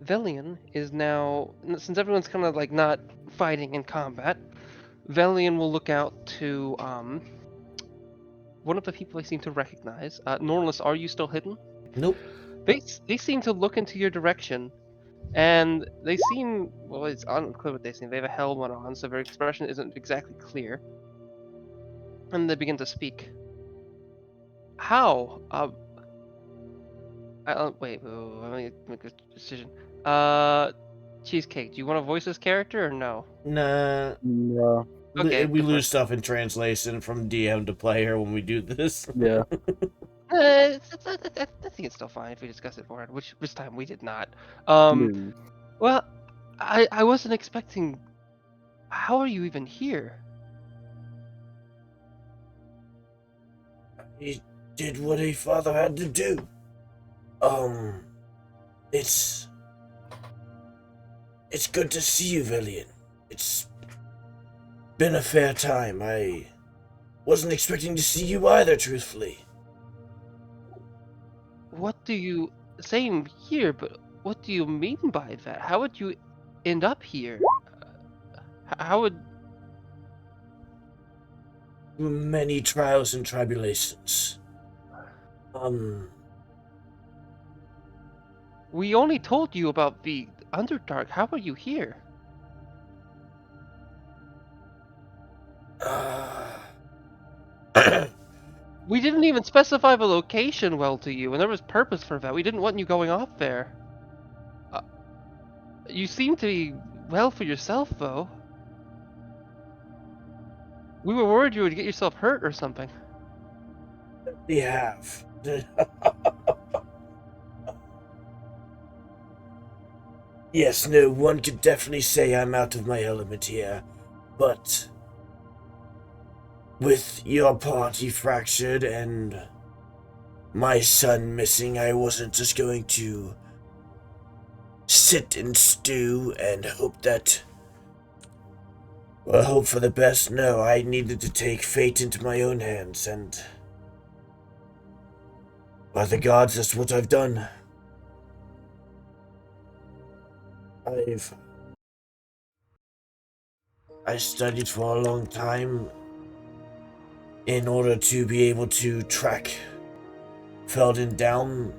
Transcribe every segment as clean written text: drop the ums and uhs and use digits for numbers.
Velian is now, since everyone's kind of like not fighting in combat, Velian will look out to one of the people they seem to recognize. Nornelis, are you still hidden? Nope. They seem to look into your direction, and they seem, well, it's unclear what they seem. They have a helmet on, so their expression isn't exactly clear. And they begin to speak. How? Wait, let me make a decision. Cheesecake, do you want to voice this character or no? Nah. No. Okay, We good lose person. stuff in translation from DM to player when we do this. Yeah. I think it's still fine if we discuss it beforehand, which this time we did not. Well, I wasn't expecting. How are you even here? He did what a father had to do. It's good to see you, Velian. It's been a fair time. I wasn't expecting to see you either, truthfully. What do you... Same here, but what do you mean by that? How would you end up here? How would... Many trials and tribulations. We only told you about the Underdark. How are you here? We didn't even specify the location well to you, and there was purpose for that. We didn't want you going off there. You seem to be well for yourself, though. We were worried you would get yourself hurt or something. We have. Yes, no, one could definitely say I'm out of my element here, but with your party fractured and my son missing, I wasn't just going to sit and stew and hope that... Well, hope for the best. No, I needed to take fate into my own hands, and by the gods, that's what I've done. I studied for a long time in order to be able to track Felden down,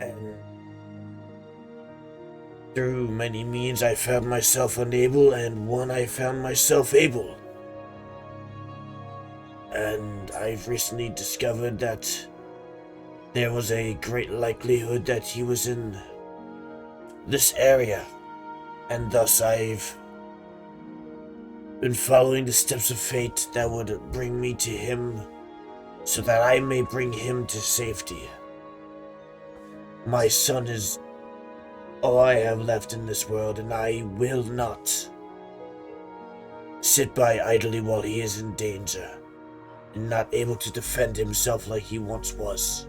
and through many means I found myself unable, and one I found myself able. And I've recently discovered that there was a great likelihood that he was in this area, and thus I've been following the steps of fate that would bring me to him so that I may bring him to safety. My son is all I have left in this world, and I will not sit by idly while he is in danger and not able to defend himself like he once was.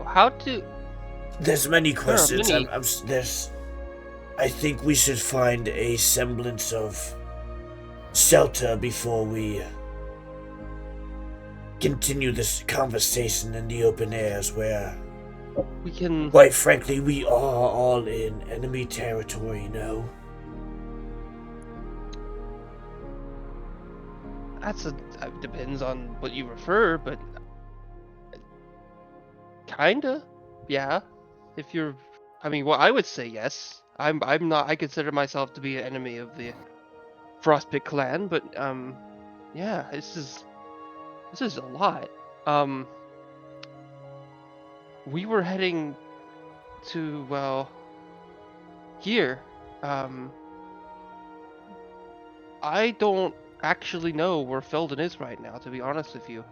How to... There's many questions. Many. I think we should find a semblance of shelter before we continue this conversation in the open airs, where We can... quite frankly, we are all in enemy territory, no? That's a... depends on what you refer, but... Kinda. Yeah. If you're... I mean, well, I would say yes. I'm not... I consider myself to be an enemy of the Frostpit clan, but, yeah, this is a lot. We were heading to, well, here. I don't actually know where Felden is right now, to be honest with you.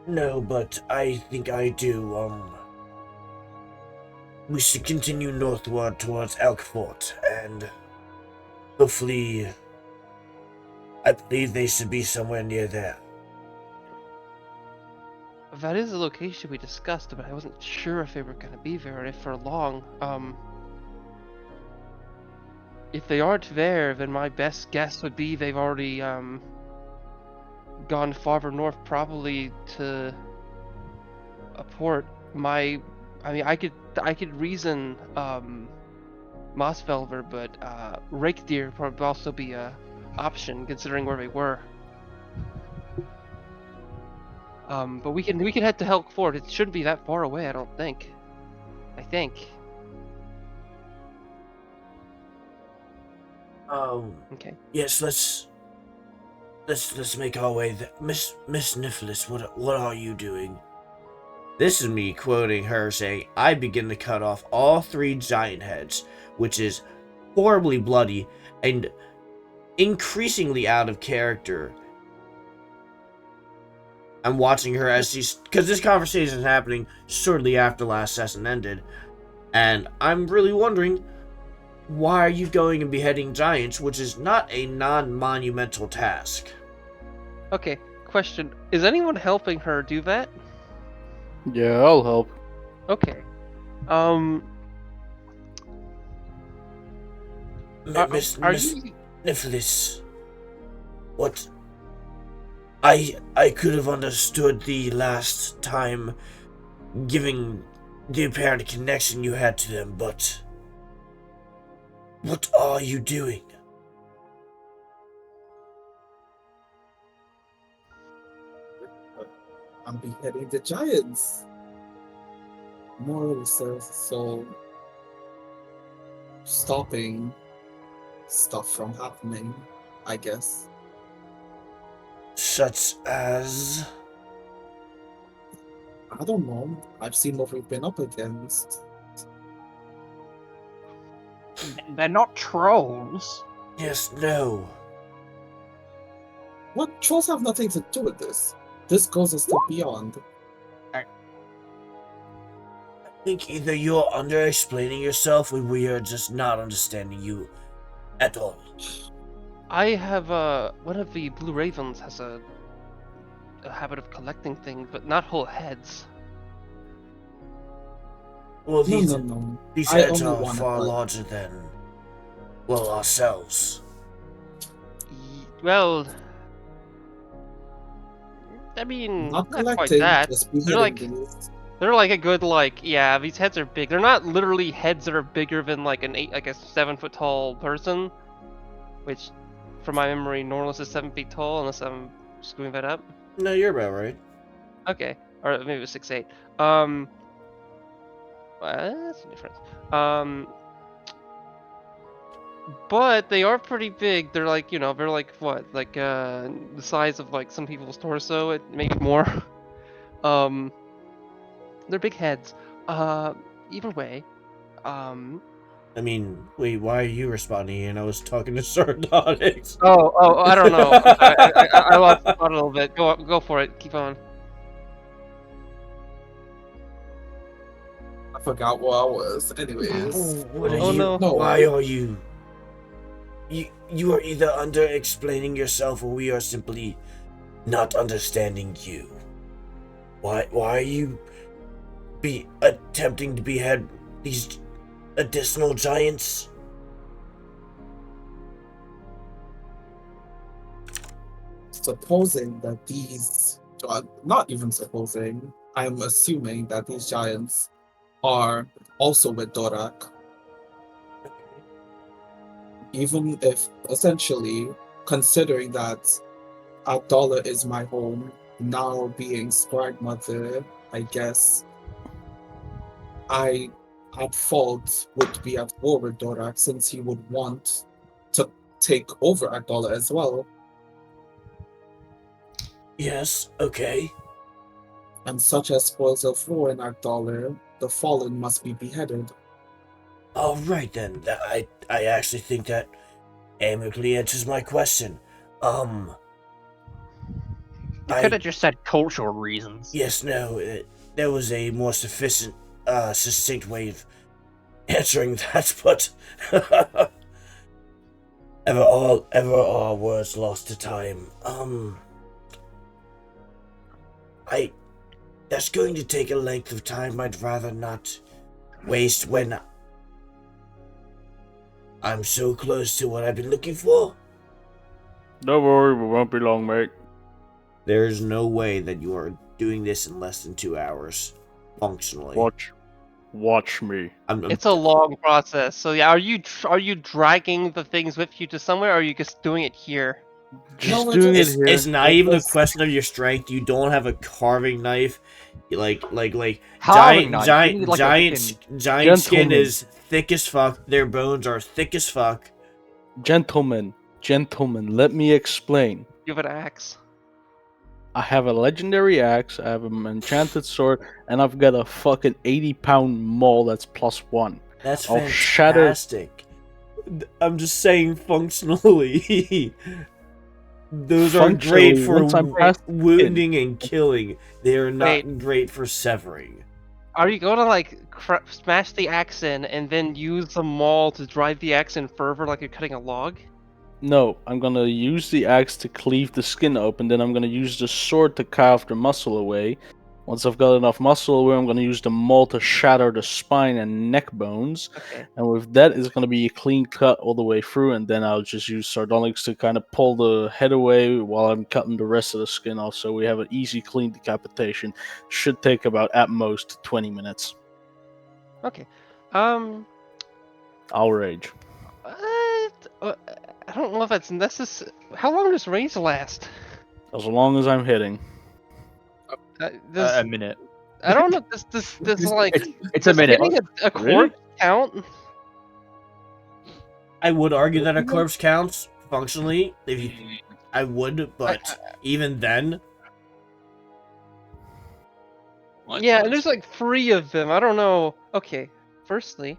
No, but I think I do. We should continue northward towards Elkfort, and hopefully, I believe they should be somewhere near there. That is the location we discussed, but I wasn't sure if they were going to be there and if for long. If they aren't there, then my best guess would be they've already gone farther north, probably to fort, I mean, I could reason Mossfelver, but Rake Deer would also be a option considering where we were. But we can head to Helk Fort. It shouldn't be that far away, I don't think. I think. Okay. Yes, let's make our way there. Miss Niflis, what are you doing? This is me quoting her saying, I begin to cut off all 3 giant heads, which is horribly bloody and increasingly out of character. I'm watching her as she's... Because this conversation is happening shortly after last session ended. And I'm really wondering, why are you going and beheading giants, which is not a non-monumental task? Okay, question. Is anyone helping her do that? Yeah, I'll help. Okay. Miss you... Niflis, what... I could have understood the last time, giving the apparent connection you had to them, but... What are you doing? I'm beheading the giants. More so stopping stuff from happening, I guess. Such as... I don't know. I've seen what we've been up against. They're not trolls. Yes, no. What? Trolls have nothing to do with this. This goes a step beyond. I think either you're under-explaining yourself or we are just not understanding you at all. I have one of the Blue Ravens has a habit of collecting things, but not whole heads. Well, these No. these I heads only are want to far collect. larger than, well, ourselves. Well, I mean, Not not quite collecting, that. just They're beheading like these. they're like a good yeah. These heads are big. They're not literally heads that are bigger than like a 7-foot tall person, which, from my memory, Nornelis is 7 feet tall, unless I'm screwing that up. No, you're about right. Okay, or maybe it was 6'8". Well, that's a difference. But they are pretty big. They're like, they're like what, like the size of like some people's torso, maybe more. They're big heads. Either way, I mean, wait, why are you responding? And I was talking to Sardonyx. Oh, I don't know. I lost the thought a little bit. Go for it. Keep on. I forgot what I was. Anyways. What are Oh, you? no. Why are you? You are either under-explaining yourself or we are simply not understanding you. Why are you attempting to behead these additional giants? Supposing that these, not even supposing, I'm assuming that these giants are also with Dorak. Even if, essentially, considering that Abdallah is my home, now being Scribe Mother, I guess I, at fault, would be at war with Dorak since he would want to take over Abdallah as well. Yes, okay. And such as spoils of war in Abdallah, the fallen must be beheaded. All right then. I actually think that amicably answers my question. You could have just said cultural reasons. Yes, no. There was a more succinct way of answering that, but ever all words lost to time. That's going to take a length of time I'd rather not waste when I'm so close to what I've been looking for. Don't worry, we won't be long, mate. There's no way that you are doing this in less than 2 hours. functionally. Watch me. It's a long process. So yeah, are you dragging the things with you to somewhere, or are you just doing it here? Just we're doing it just- here. It's not even a Because- question of your strength. You don't have a carving knife. Like Carving knife, you need, like, a giant skin Gentlemen. is thick as fuck. Their bones are thick as fuck. Gentlemen, let me explain. You have an axe. I have a legendary axe, I have an enchanted sword, and I've got a fucking 80-pound maul that's +1. That's I'll shatter- fantastic. I'm just saying functionally. Those are great Functionally, for once I'm past the wounding and killing. They are not Wait. great for severing. Are you gonna like smash the axe in and then use the maul to drive the axe in further, like you're cutting a log? No, I'm gonna use the axe to cleave the skin open, then I'm gonna use the sword to carve the muscle away. Once I've got enough muscle away, I'm gonna use the maul to shatter the spine and neck bones. Okay. And with that, it's gonna be a clean cut all the way through, and then I'll just use sardonyx to kind of pull the head away while I'm cutting the rest of the skin off, so we have an easy, clean decapitation. Should take about, at most, 20 minutes. Okay. I'll rage. I don't know if that's necessary. How long does rage last? As long as I'm hitting. A minute. I don't know. This like It's a does minute. hitting a Really? corpse count? I would argue that a corpse counts functionally. I would, but even then, What? Yeah, and there's like 3 of them. I don't know. Okay. Firstly,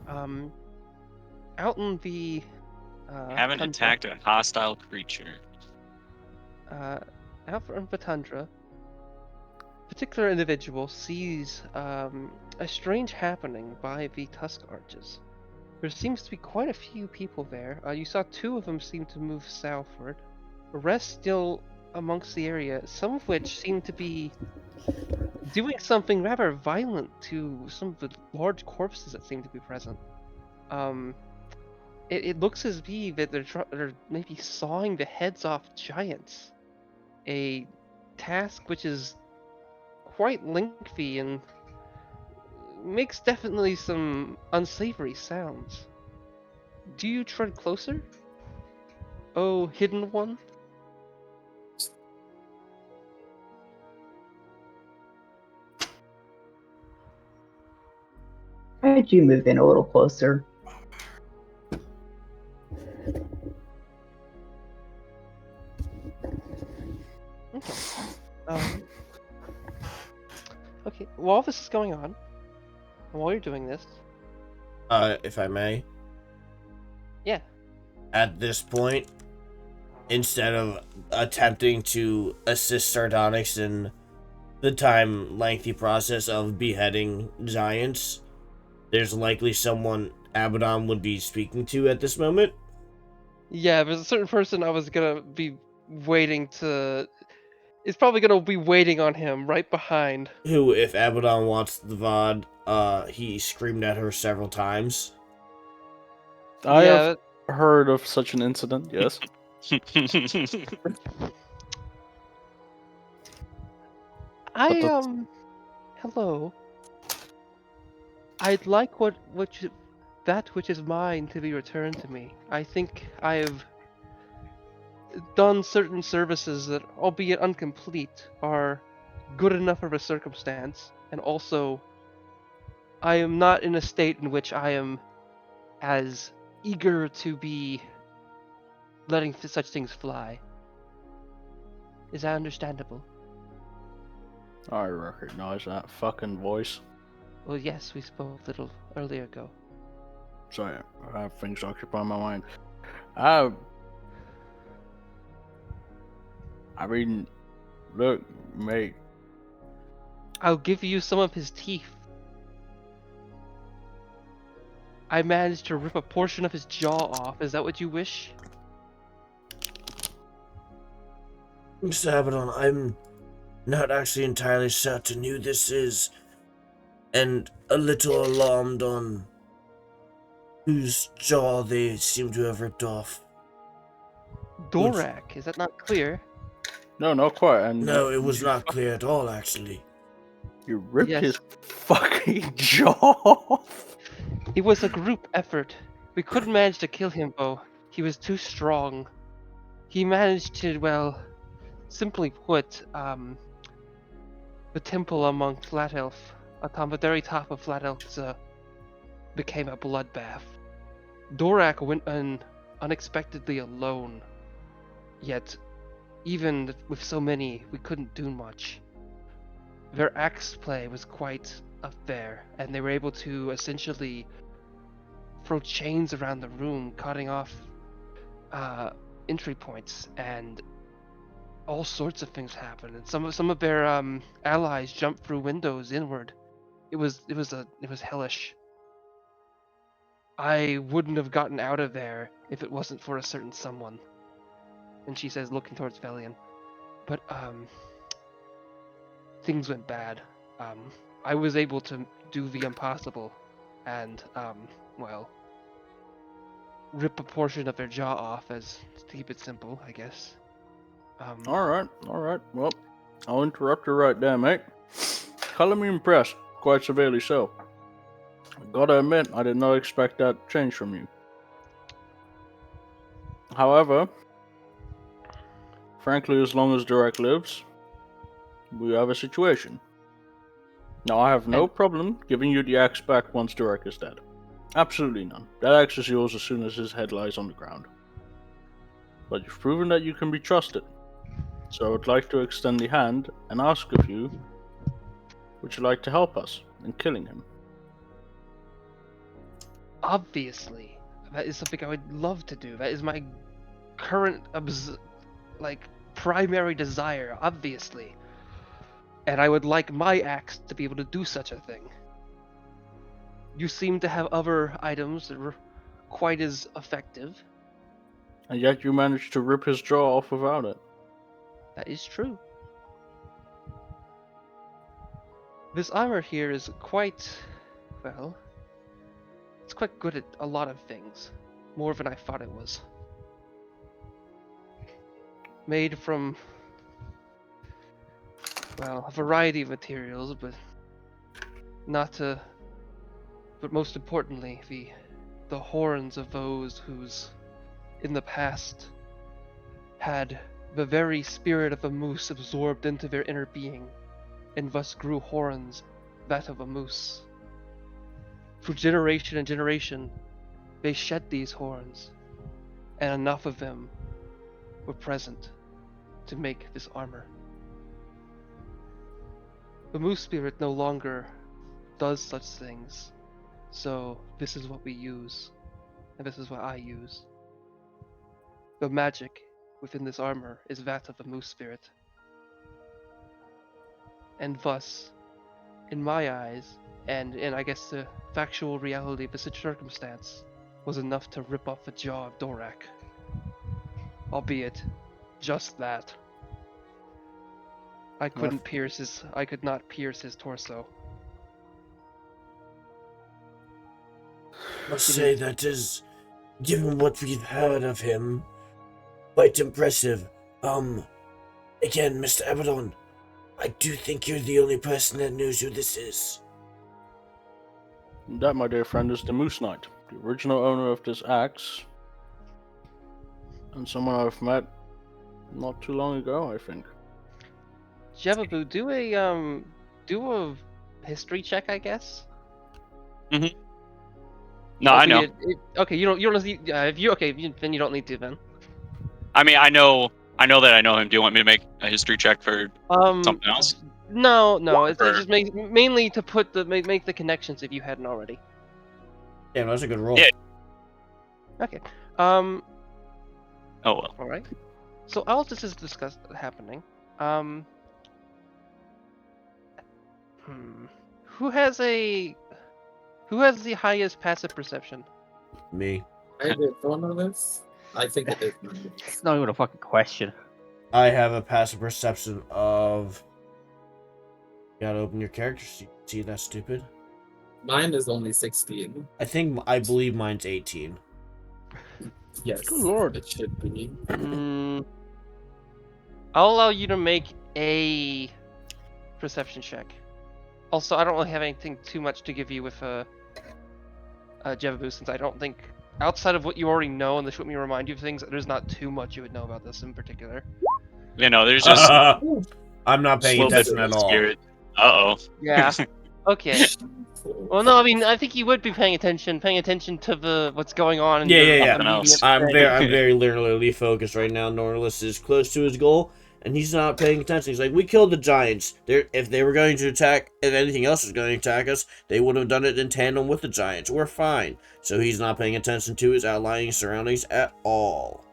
out in the Haven't tundra, attacked a hostile creature. out in the tundra, particular individual sees a strange happening by the Tusk Arches. There seems to be quite a few people there. You saw 2 of them seem to move southward. The rest still amongst the area, some of which seem to be doing something rather violent to some of the large corpses that seem to be present. It looks as if that they're maybe sawing the heads off giants. A task which is quite lengthy and makes definitely some unsavory sounds. Do you tread closer? Oh, hidden one? Why did you move in a little closer? Okay. Okay, while this is going on, and while you're doing this, if I may, yeah, at this point, instead of attempting to assist Sardonyx in the time-lengthy process of beheading giants, there's likely someone Abaddon would be speaking to at this moment. yeah, there's a certain person I was gonna be waiting to. It's probably gonna be waiting on him right behind. Who, if Abaddon wants the VOD, he screamed at her several times. I Yeah, have heard of such an incident, yes. I that's- hello. I'd like that which is mine to be returned to me. I think I have done certain services that, albeit incomplete, are good enough of a circumstance, and also I am not in a state in which I am as eager to be letting such things fly. Is that understandable? I recognize that fucking voice. Well, yes, we spoke a little earlier ago. Sorry, I have things occupying my mind. I mean, look, mate. I'll give you some of his teeth. I managed to rip a portion of his jaw off. Is that what you wish? Mr. Abaddon, I'm not actually entirely certain who this is, and a little alarmed on whose jaw they seem to have ripped off. Dorak, is that not clear? No, not quite. And No, it was not clear at all, actually. You ripped Yes. his fucking jaw off. It was a group effort. We couldn't manage to kill him, though. He was too strong. He managed to, well, simply put, the temple among Flat Elf, on the very top of Flat Elf, became a bloodbath. Dorak went unexpectedly alone. Yet, even with so many, we couldn't do much. Their axe play was quite affair, and they were able to essentially throw chains around the room, cutting off entry points, and all sorts of things happened. And some of their allies jumped through windows inward. It was hellish. I wouldn't have gotten out of there if it wasn't for a certain someone. And she says, looking towards Velian. But things went bad. I was able to do the impossible, and well, rip a portion of their jaw off, as to keep it simple, I guess. All right. Well, I'll interrupt you right there, mate. Color me impressed, quite severely so. Gotta admit, I did not expect that change from you. However, frankly, as long as Durek lives, we have a situation. Now, I have no problem giving you the axe back once Durek is dead. Absolutely none. That axe is yours as soon as his head lies on the ground. But you've proven that you can be trusted. So I would like to extend the hand and ask of you, would you like to help us in killing him? Obviously, that is something I would love to do. That is my current, primary desire, obviously. And I would like my axe to be able to do such a thing. You seem to have other items that were quite as effective. And yet you managed to rip his jaw off without it. That is true. This armor here is quite, well, it's quite good at a lot of things. More than I thought it was. Made from, well, a variety of materials, but most importantly, the horns of those whose, in the past, had the very spirit of a moose absorbed into their inner being, and thus grew horns, that of a moose. For generation and generation, they shed these horns, and enough of them were present to make this armor. The moose spirit no longer does such things, so this is what we use, and this is what I use. The magic within this armor is that of the moose spirit. And thus, in my eyes, and in I guess the factual reality of the circumstance, was enough to rip off the jaw of Dorak. Albeit, just that. I could not pierce his torso. I must say that is, given what we've heard of him, quite impressive. Again, Mr. Abaddon, I do think you're the only person that knows who this is. That, my dear friend, is the Moose Knight, the original owner of this axe, and someone I've met not too long ago, I think. Jebabu, do a history check, I guess. Mm-hmm. No, I know. Okay, you don't need. Then you don't need to then. I mean, I know that I know him. Do you want me to make a history check for something else? No. It's just mainly to make the connections if you hadn't already. Yeah, that's a good roll. Yeah. Okay. Oh well. All right. So all this is discussed happening. Who has the highest passive perception? Me. I did Nornelis. I think it is. It's not even a fucking question. I have a passive perception of... You gotta open your character sheet. See that stupid? Mine is only 16. I believe mine's 18. Yes. Good lord. It should be. I'll allow you to make a perception check. Also, I don't really have anything too much to give you with Jevabu, since I don't think, outside of what you already know and the shoot me remind you of things, there's not too much you would know about this in particular. You know, there's just a I'm not paying little bit attention of at all. spirit. Uh-oh. Yeah. Okay. Well, no, I mean, I think you would be paying attention to what's going on in Yeah, your yeah, yeah. Something else. I'm very literally focused right now. Nornelis is close to his goal, and he's not paying attention. He's like, we killed the giants. If they were going to attack, if anything else was going to attack us, they would have done it in tandem with the giants. We're fine. So he's not paying attention to his outlying surroundings at all.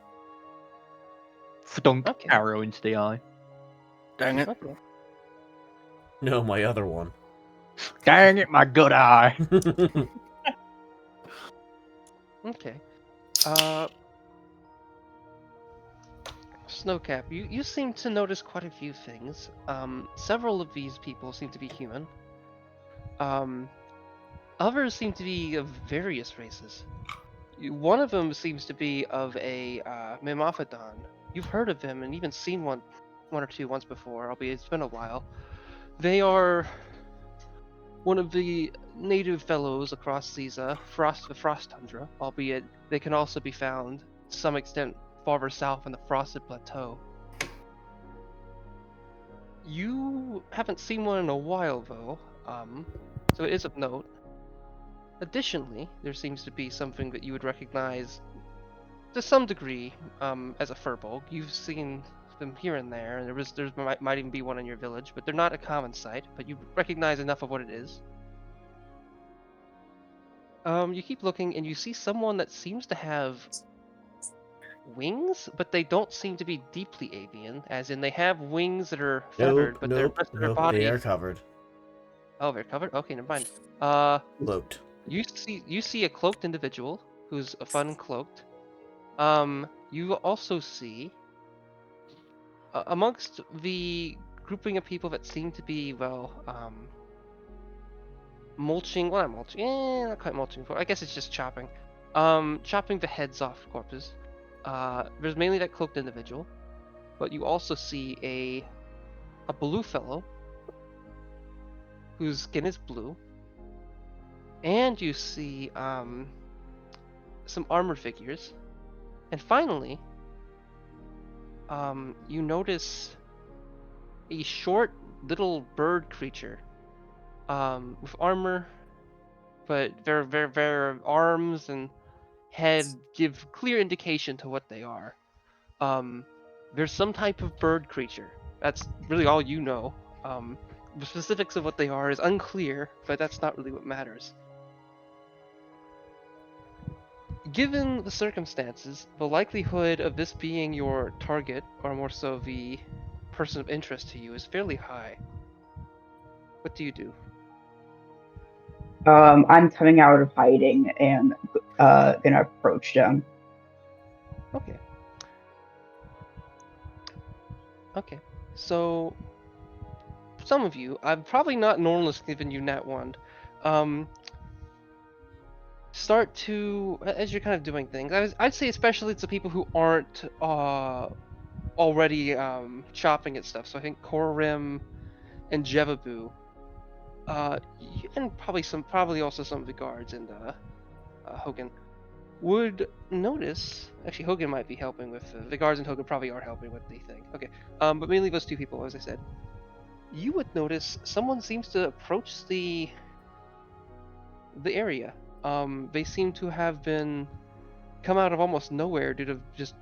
Dunk Okay. arrow into the eye. Dang it. Okay. No, my other one. Dang it, my good eye. Okay. Snowcap, you seem to notice quite a few things. Several of these people seem to be human. Others seem to be of various races. One of them seems to be of a Mimophodon. You've heard of them and even seen one or two once before, albeit it's been a while. They are one of the native fellows across these the frost tundra, albeit they can also be found to some extent farther south in the frosted plateau. You haven't seen one in a while though, so it is of note. Additionally, there seems to be something that you would recognize to some degree as a furbolg. You've seen them here and there, and there might even be one in your village, but they're not a common sight, but you recognize enough of what it is. You keep looking and you see someone that seems to have wings, but they don't seem to be deeply avian, as in they have wings that are feathered, but the rest of their body... They are covered. Oh, they're covered? Okay, never mind. Cloaked. You see a cloaked individual who's fun cloaked. You also see amongst the grouping of people that seem to be, well, mulching, well, not mulching, not quite mulching, I guess it's just chopping. Chopping the heads off corpses. There's mainly that cloaked individual, but you also see a blue fellow whose skin is blue, and you see some armor figures, and finally, you notice a short little bird creature with armor, but their arms and head give clear indication to what they are. There's some type of bird creature. That's really all you know. The specifics of what they are is unclear, but that's not really what matters. Given the circumstances, the likelihood of this being your target, or more so the person of interest to you, is fairly high. What do you do? I'm coming out of hiding and gonna approach them. Okay. Okay. So, some of you, I'm probably not Nornelis giving you Nat 1. Start to, as you're kind of doing things, I'd say especially it's the people who aren't already chopping at stuff. So I think Korim and Jevabu, and probably also some of the guards and Hogan would notice. Actually, Hogan might be helping with the guards, and Hogan probably are helping with the thing. Okay, but mainly those two people, as I said. You would notice someone seems to approach the area. They seem to have come out of almost nowhere due to just,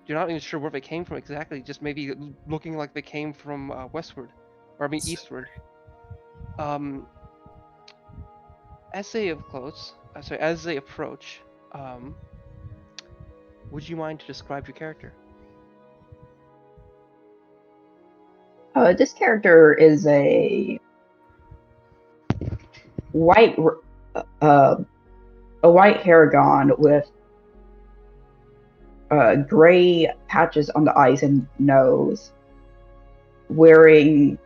you're not even sure where they came from exactly, just maybe looking like they came from westward, or I mean eastward. As they approach, would you mind to describe your character? This character is a white Haragon with gray patches on the eyes and nose, wearing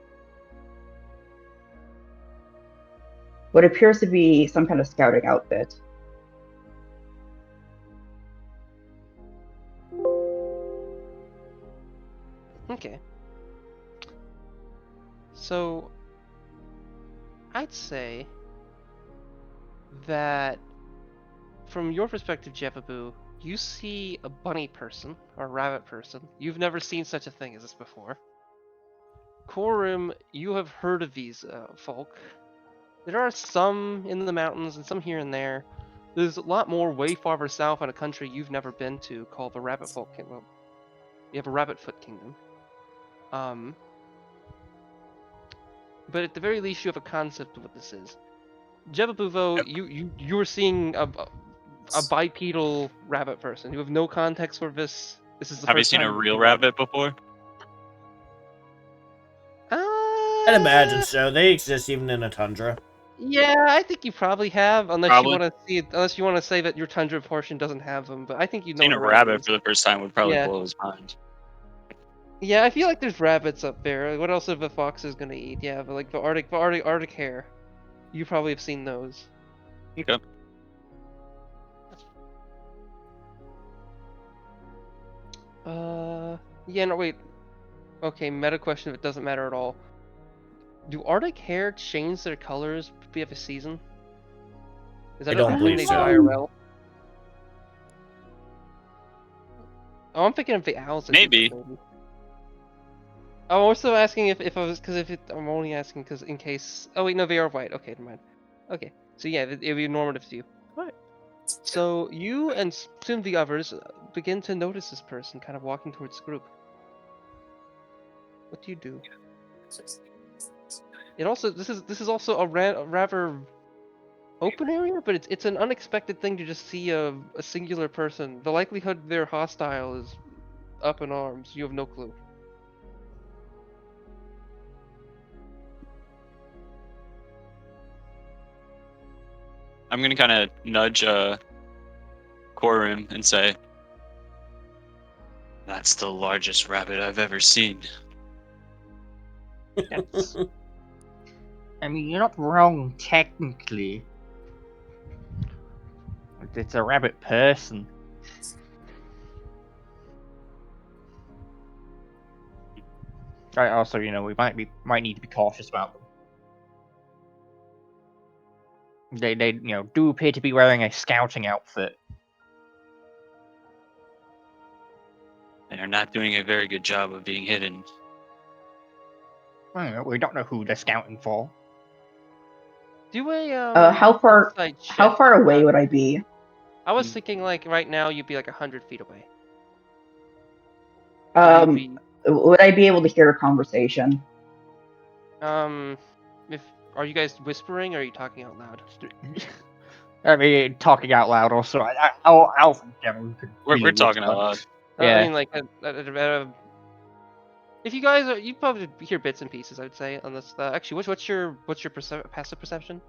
what appears to be some kind of scouting outfit. Okay. So, I'd say that from your perspective, Jevabu, you see a bunny person or a rabbit person. You've never seen such a thing as this before. Korim, you have heard of these folk. There are some in the mountains and some here and there. There's a lot more way farther south in a country you've never been to called the Rabbit Folk Kingdom. You have a Rabbit Foot Kingdom. But at the very least, you have a concept of what this is. Jevabuvo, Yep. you were seeing a bipedal rabbit person. You have no context for this. This is the Have you first seen a time real rabbit before? I'd imagine so. They exist even in a tundra. Yeah, I think you probably have, unless Probably. you want to see it, unless you want to say that your tundra portion doesn't have them. But I think you know Seeing what a a rabbit rabbit is. for the first time would probably Yeah. blow his mind. Yeah, I feel like there's rabbits up there. What else if a fox is gonna eat? Yeah, but like the Arctic hare. You probably have seen those. Okay. Yeah, no, wait. Okay, meta question if it doesn't matter at all. Do Arctic hare change their colors if we have a season? Is that I don't a thing believe they do so. IRL? Oh, I'm thinking of the owls. that do that, Maybe. I'm also asking if I was, I'm only asking because in case. Oh wait, no, they are white. Okay, never mind. Okay, so yeah, it would be normative to you. Alright. So you and soon the others begin to notice this person kind of walking towards the group. What do you do? It also this is also a rather open area, but it's an unexpected thing to just see a singular person. The likelihood they're hostile is up in arms. You have no clue. I'm gonna kind of nudge Korim and say, "That's the largest rabbit I've ever seen." That's... I mean, you're not wrong technically. It's a rabbit person. Also, you know, we might need to be cautious about them. They you know, do appear to be wearing a scouting outfit. They are not doing a very good job of being hidden. I don't know, we don't know who they're scouting for. Do a How far insight how check. far away would I be? I was thinking like right now you'd be like 100 feet away. Would I be able to hear a conversation? If are you guys whispering or are you talking out loud? I mean, talking out loud also. I'll think we could We're really talking whisper. out loud. Yeah. I mean, like, if you guys are, you probably hear bits and pieces. I would say, unless actually, what's your passive perception?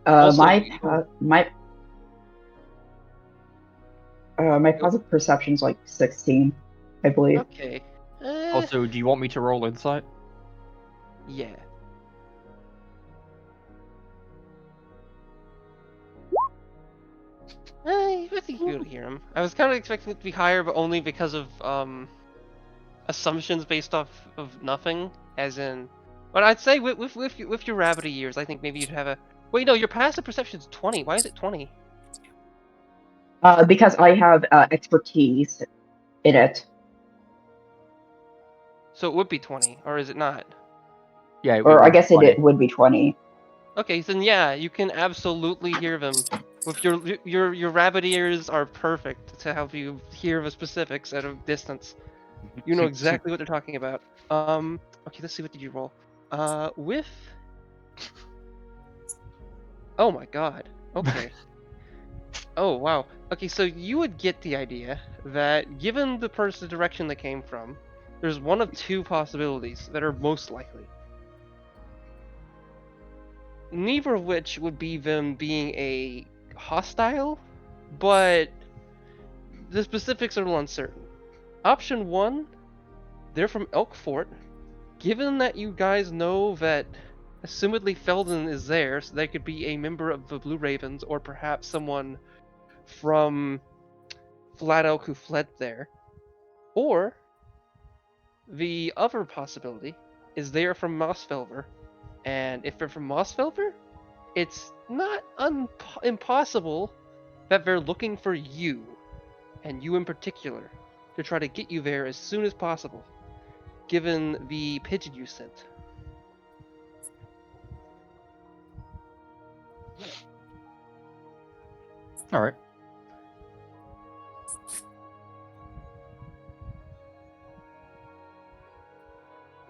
Also, My passive perception's like 16, I believe. Okay. Also, do you want me to roll insight? Yeah. I think you'll hear him. I was kind of expecting it to be higher, but only because of assumptions based off of nothing, as in. But I'd say with your rabbity years, I think maybe you'd have a. Wait, no, your passive perception's 20. Why is it 20? Because I have expertise in it. So it would be 20, or is it not? Yeah. Or I guess it would be 20. Okay, then yeah, you can absolutely hear them. With your rabbit ears are perfect to help you hear the specifics at a distance. You know exactly what they're talking about. Okay, let's see, what did you roll? With. Oh my god. Okay. Oh wow. Okay, so you would get the idea that given the person's direction they came from, there's one of two possibilities that are most likely. Neither of which would be them being a hostile, but the specifics are a little uncertain. Option one, they're from Elk Fort. Given that you guys know that assumedly Felden is there, so they could be a member of the Blue Ravens, or perhaps someone from Flat Elk who fled there. Or the other possibility is they are from Mossfelver, and and if they're from Mossfelder, it's not impossible that they're looking for you, and you in particular, to try to get you there as soon as possible, given the pigeon you sent. All right.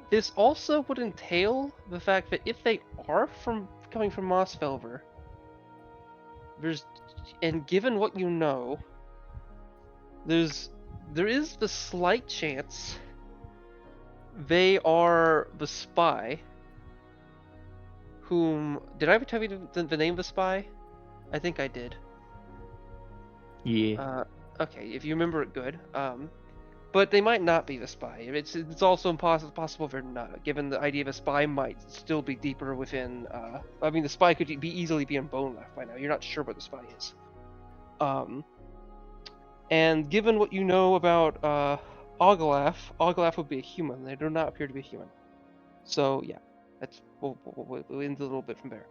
This also would entail the fact that if they are coming from Mossfelder, and given what you know, there is the slight chance they are the spy. Whom did I ever tell you the name of the spy? I think I did. Yeah. Okay, if you remember it, good. But they might not be the spy. It's also possible they're not, given the idea of a spy might still be deeper within. I mean, the spy could easily be in Bone Left by now. You're not sure what the spy is. And given what you know about Oglaf would be a human. They do not appear to be human. So yeah, we'll end a little bit from there.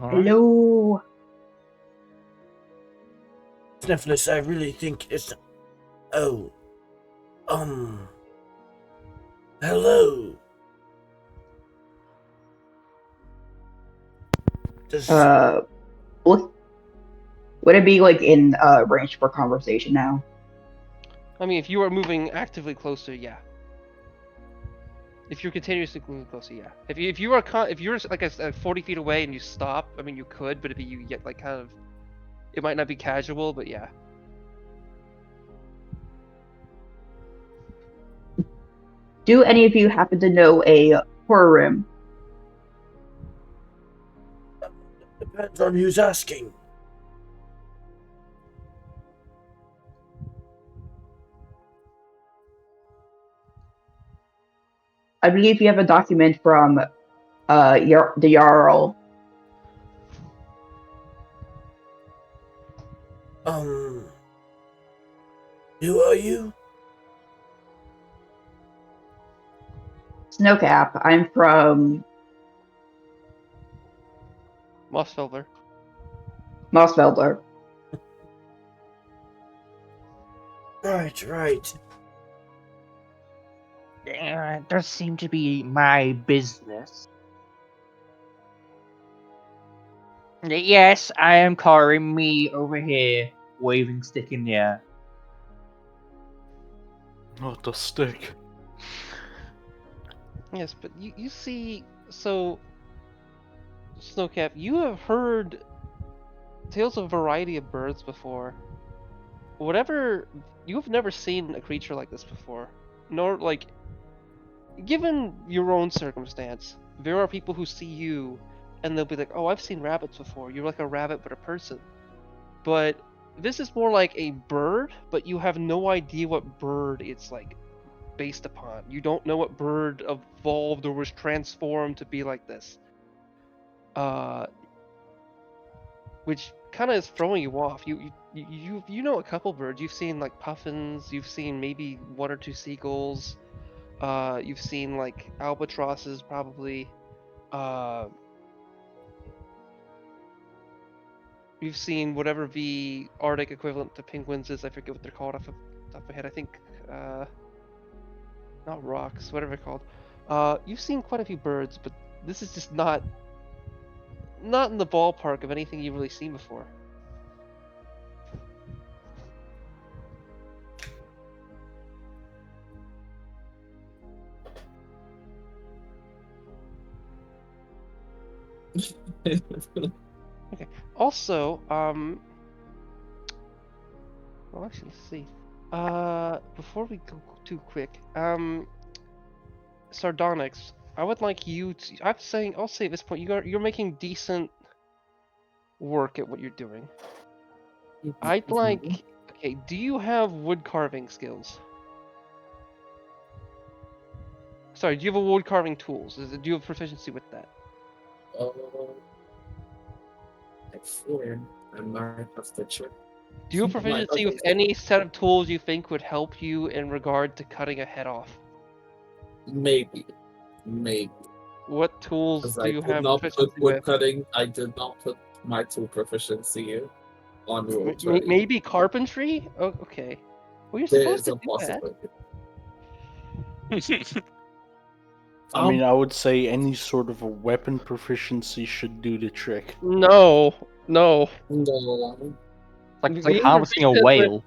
All right. Hello. Sniffless, I really think it's... Oh. Hello. Would it be like in range for conversation now? I mean, if you are moving actively closer, yeah. If you're continuously moving closer, yeah. If you're like 40 feet away and you stop, I mean, you could, but if you get like kind of, it might not be casual, but yeah. Do any of you happen to know a horror rim? Depends on who's asking. I believe you have a document from the Jarl. Who are you? Snowcap. I'm from Mossfelder. Mossfelder. Right. It does seem to be my business. Yes, I am calling me over here, waving stick in the air. Oh, the stick. Yes, but you see, so Snowcap, you have heard tales of a variety of birds before. Whatever, you've never seen a creature like this before, nor like, given your own circumstance, there are people who see you and they'll be like, oh, I've seen rabbits before. You're like a rabbit but a person. But this is more like a bird, but you have no idea what bird it's like based upon. You don't know what bird evolved or was transformed to be like this. Which kind of is throwing you off. You know a couple birds. You've seen like puffins. You've seen maybe one or two seagulls. You've seen like albatrosses probably. You've seen whatever the Arctic equivalent to penguins is. I forget what they're called off the top of my head. I think not rocks, whatever they're called. You've seen quite a few birds, but this is just not in the ballpark of anything you've really seen before. Okay. Also, well, actually, let's see. Before we go too quick, Sardonyx, I would like you to. I'll say at this point, you're making decent work at what you're doing. I'd like. Okay, do you have wood carving skills? Sorry, do you have wood carving tools? Do you have proficiency with that? Like 4, I might have to check. Do you have Right, proficiency with okay. any set of tools you think would help you in regard to cutting a head off? Maybe. What tools Because do I you did have not put proficiency wood with? cutting. I did not put my tool proficiency on roll 20. Maybe carpentry? Oh, okay. Well, you're There supposed is to a do that. possibility. I mean, I would say any sort of a weapon proficiency should do the trick. No. No. It's like Being harvesting a proficient with- whale.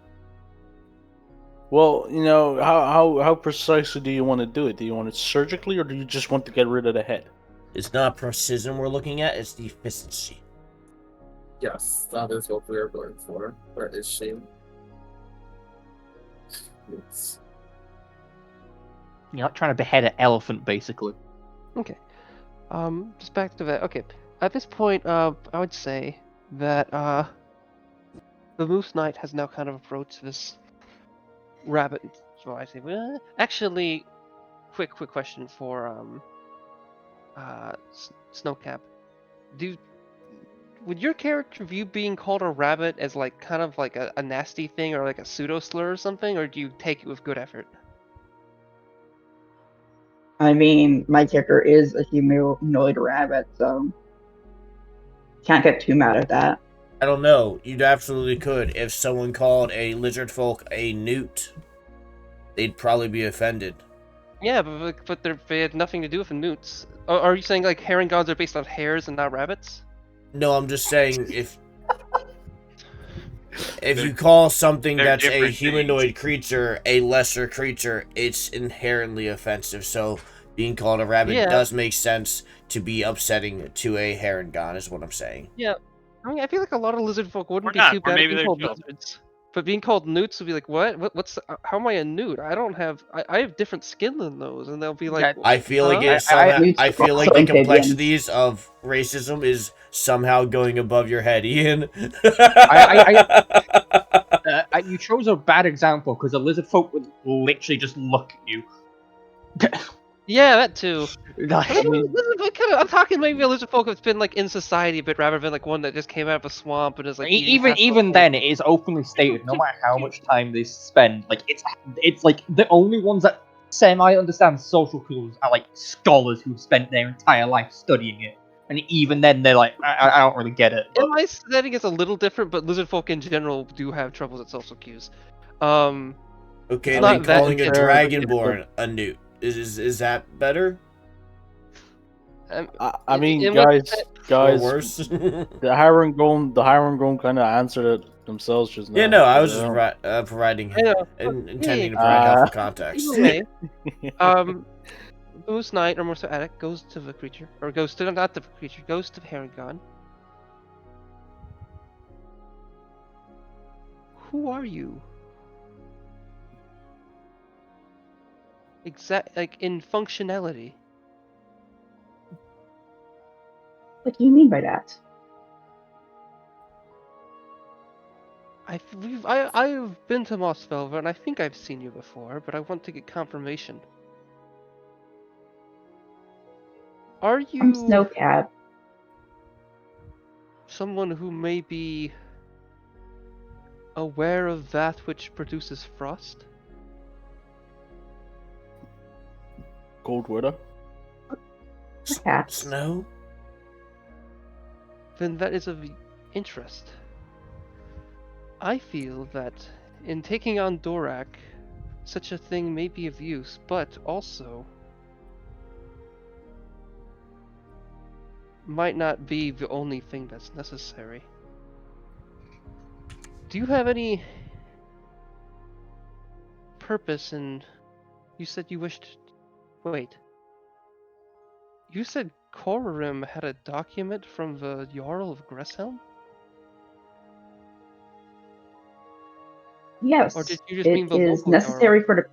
Well, you know, how precisely do you want to do it? Do you want it surgically, or do you just want to get rid of the head? It's not precision we're looking at, it's the efficiency. Yes, that is what we're going for. Where is she? It's... You're not trying to behead an elephant, basically. Okay. Just back to that. Okay. At this point, I would say that the Moose Knight has now kind of approached this rabbit. So I say, well, actually, quick question for Snowcap. Would your character view being called a rabbit as like kind of like a nasty thing or like a pseudo slur or something, or do you take it with good effort? I mean, my character is a humanoid rabbit, so can't get too mad at that. I don't know. You absolutely could. If someone called a lizard folk a newt, they'd probably be offended. Yeah, but they had nothing to do with the newts. Are you saying like herringons are based on hares and not rabbits? No, I'm just saying if you call something they're that's a different humanoid creature a lesser creature, it's inherently offensive. So being called a rabbit Yeah. does make sense to be upsetting to a herringon, is what I'm saying. Yeah. I mean, I feel like a lot of lizard folk wouldn't Or be not, too or bad at maybe being they're called chill. lizards. But being called newts would be like, what? What's? How am I a newt? I don't have. I have different skin than those, and they'll be like, Yeah, I feel like Huh? it's somehow, Newts I are feel like also the amphibians. complexities of racism is somehow going above your head, Ian. You chose a bad example because a lizard folk would literally just look at you. Yeah, that too. Like, I mean, I'm talking maybe a lizard folk that's been like in society a bit rather than like one that just came out of a swamp and is like eating even then, it is openly stated. No matter how much time they spend, like it's like the only ones that semi understand social cues are like scholars who've spent their entire life studying it, and even then they're like, I don't really get it. In my setting, it's a little different, but lizard folk in general do have troubles at social cues. Okay, It's then not that calling a intense. dragonborn a newt is that better I mean, it guys, or worse? the Hyrangon kind of answered it themselves just now. Yeah, no, I was You just know? providing I know. and intending to provide helpful context. Either way, Moose Knight or more so Attic goes to the creature, or goes to not the creature, goes to Herringon. Who are you? Like in functionality. What do you mean by that? I've been to Mossfelver and I think I've seen you before, but I want to get confirmation. Are I'm you Snowcap. someone who may be aware of that which produces frost? Cold weather. Perhaps. Snow? Then that is of interest. I feel that in taking on Dorak, such a thing may be of use, but also might not be the only thing that's necessary. Do you have any purpose in... You said you wished... Wait. You said Korarim had a document from the Jarl of Gresshelm? Yes, Or did you just mean it the is local necessary for the.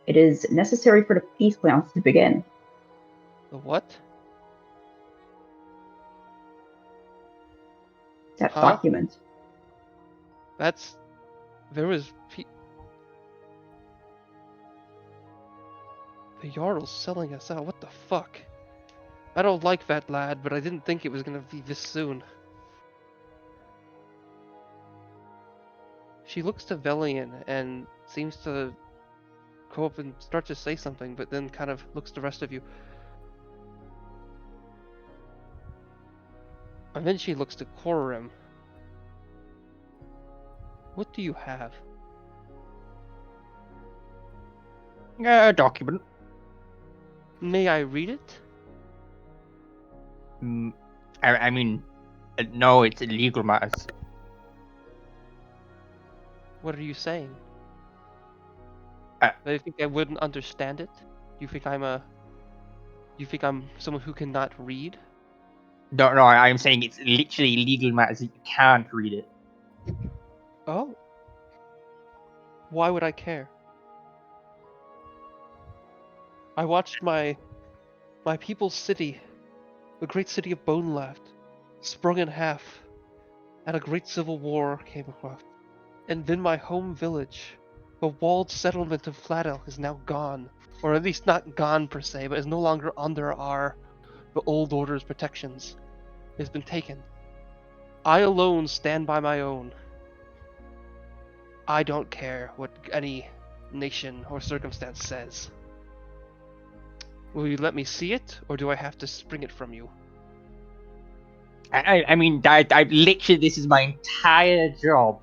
It is necessary for the peace plans to begin. The what? That Huh? document. That's... There was... The Jarl's selling us out, what the fuck? I don't like that lad, but I didn't think it was gonna be this soon. She looks to Velian and seems to go up and start to say something, but then kind of looks to the rest of you. And then she looks to Korim. What do you have? A document. May I read it? I mean, no, it's illegal matters. What are you saying? Uh, Do you think I wouldn't understand it? You think I'm someone who cannot read? No, I'm saying it's literally legal matters that you can't read it. Oh. Why would I care? I watched my people's city, the great city of Bonelaft, sprung in half, and a great civil war came across. And then my home village, the walled settlement of Fladel, is now gone. Or at least not gone per se, but is no longer under the old order's protections. It has been taken. I alone stand by my own. I don't care what any nation or circumstance says. Will you let me see it, or do I have to spring it from you? I mean, I literally, this is my entire job.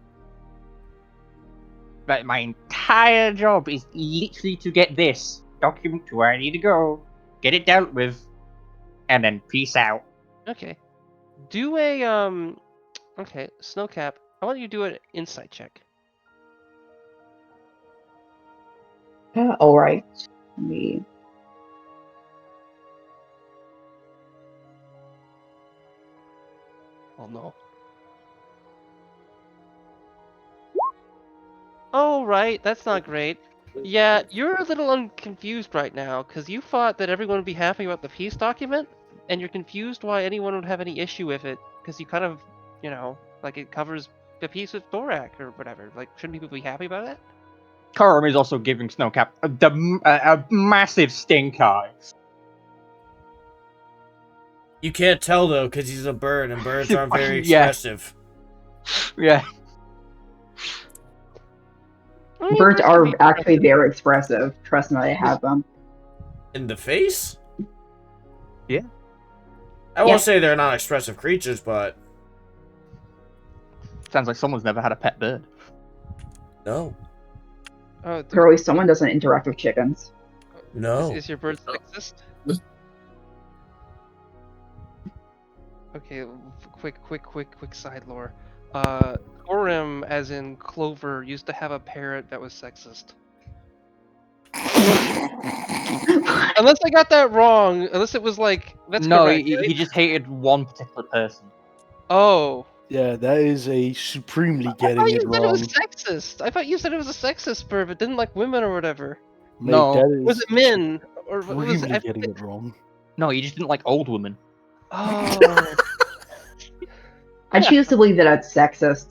But my entire job is literally to get this document to where I need to go, get it dealt with, and then peace out. Okay. Do a, okay, Snowcap, I want you to do an insight check. Alright. Let me. Oh no. Oh, right, that's not great. Yeah, you're a little confused right now, because you thought that everyone would be happy about the peace document, and you're confused why anyone would have any issue with it, because you kind of, you know, like it covers the peace with Thorak or whatever. Like, shouldn't people be happy about that? Corum is also giving Snowcap a massive stink eye. You can't tell though, because he's a bird, and birds aren't very Yeah. expressive. Yeah. I mean, Birds can are be actually very expressive. Trust me, I have them. In the face? Yeah. I won't say they're not expressive creatures, but Sounds like someone's never had a pet bird. no. Clearly, someone doesn't interact with chickens. No. Is your bird sexist? Okay, quick side lore. Korim, as in Clover, used to have a parrot that was sexist. Unless I got that wrong. Unless it was like that's No, correct. he just hated one particular person. Oh. Yeah, that is a supremely I thought getting you it said it was wrong. sexist. I thought you said it was a sexist bird, but didn't like women or whatever. Mate, No. that is Was it men or was supremely it? getting it wrong. No, he just didn't like old women. Oh. I choose to believe that that's sexist.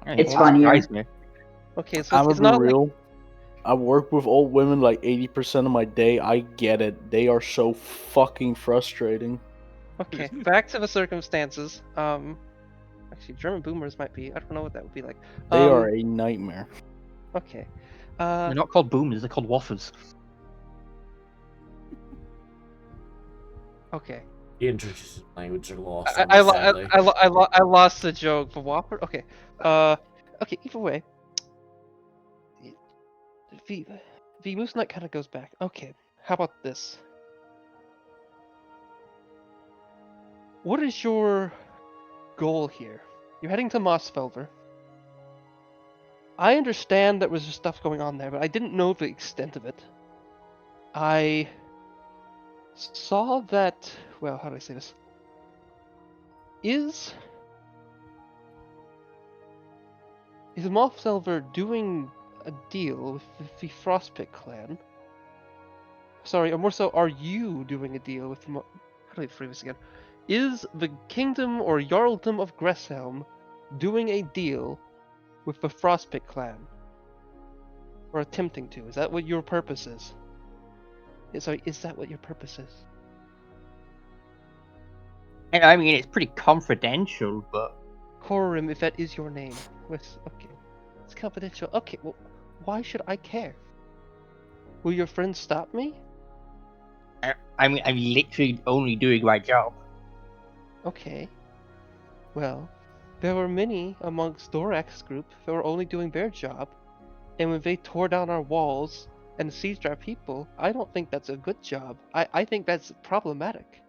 It's funnier. Me. Okay, so I'm it's gonna not be like real. I work with old women like 80% of my day. I get it. They are so fucking frustrating. okay. Back to the circumstances. Actually, German boomers might be. I don't know what that would be like. They are a nightmare. Okay. They're not called boomers, they're called waffers. Okay. The intricacies of language are lost. I sadly. lost the joke. The Whopper. Okay. Okay. Either way, the Moose Knight kind of goes back. Okay. How about this? What is your goal here? You're heading to Mossfelder. I understand that was just stuff going on there, but I didn't know the extent of it. I saw that. Well, how do I say this? Is Mothselver doing a deal with the Frostpit clan? Sorry, or more so, are you doing a deal with how do I frame this again? Is the Kingdom or Jarldom of Gresshelm doing a deal with the Frostpit clan? Or attempting to? Is that what your purpose is? Sorry, is that what your purpose is? I mean, it's pretty confidential, but Korim, if that is your name. Okay. It's confidential. Okay, well, why should I care? Will your friends stop me? I'm literally only doing my job. Okay. Well, there were many amongst Dorak's group that were only doing their job, and when they tore down our walls and seized our people, I don't think that's a good job. I think that's problematic.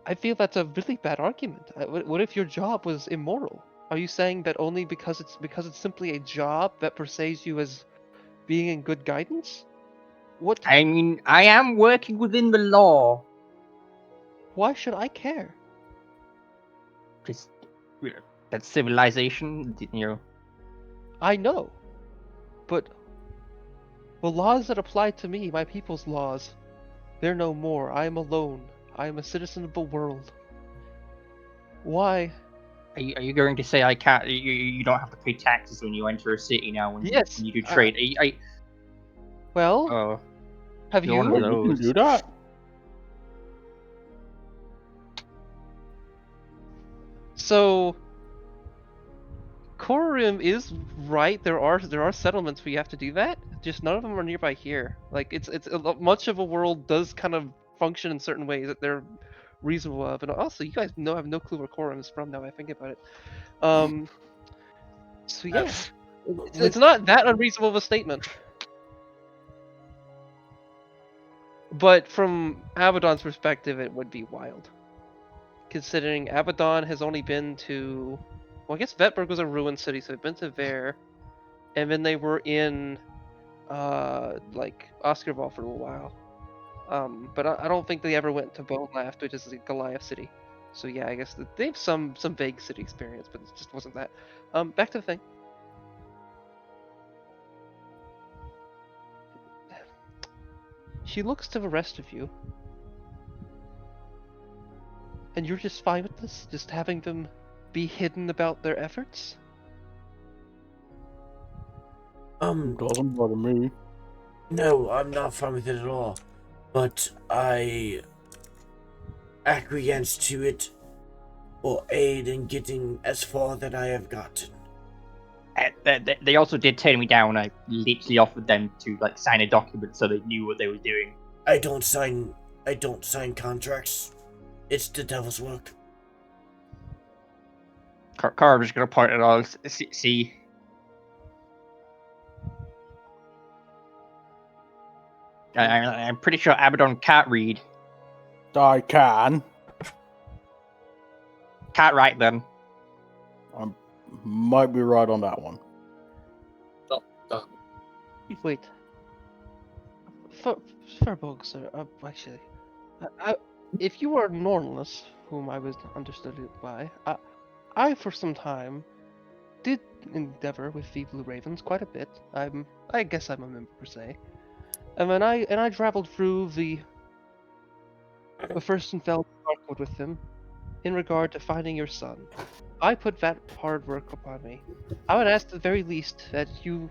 I feel that's a really bad argument. What if your job was immoral? Are you saying that only because it's simply a job that perceives you as being in good guidance? What? I mean, I am working within the law. Why should I care? Just that civilization, you know. I know, but the laws that apply to me, my people's laws, they're no more. I am alone. I am a citizen of the world. Why? Are you going to say I can't? You don't have to pay taxes when you enter a city now when Yes, you do trade? Well, have you're one of you? You can those. do that. So, Korim is right. There are settlements where you have to do that. Just none of them are nearby here. Like much of a world does kind of function in certain ways that they're reasonable of. And also, you guys have no clue where Korim is from now I think about it. So yeah, it's not that unreasonable of a statement. But from Abaddon's perspective, it would be wild. Considering Abaddon has only been to... Well, I guess Vetberg was a ruined city, so they've been to there. And then they were in, like, Oscarval for a little while. But I don't think they ever went to Bone Laft, which is like Goliath City. So yeah, I guess they have some vague city experience, but it just wasn't that. Back to the thing. She looks to the rest of you. And you're just fine with this? Just having them be hidden about their efforts? Doesn't bother me. No, I'm not fine with it at all. But I acquiesce to it or aid in getting as far that I have gotten. They also did turn me down. I literally offered them to like sign a document so they knew what they were doing. I don't sign contracts. It's the devil's work. Carver's gonna point it all. See. I'm pretty sure Abaddon can't read. I can. Can't write then. I might be right on that one. Wait. Furbolg, sir, actually, if you are Nornelis, whom I was understood it by, I for some time did endeavor with the Blue Ravens quite a bit. I guess I'm a member per se. And then I traveled through the first and fell Darkwood with them in regard to finding your son. I put that hard work upon me. I would ask at the very least that you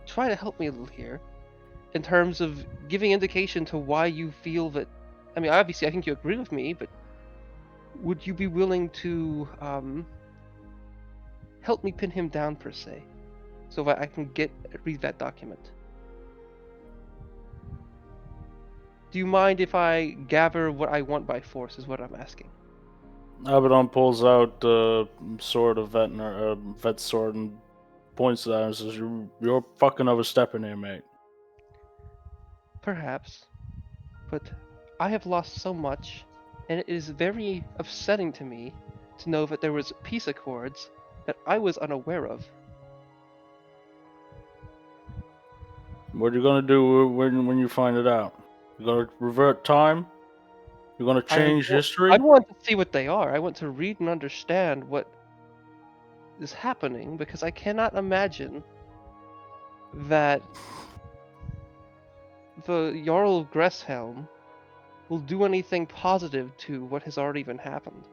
try to help me a little here in terms of giving indication to why you feel that... I mean, obviously I think you agree with me, but would you be willing to help me pin him down per se, so that I can read that document? Do you mind if I gather what I want by force, is what I'm asking? Abaddon pulls out the sword of vet sword and points at it and says, "You're fucking overstepping here, mate." Perhaps, but I have lost so much, and it is very upsetting to me to know that there was peace accords that I was unaware of. What are you gonna do when you find it out? You're gonna revert time? You're gonna change history? I want to see what they are. I want to read and understand what is happening, because I cannot imagine that the Jarl of Gresshelm will do anything positive to what has already been happened.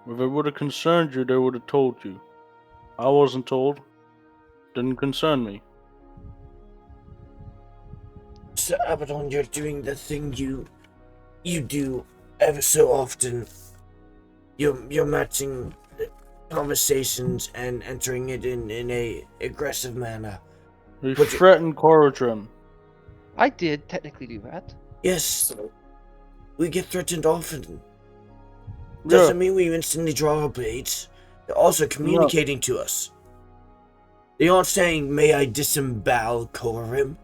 If it would have concerned you, they would have told you. I wasn't told. Didn't concern me. So Abaddon, you're doing the thing you do ever so often. you're matching conversations and entering it in a aggressive manner. We Would you- threatened Corodrum. I did technically do that. Yes, So, we get threatened often. Doesn't mean we instantly draw our blades. They're also communicating to us. They aren't saying, "May I disembowel Korim?"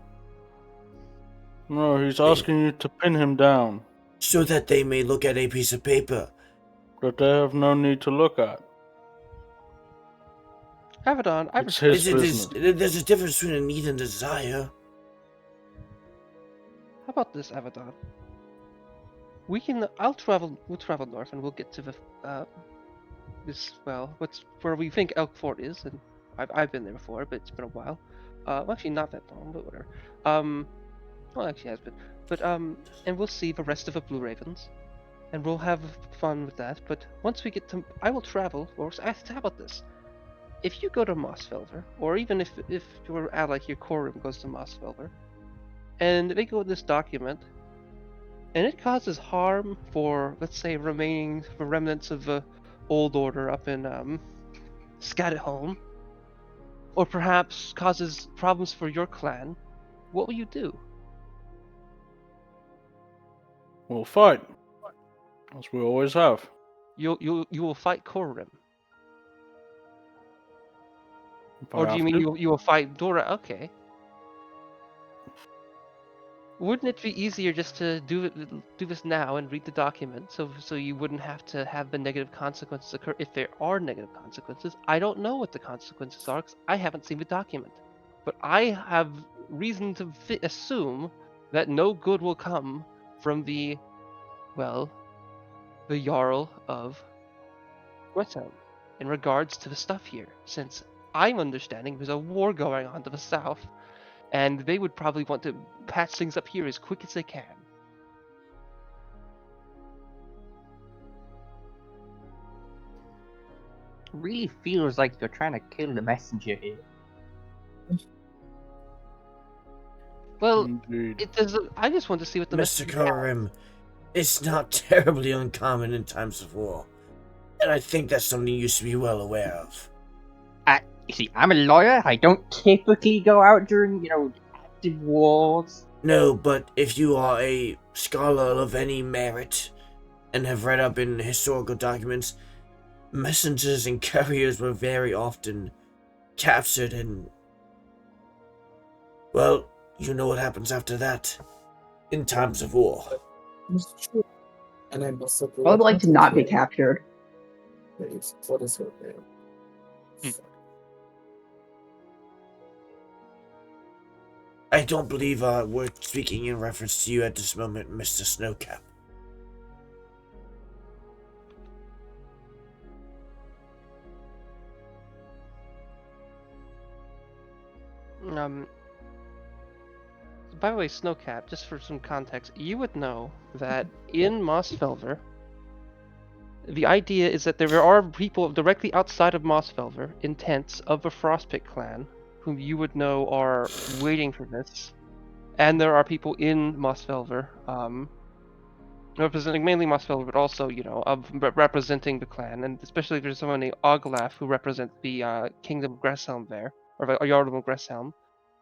No, he's asking you to pin him down. So that they may look at a piece of paper. That they have no need to look at. Avedon, I It's respect. his business. There's a difference between a need and desire. How about this, Avedon? We'll travel north and we'll get to the, where we think Elk Fort is, and I've been there before, but it's been a while. Well, actually not that long, but whatever. Well, actually has been. But, and we'll see the rest of the Blue Ravens, and we'll have fun with that, but once we get to, I will travel, or, how about this? If you go to Mossfelver, or even if your ally here, Corum, goes to Mossfelver, and they go with this document, and it causes harm for, let's say, the remnants of the old order up in Scatterholm, or perhaps causes problems for your clan, what will you do? We'll fight. As we always have. You will fight Corum. If I Or do you have mean to. you will fight Dora? Okay. Wouldn't it be easier just to do this now and read the document, so you wouldn't have to have the negative consequences occur if there are negative consequences? I don't know what the consequences are because I haven't seen the document, but I have reason to assume that no good will come from the Jarl of Gresham in regards to the stuff here, since I'm understanding there's a war going on to the south, and they would probably want to patch things up here as quick as they can. Really feels like you're trying to kill the messenger here. Well, Indeed. it doesn't. I just want to see what the Mr. message has. Korim, it's not terribly uncommon in times of war. And I think that's something you should be well aware of. You see, I'm a lawyer. I don't typically go out during, active wars. No, but if you are a scholar of any merit and have read up in historical documents, messengers and couriers were very often captured and, well, you know what happens after that in times of war. it's true. And I must agree. I would like to not be captured. What is her name? I don't believe we're speaking in reference to you at this moment, Mr. Snowcap. By the way, Snowcap, just for some context, you would know that in Mossfelver, the idea is that there are people directly outside of Mossfelver in tents of the Frostpit clan, whom you would know are waiting for this, and there are people in Mossfelver, representing mainly Mossfelver, but also, representing the clan, and especially there's someone named Oglaf who represents the Kingdom of Gresshelm there, or the Jarldom of Gresshelm,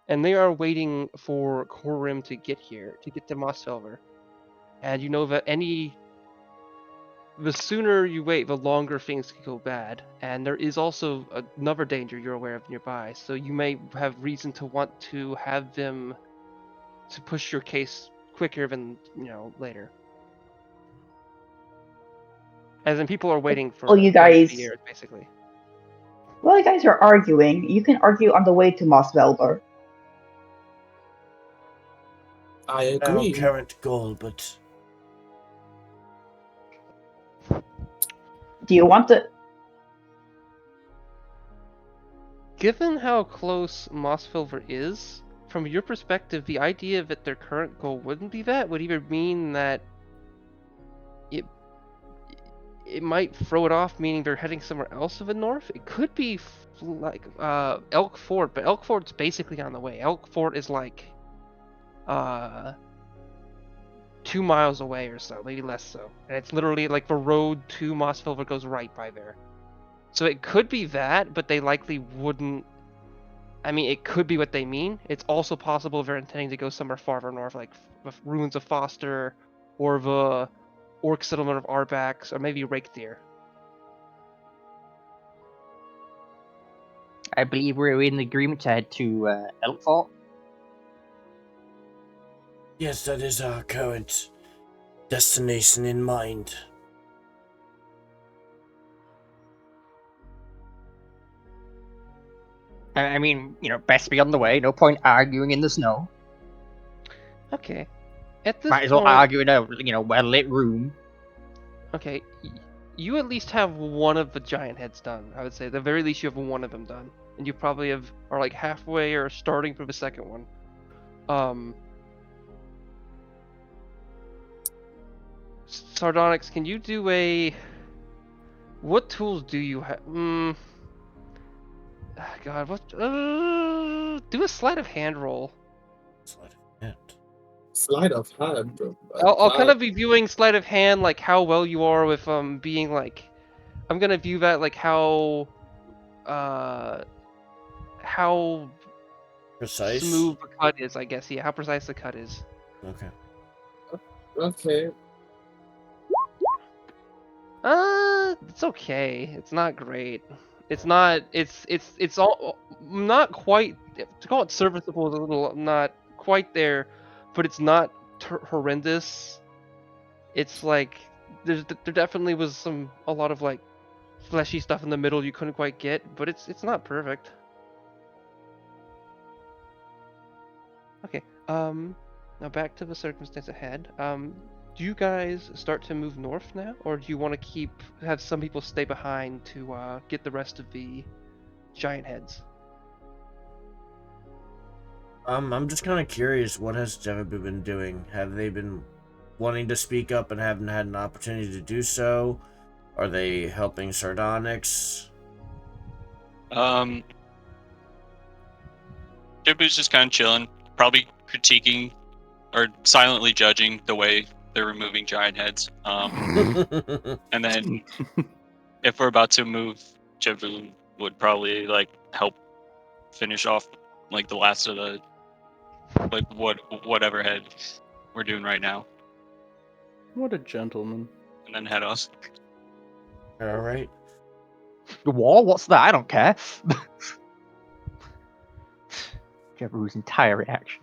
and they are waiting for Corim to get here, to get to Mossfelver, and you know that the sooner you wait, the longer things can go bad. And there is also another danger you're aware of nearby, so you may have reason to want to have them to push your case quicker than, later. As in, people are waiting for Well, you guys- years, basically. Well, you guys are arguing. You can argue on the way to Mossvelder. I Our agree. current goal, but Do you want to? Given how close Mossfelver is, from your perspective, the idea that their current goal wouldn't be that would either mean that it might throw it off, meaning they're heading somewhere else to the north. It could be like Elk Fort, but Elk Fort's basically on the way. Elk Fort is like 2 miles away or so, maybe less so. And it's literally like the road to Mossville goes right by there. So it could be that, but they likely wouldn't. I mean, it could be what they mean. It's also possible they're intending to go somewhere farther north, like the ruins of Foster, or the orc settlement of Arbax, or maybe Rakedeer. I believe we're in agreement to head to Elkfort. Yes, that is our current destination in mind. I mean, best be on the way. No point arguing in the snow. Okay. At this Might as well point, argue in a well-lit room. okay, you at least have one of the giant heads done. I would say, at the very least, you have one of them done, and you probably are like halfway or starting for the second one. Sardonyx, can you do a? What tools do you have? God, what? Do a sleight of hand roll. Sleight of hand. Sleight of hand. I'll kind of be viewing sleight of hand like how well you are with being like. I'm gonna view that like how Precise. smooth the cut is, I guess. Yeah, how precise the cut is. Okay. Okay. It's okay. It's not great. It's not. It's all not quite. To call it serviceable is a little not quite there, but it's not horrendous. It's like there definitely was a lot of like fleshy stuff in the middle you couldn't quite get, but it's not perfect. Okay. Now back to the circumstance ahead. Do you guys start to move north now, or do you want to have some people stay behind to get the rest of the giant heads? I'm just kind of curious. What has Jevaboo been doing? Have they been wanting to speak up and haven't had an opportunity to do so? Are they helping Sardonyx? Jibu's just kind of chilling, probably critiquing or silently judging the way they're removing giant heads. And then if we're about to move, Jibu would probably like help finish off like the last of the whatever head we're doing right now, What a gentleman. and then head us. All right. War? What's that? I don't care. Jabberoo's entire reaction.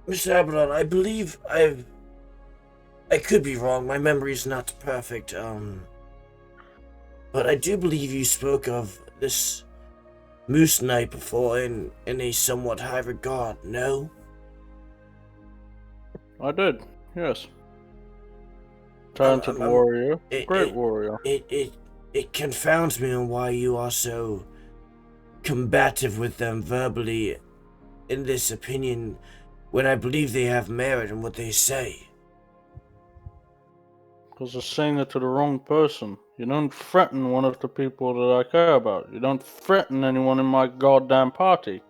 Mr. Abaddon, I believe I could be wrong. My memory's not perfect. But I do believe you spoke of this Moose Knight before in a somewhat high regard. No? I did, yes. Talented warrior, great warrior. It confounds me on why you are so combative with them verbally in this opinion, when I believe they have merit in what they say. Because they're saying it to the wrong person. You don't threaten one of the people that I care about. You don't threaten anyone in my goddamn party.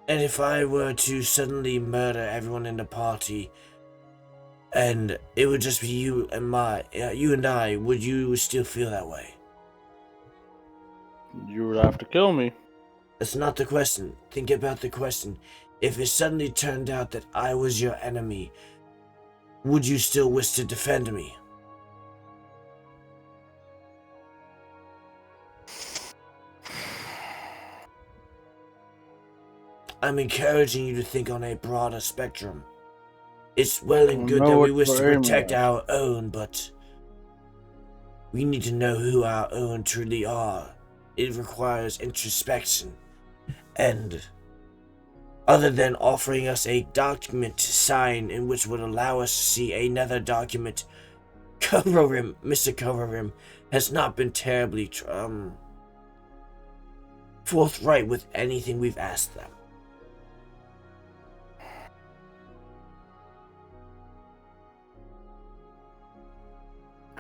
And if I were to suddenly murder everyone in the party, and it would just be you and I, would you still feel that way? You would have to kill me. That's not the question. Think about the question. If it suddenly turned out that I was your enemy, would you still wish to defend me? I'm encouraging you to think on a broader spectrum. It's well and good that we wish to protect our own, but we need to know who our own truly are. It requires introspection, and other than offering us a document to sign in which would allow us to see another document, Mr. Coverim has not been terribly forthright with anything we've asked them.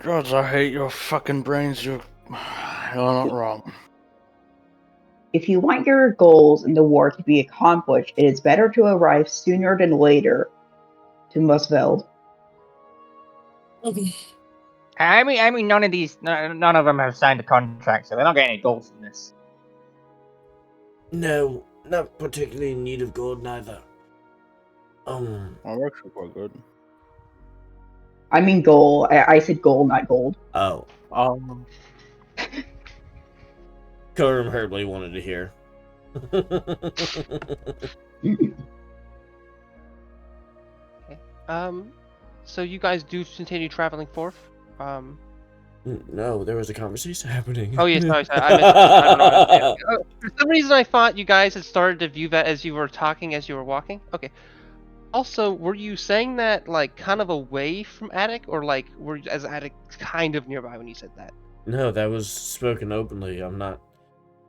Gods, I hate your fucking brains. You're not wrong. if you want your goals in the war to be accomplished, it is better to arrive sooner than later to Musveld. I mean, none of them have signed a contract, so they're not getting any gold from this. No, not particularly in need of gold neither. I'm actually quite good. I mean gold. I said gold, not gold. Oh. Corum heard what he wanted to hear. Okay. So you guys do continue traveling forth? No, there was a conversation happening. Oh yeah, sorry. I missed it. I don't know. For some reason, I thought you guys had started to view that as you were talking, as you were walking. Okay. Also, were you saying that like kind of away from Attic, or like as Attic kind of nearby when you said that? No, that was spoken openly. I'm not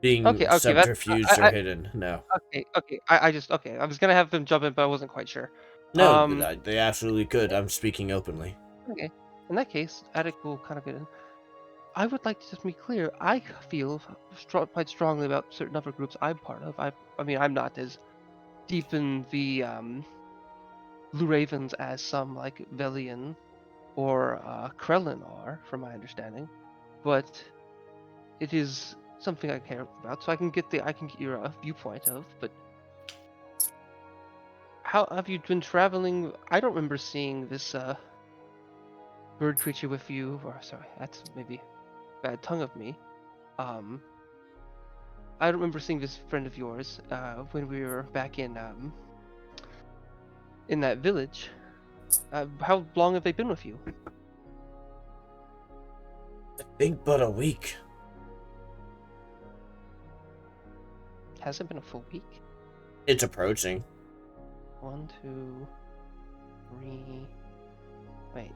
being Okay, subterfuged or hidden. No. Okay. I was gonna have them jump in, but I wasn't quite sure. No, they absolutely could. I'm speaking openly. Okay. In that case, Attic will kind of get in. I would like to just be clear. I feel quite strongly about certain other groups I'm part of. I mean, I'm not as deep in the Blue Ravens as some like Velian or Krellin are, from my understanding, but it is something I care about. So I can get your viewpoint of. But how have you been traveling? I don't remember seeing this bird creature with you. Or sorry, that's maybe bad tongue of me. I don't remember seeing this friend of yours when we were back in that village. How long have they been with you? I think but a week. Has it been a full week? It's approaching. 1, 2, 3. Wait.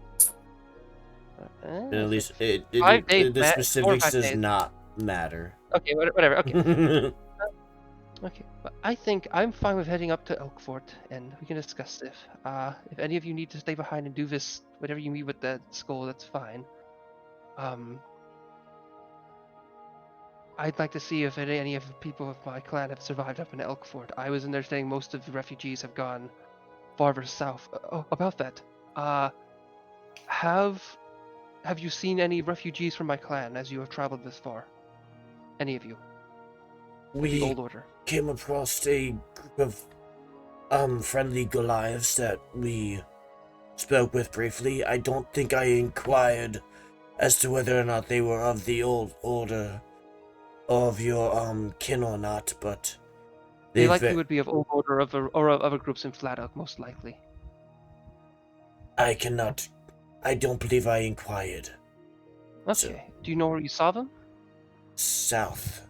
And at least 5 days. the specifics 4 or 5 does days. not matter. Okay, whatever. Okay. Okay, but I think I'm fine with heading up to Elkfort, and we can discuss this. If any of you need to stay behind and do this, whatever you meet with the skull, that's fine. I'd like to see if any of the people of my clan have survived up in Elkfort. I was understanding most of the refugees have gone farther south. Oh, about that. Have you seen any refugees from my clan as you have traveled this far? Any of you? The Old Order. Came across a group of friendly Goliaths that we spoke with briefly. I don't think I inquired as to whether or not they were of the Old Order of your kin or not, but They likely would be of Old Order or of other groups in Flat Oak, most likely. I don't believe I inquired. Okay. So, do you know where you saw them? south.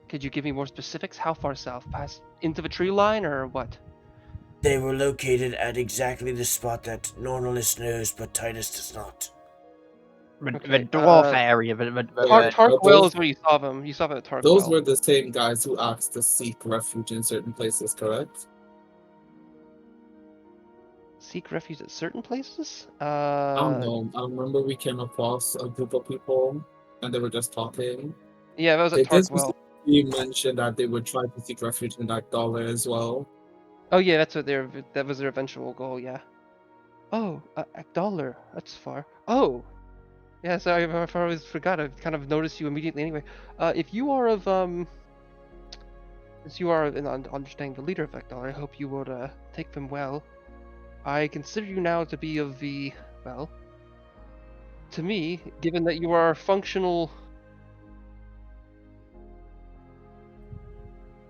Could you give me more specifics? How far south? Past into the tree line or what? They were located at exactly the spot that Nornelis knows, but Titus does not. The dwarf area, Tarkwell is where you saw them. You saw them at Tarkwell. Those were the same guys who asked to seek refuge in certain places, correct? Seek refuge at certain places? I don't know. I remember we came across a group of people and they were just talking. Yeah, that was They at did Tarkwell. specifically mention that they would try to seek refuge in that dollar as well. Oh yeah, that was their eventual goal, yeah. Oh, Akdollar. That's far. Oh! Yeah, sorry, I always forgot. I kind of noticed you immediately anyway. If you are of, since you are in understanding the leader of Akdollar, I hope you would, take them well. I consider you now to be of the, well, to me, given that you are functional...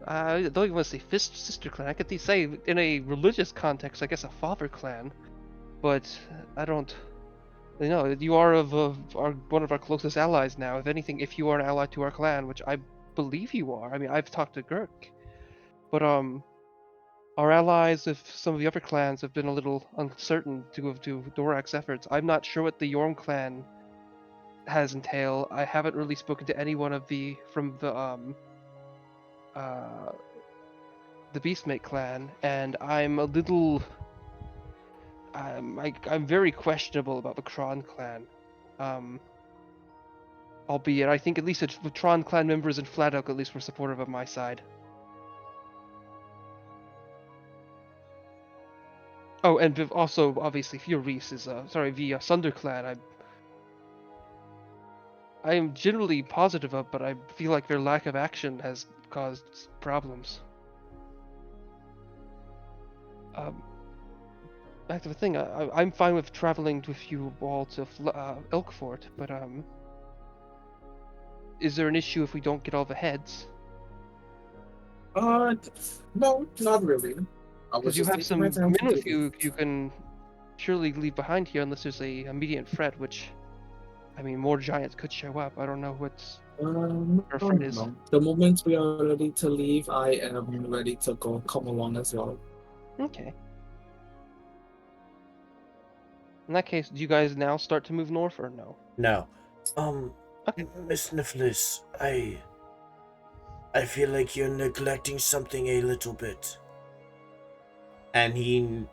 I don't even want to say sister clan. I could say, in a religious context, I guess a father clan. But I don't... You know, you are one of our closest allies now. If anything, if you are an ally to our clan, which I believe you are. I mean, I've talked to Gurk. But, our allies of some of the other clans have been a little uncertain to Dorak's efforts. I'm not sure what the Yorm clan has entail. I haven't really spoken to anyone from the Beastmate clan, and I'm a little... I'm very questionable about the Kron clan. Albeit, I think at least the Tron clan members in Flat Oak at least were supportive of my side. Oh, and also, obviously, Fioris is, the Sunder clan, I am generally positive of, but I feel like their lack of action has caused problems. Back to the thing, I'm fine with traveling with you all to Elkfort, but, is there an issue if we don't get all the heads? No, not really. I was Because you just have taking my some time men to with do you this. you can surely leave behind here unless there's a immediate threat, which, I mean, more giants could show up. I don't know what's our threat is. No. The moment we are ready to leave, I am ready to go. Come along as well. Okay. In that case, do you guys now start to move north or no? No. Okay. Miss Niflis, I feel like you're neglecting something a little bit. And he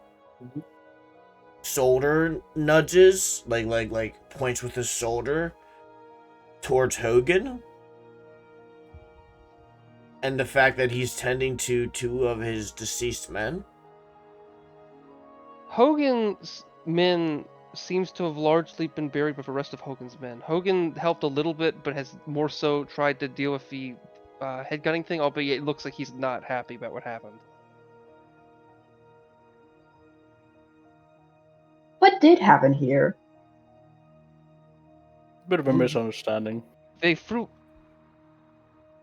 shoulder nudges, like points with his shoulder towards Hogan. And the fact that he's tending to 2 of his deceased men. Hogan's men seems to have largely been buried with the rest of Hogan's men. Hogan helped a little bit, but has more so tried to deal with the headgunning thing, albeit it looks like he's not happy about what happened. What did happen here? Bit of a misunderstanding. They threw...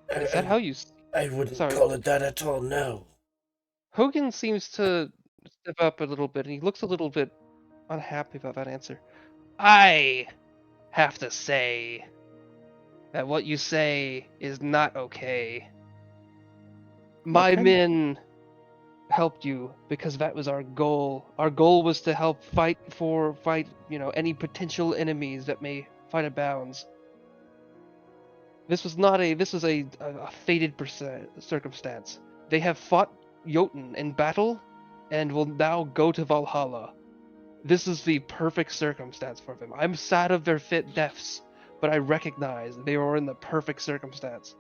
Is that how you... I wouldn't Sorry. call it that at all, no. Hogan seems to step up a little bit, and he looks a little bit unhappy about that answer. I have to say that what you say is not okay. My Okay. men helped you because that was our goal. Our goal was to help fight, any potential enemies that may fight abounds. This was a fated circumstance. They have fought Jotun in battle and will now go to Valhalla. This is the perfect circumstance for them. I'm sad of their deaths, but I recognize they are in the perfect circumstance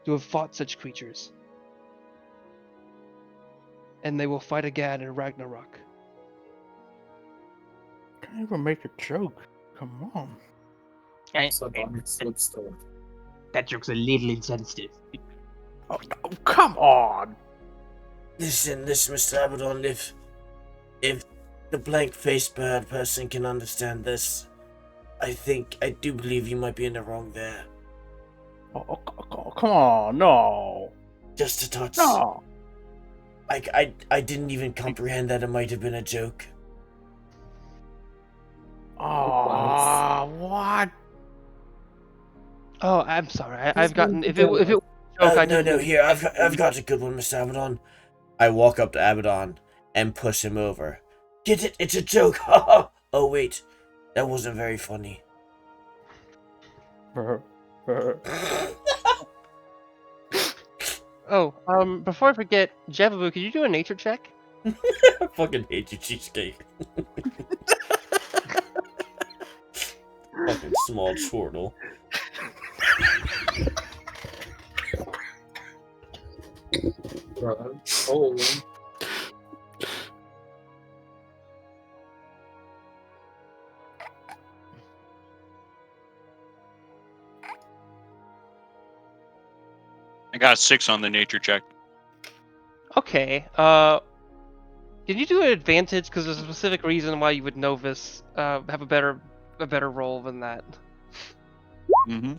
to have fought such creatures. And they will fight again in Ragnarok. Can't even make a joke. Come on. Sardonyx would still. That joke's a little insensitive. Oh, come on. Listen, Mr. Abaddon, if the blank-faced bad person can understand this, I do believe you might be in the wrong there. Oh, come on, no. Just a touch. No. I didn't even comprehend that it might have been a joke. Oh, what? Oh, I'm sorry. I've gotten if it was a joke, No, here, I've got a good one, Mr. Abaddon. I walk up to Abaddon and push him over. Get it? It's a joke. Oh wait, that wasn't very funny. Oh, before I forget, Javabu, could you do a nature check? I fucking hate you, cheesecake. Fucking small chortle. Oh. I got a 6 on the nature check. Okay. Can you do an advantage? Because there's a specific reason why you would know this. Have a better roll than that. Mm-hmm.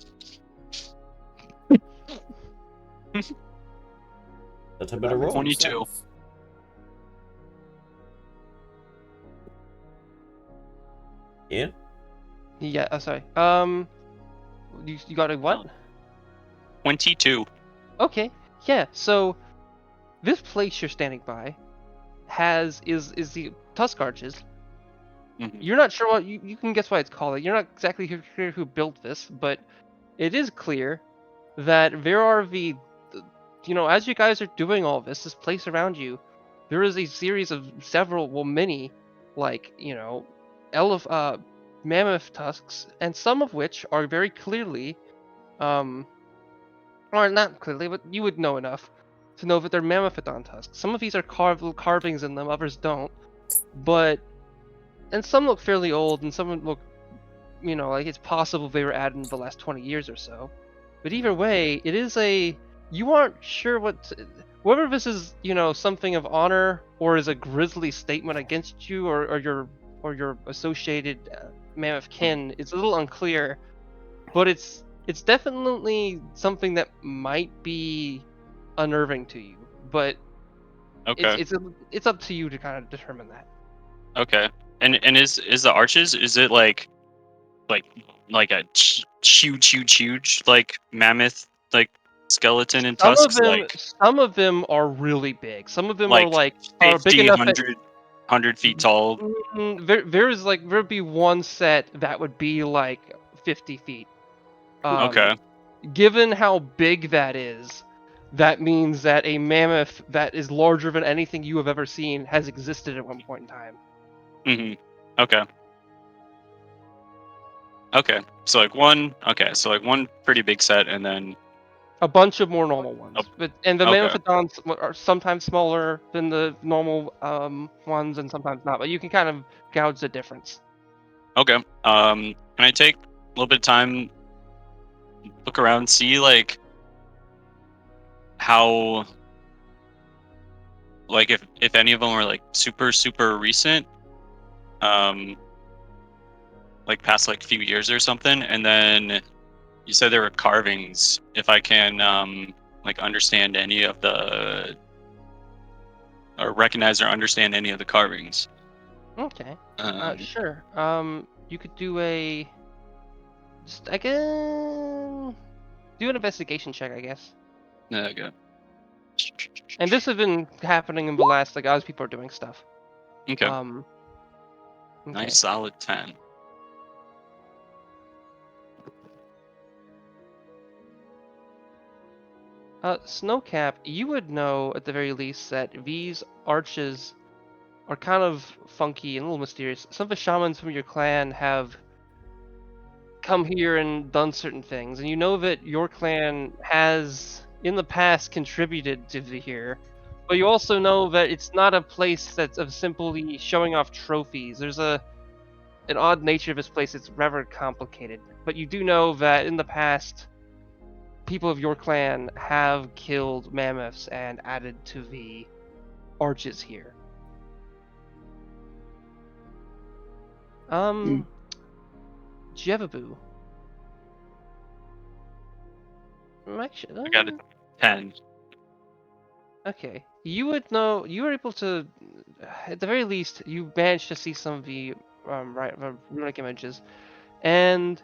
That's a better roll. 22. Yeah. Yeah. Sorry. You got a what? 22. Okay. Yeah. So, this place you're standing by is the Tusk Arches. Mhm. You're not sure what you can guess why it's called it. You're not exactly clear who built this, but it is clear that there are as you guys are doing all this place around you, there is a series of many, mammoth tusks, and some of which are very clearly or not clearly, but you would know enough to know that they're Mammothodon tusks. Some of these are carvings in them, others don't. And some look fairly old, and some look, like it's possible they were added in the last 20 years or so. But either way, it is you aren't sure whether this is, something of honor or is a grisly statement against you or your associated mammoth kin. It's a little unclear, but it's definitely something that might be unnerving to you. But Okay. it's up to you to kind of determine that. Okay. And is the arches, is it like a huge like mammoth like skeleton and tusks, like Some of them are really big. Some of them are 50, big enough that 100 feet tall? there'd be one set that would be like 50 feet. Okay. Given how big that is, that means that a mammoth that is larger than anything you have ever seen has existed at one point in time. Okay. Okay. So one pretty big set, and then A bunch of more normal ones. And the okay. Mammothodons are sometimes smaller than the normal ones and sometimes not, but you can kind of gauge the difference. Okay. Can I take a little bit of time, look around, see like how, like if any of them are like super recent, like past like few years or something, and then you said there were carvings. If I can like understand any of the, or recognize or understand any of the carvings. Okay. Sure. You could do I can do an investigation check, I guess. Okay. And this has been happening in the last, as people are doing stuff. Okay. Okay. Nice solid 10. Snowcap, you would know at the very least that these arches are kind of funky and a little mysterious. Some of the shamans from your clan have come here and done certain things, and you know that your clan has in the past contributed to here, but you also know that it's not a place that's of simply showing off trophies. There's an odd nature of this place. It's rather complicated, but you do know that in the past, people of your clan have killed mammoths and added to the arches here. Jevaboo. Actually, I got a 10. Okay. You would know, you were able to, at the very least, you managed to see some of the runic images, and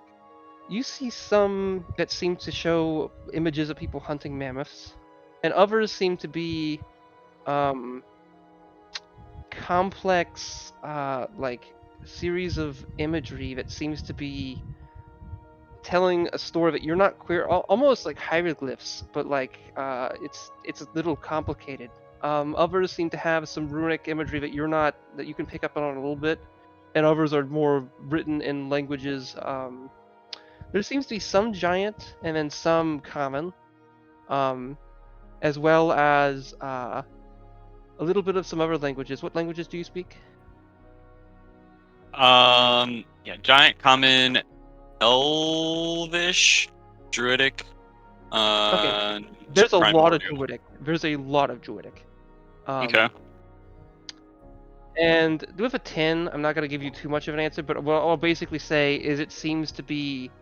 you see some that seem to show images of people hunting mammoths, and others seem to be complex, like series of imagery that seems to be telling a story that you're not clear, almost like hieroglyphs, but like it's a little complicated. Others seem to have some runic imagery that you can pick up on a little bit, and others are more written in languages. There seems to be some giant and then some common, as well as a little bit of some other languages. What languages do you speak? Yeah, giant, common, Elvish, Druidic. Okay. There's a lot of Primordial. Druidic. There's a lot of Druidic. Okay. And with a 10, I'm not going to give you too much of an answer, but what I'll basically say is it seems to be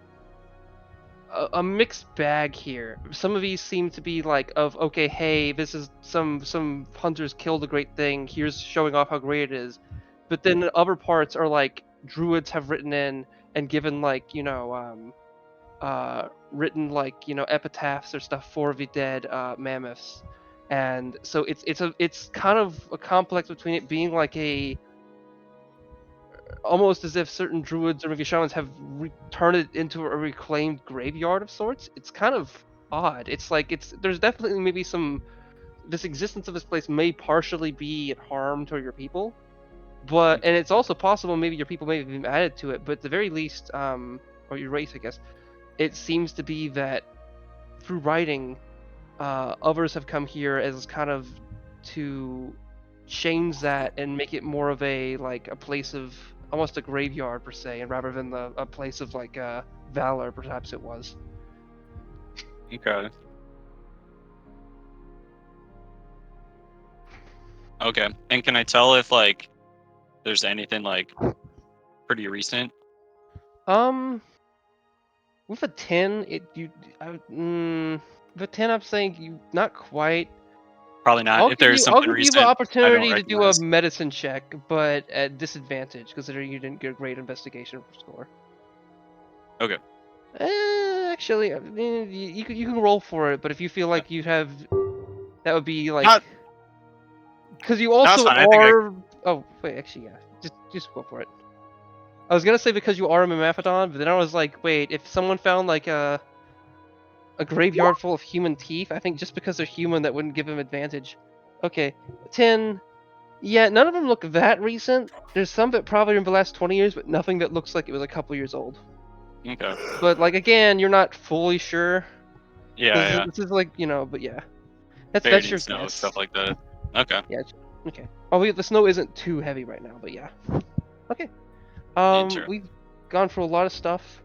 a mixed bag here. Some of these seem to be like okay, hey, this is some hunters killed a great thing, here's showing off how great it is. But then other parts are like druids have written in and given written epitaphs or stuff for the dead mammoths. And so it's kind of a complex between it being like almost as if certain druids or maybe shamans have turned it into a reclaimed graveyard of sorts. It's kind of odd. It's like there's definitely maybe this existence of this place may partially be at harm to your people, and it's also possible maybe your people may have been added to it, but at the very least, or your race, I guess. it seems to be that through writing, others have come here as kind of to change that and make it more of a place of almost a graveyard per se, and rather than a place of valor, perhaps it was. Okay. Okay. And can I tell if there's anything pretty recent? With a 10, with a 10, I'm saying you not quite. Probably not. If there's I'll something give you recent, the I don't opportunity to do a recognize. medicine check, but at disadvantage, considering you didn't get a great investigation score. Okay. Actually, I mean, you can roll for it, but if you feel like you have, that would be Not- because you that's also fine, I think are. Oh wait, actually, yeah, just go for it. I was gonna say because you are a Mephiton, but then I was like, wait, if someone found a graveyard full of human teeth, I think just because they're human, that wouldn't give them advantage. Okay, 10. Yeah, none of them look that recent. There's some that probably are in the last 20 years, but nothing that looks like it was a couple years old. Okay. But again, you're not fully sure. Yeah. This is but yeah. That's Buried your in snow, guess. stuff like that. Okay. Yeah. Okay. Oh, the snow isn't too heavy right now, but yeah. Okay. Interesting. We've gone through a lot of stuff.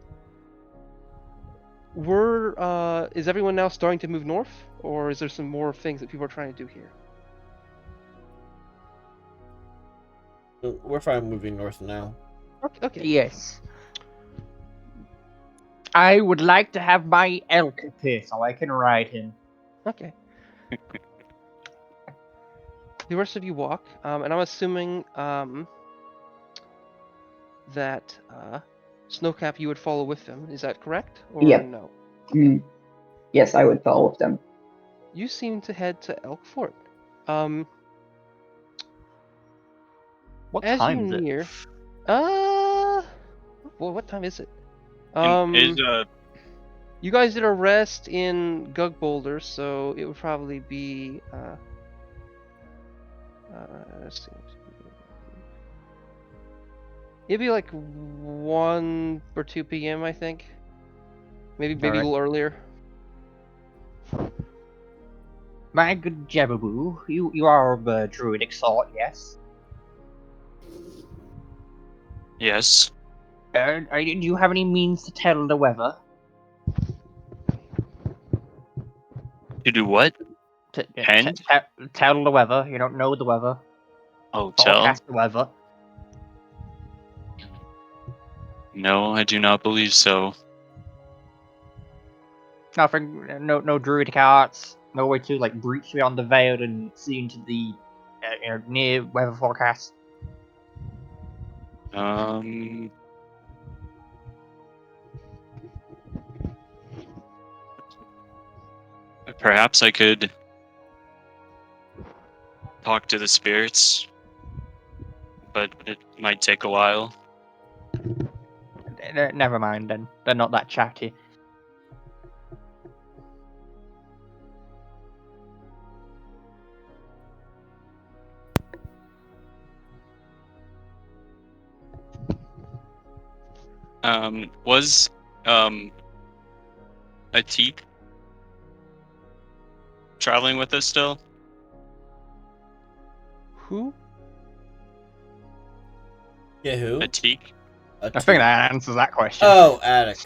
Is everyone now starting to move north, or is there some more things that people are trying to do here? We're fine moving north now. Okay. Yes. I would like to have my elk appear so I can ride him. Okay. The rest of you walk, and I'm assuming that Snowcap, you would follow with them. Is that correct, or Yeah. no? Yes, I would follow with them. You seem to head to Elk Fort. What As time you is it? near, well, what time is it? You guys did a rest in Gug Boulder, so it would probably be let's see. It'd be 1 or 2 p.m. I think. Maybe a Alright. little earlier. My good Jababoo, you are of a druidic sort, yes? Yes. Do you have any means to tell the weather? To do what? Tend? Tell the weather. You don't know the weather. Oh, tell? Forecast the weather. No, I do not believe so. Nothing. No druidic arts. No way to breach beyond the veil and see into the near weather forecast. Perhaps I could talk to the spirits, but it might take a while. Never mind then. They're not that chatty. Was Atik traveling with us still? Who? Yeah, who? Atik? I think that answers that question. Oh, Attic.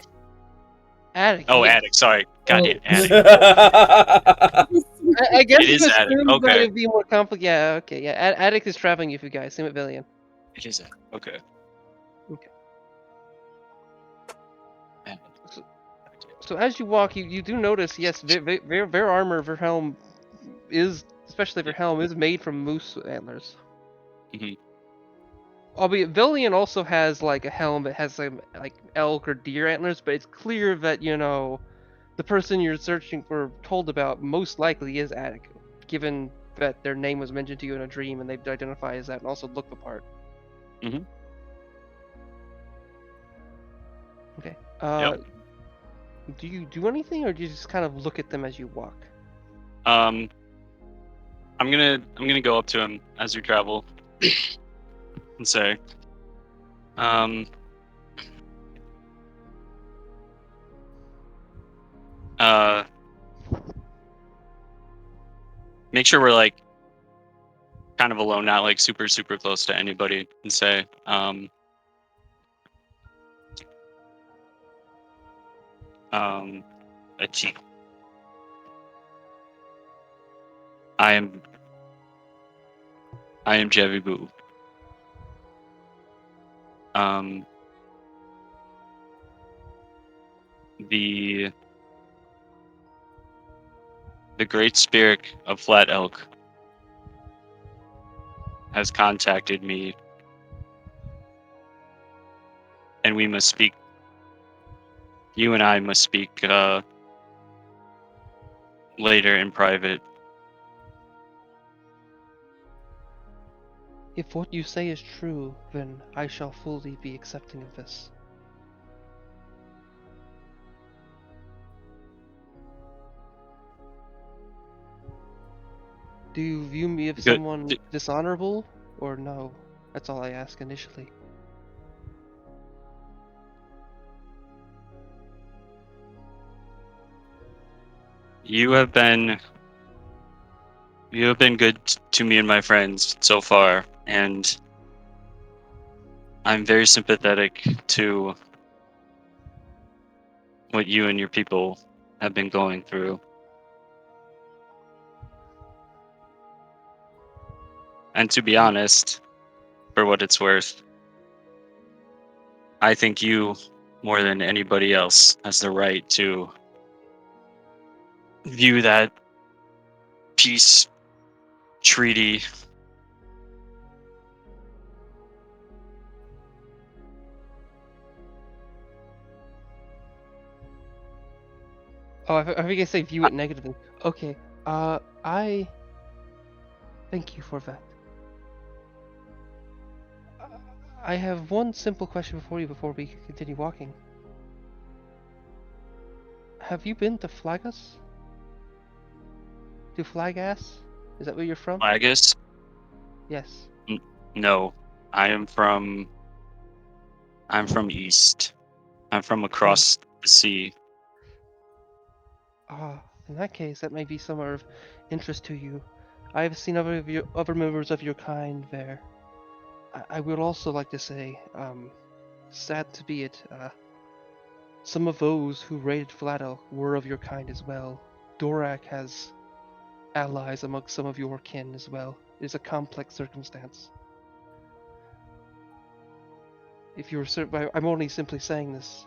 Attic. Oh, yeah. Attic. Sorry, goddamn Attic. I guess It is you Attic, assumed that okay. it'd be more complicated. Yeah, okay, yeah. Attic is traveling with you guys. Same with Villian. It is Attic. Okay. Okay. Man. So as you walk, you do notice, yes, their armor, their helm is, especially their helm, is made from moose antlers. Mhm. Albeit Villian also has a helm that has elk or deer antlers, but it's clear that the person you're searching for, told about, most likely is Attic, given that their name was mentioned to you in a dream and they identify as that and also look the part. Mhm. Okay. Yep. Do you do anything, or do you just kind of look at them as you walk? I'm gonna go up to him as we travel and say, make sure we're like kind of alone, not like super close to anybody, and say, Achi, I am Jevibu. The Great Spirit of Flat Elk has contacted me, and we must speak. You and I must speak later in private. If what you say is true, then I shall fully be accepting of this. Do you view me as Good. someone dishonorable, or no? That's all I ask initially. You have been good to me and my friends so far, and I'm very sympathetic to what you and your people have been going through. And to be honest, for what it's worth, I think you, more than anybody else, has the right to view that peace treaty Oh, I think I say view it negatively. Okay, I thank you for that. I have one simple question before we continue walking. Have you been to Flagus? To Flagass? Is that where you're from? Flagus. Yes. No, I'm from east. I'm from across the sea. Ah, in that case, that may be somewhere of interest to you. I have seen other members of your kind there. I would also like to say, sad to be it, some of those who raided Flatel were of your kind as well. Dorak has allies among some of your kin as well. It is a complex circumstance. If you're, I'm only simply saying this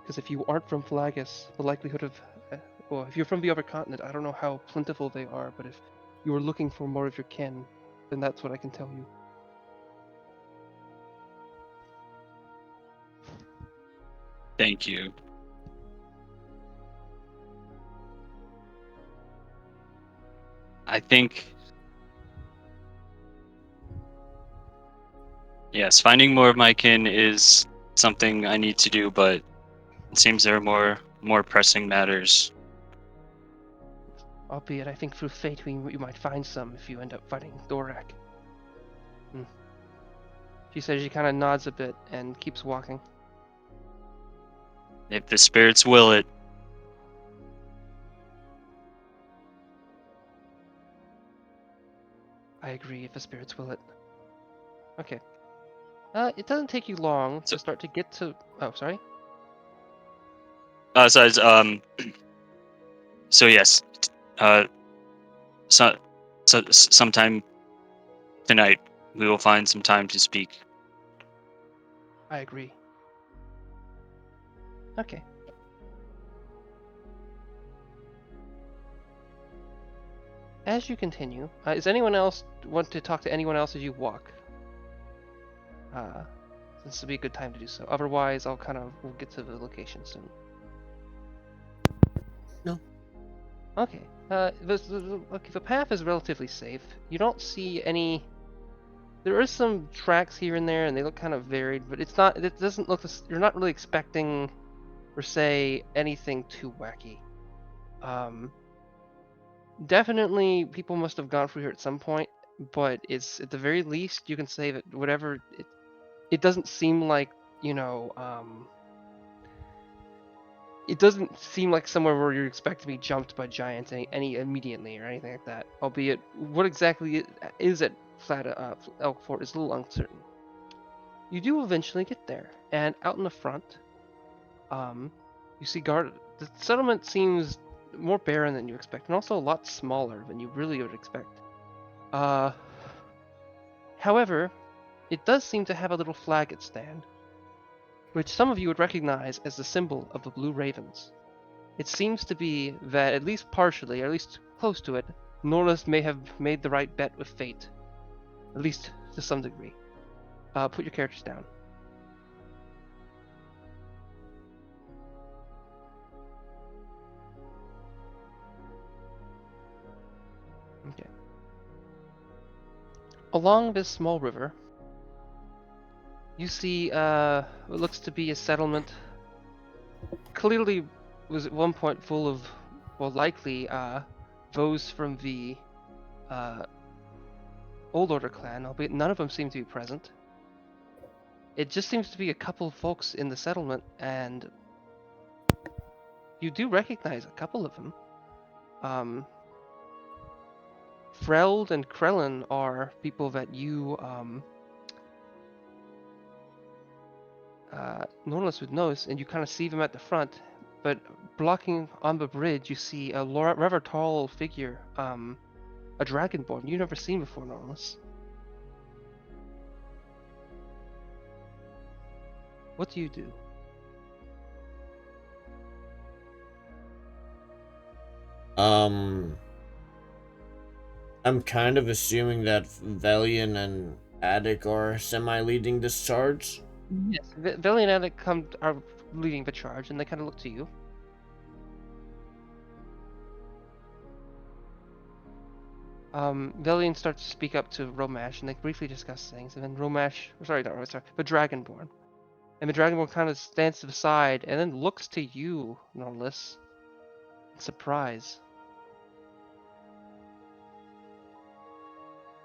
because if you aren't from Flagus, the likelihood of, well, if you're from the other continent, I don't know how plentiful they are, but if you are looking for more of your kin, then that's what I can tell you. Thank you. I think, yes, finding more of my kin is something I need to do, but it seems there are more pressing matters. Albeit, I think through fate you might find some if you end up fighting Dorak. She says she kind of nods a bit and keeps walking. If the spirits will it. I agree, if the spirits will it. Okay. It doesn't take you long to start to get to... Oh, sorry? So yes, sometime tonight we will find some time to speak. I agree. Okay. As you continue, does anyone else want to talk to anyone else as you walk? This would be a good time to do so. Otherwise, we'll get to the location soon. No. Okay. The path is relatively safe. You don't see any... There are some tracks here and there, and they look kind of varied, but it's not... It doesn't look... You're not really expecting, per se, anything too wacky. Definitely, people must have gone through here at some point, but it's at the very least you can say that whatever it doesn't seem like it doesn't seem like somewhere where you expect to be jumped by giants any immediately or anything like that. Albeit, what exactly it is at Elk Fort is a little uncertain. You do eventually get there, and out in the front, you see the settlement seems more barren than you expect, and also a lot smaller than you really would expect. However, it does seem to have a little flag at stand, which some of you would recognize as the symbol of the Blue Ravens. It seems to be that, at least partially, or at least close to it, Nornelis may have made the right bet with fate. At least to some degree. Put your characters down. Okay. Along this small river, you see what looks to be a settlement. Clearly was at one point full of, well, likely those from the Old Order clan, albeit none of them seem to be present. It just seems to be a couple of folks in the settlement, and you do recognize a couple of them. Freld and Krellin are people that you, Nornelis would notice, and you kind of see them at the front, but blocking on the bridge, you see a rather tall figure, a dragonborn you've never seen before, Nornelis. What do you do? I'm kind of assuming that Velian and Attic are semi-leading this charge. Yes, Veli and Attic are leading the charge, and they kind of look to you. Velian starts to speak up to Romash, and they briefly discuss things, and then the Dragonborn. And the Dragonborn kind of stands to the side, and then looks to you, Nornelis, in surprise.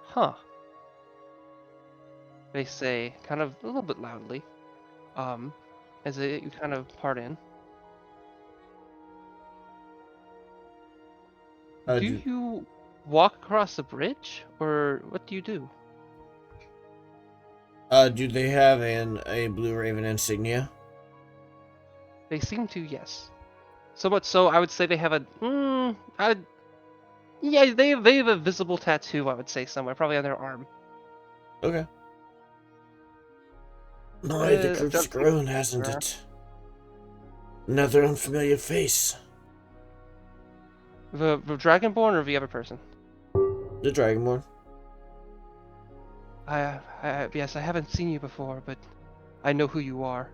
Huh. They say, kind of a little bit loudly, as you kind of part in. Do you walk across the bridge, or what do you do? Do they have a Blue Raven insignia? They seem to, yes. So much so, I would say they have yeah, they have a visible tattoo, I would say, somewhere, probably on their arm. Okay. My, the group's grown, hasn't it? Another unfamiliar face. The Dragonborn or the other person? The Dragonborn. Yes, I haven't seen you before, but I know who you are.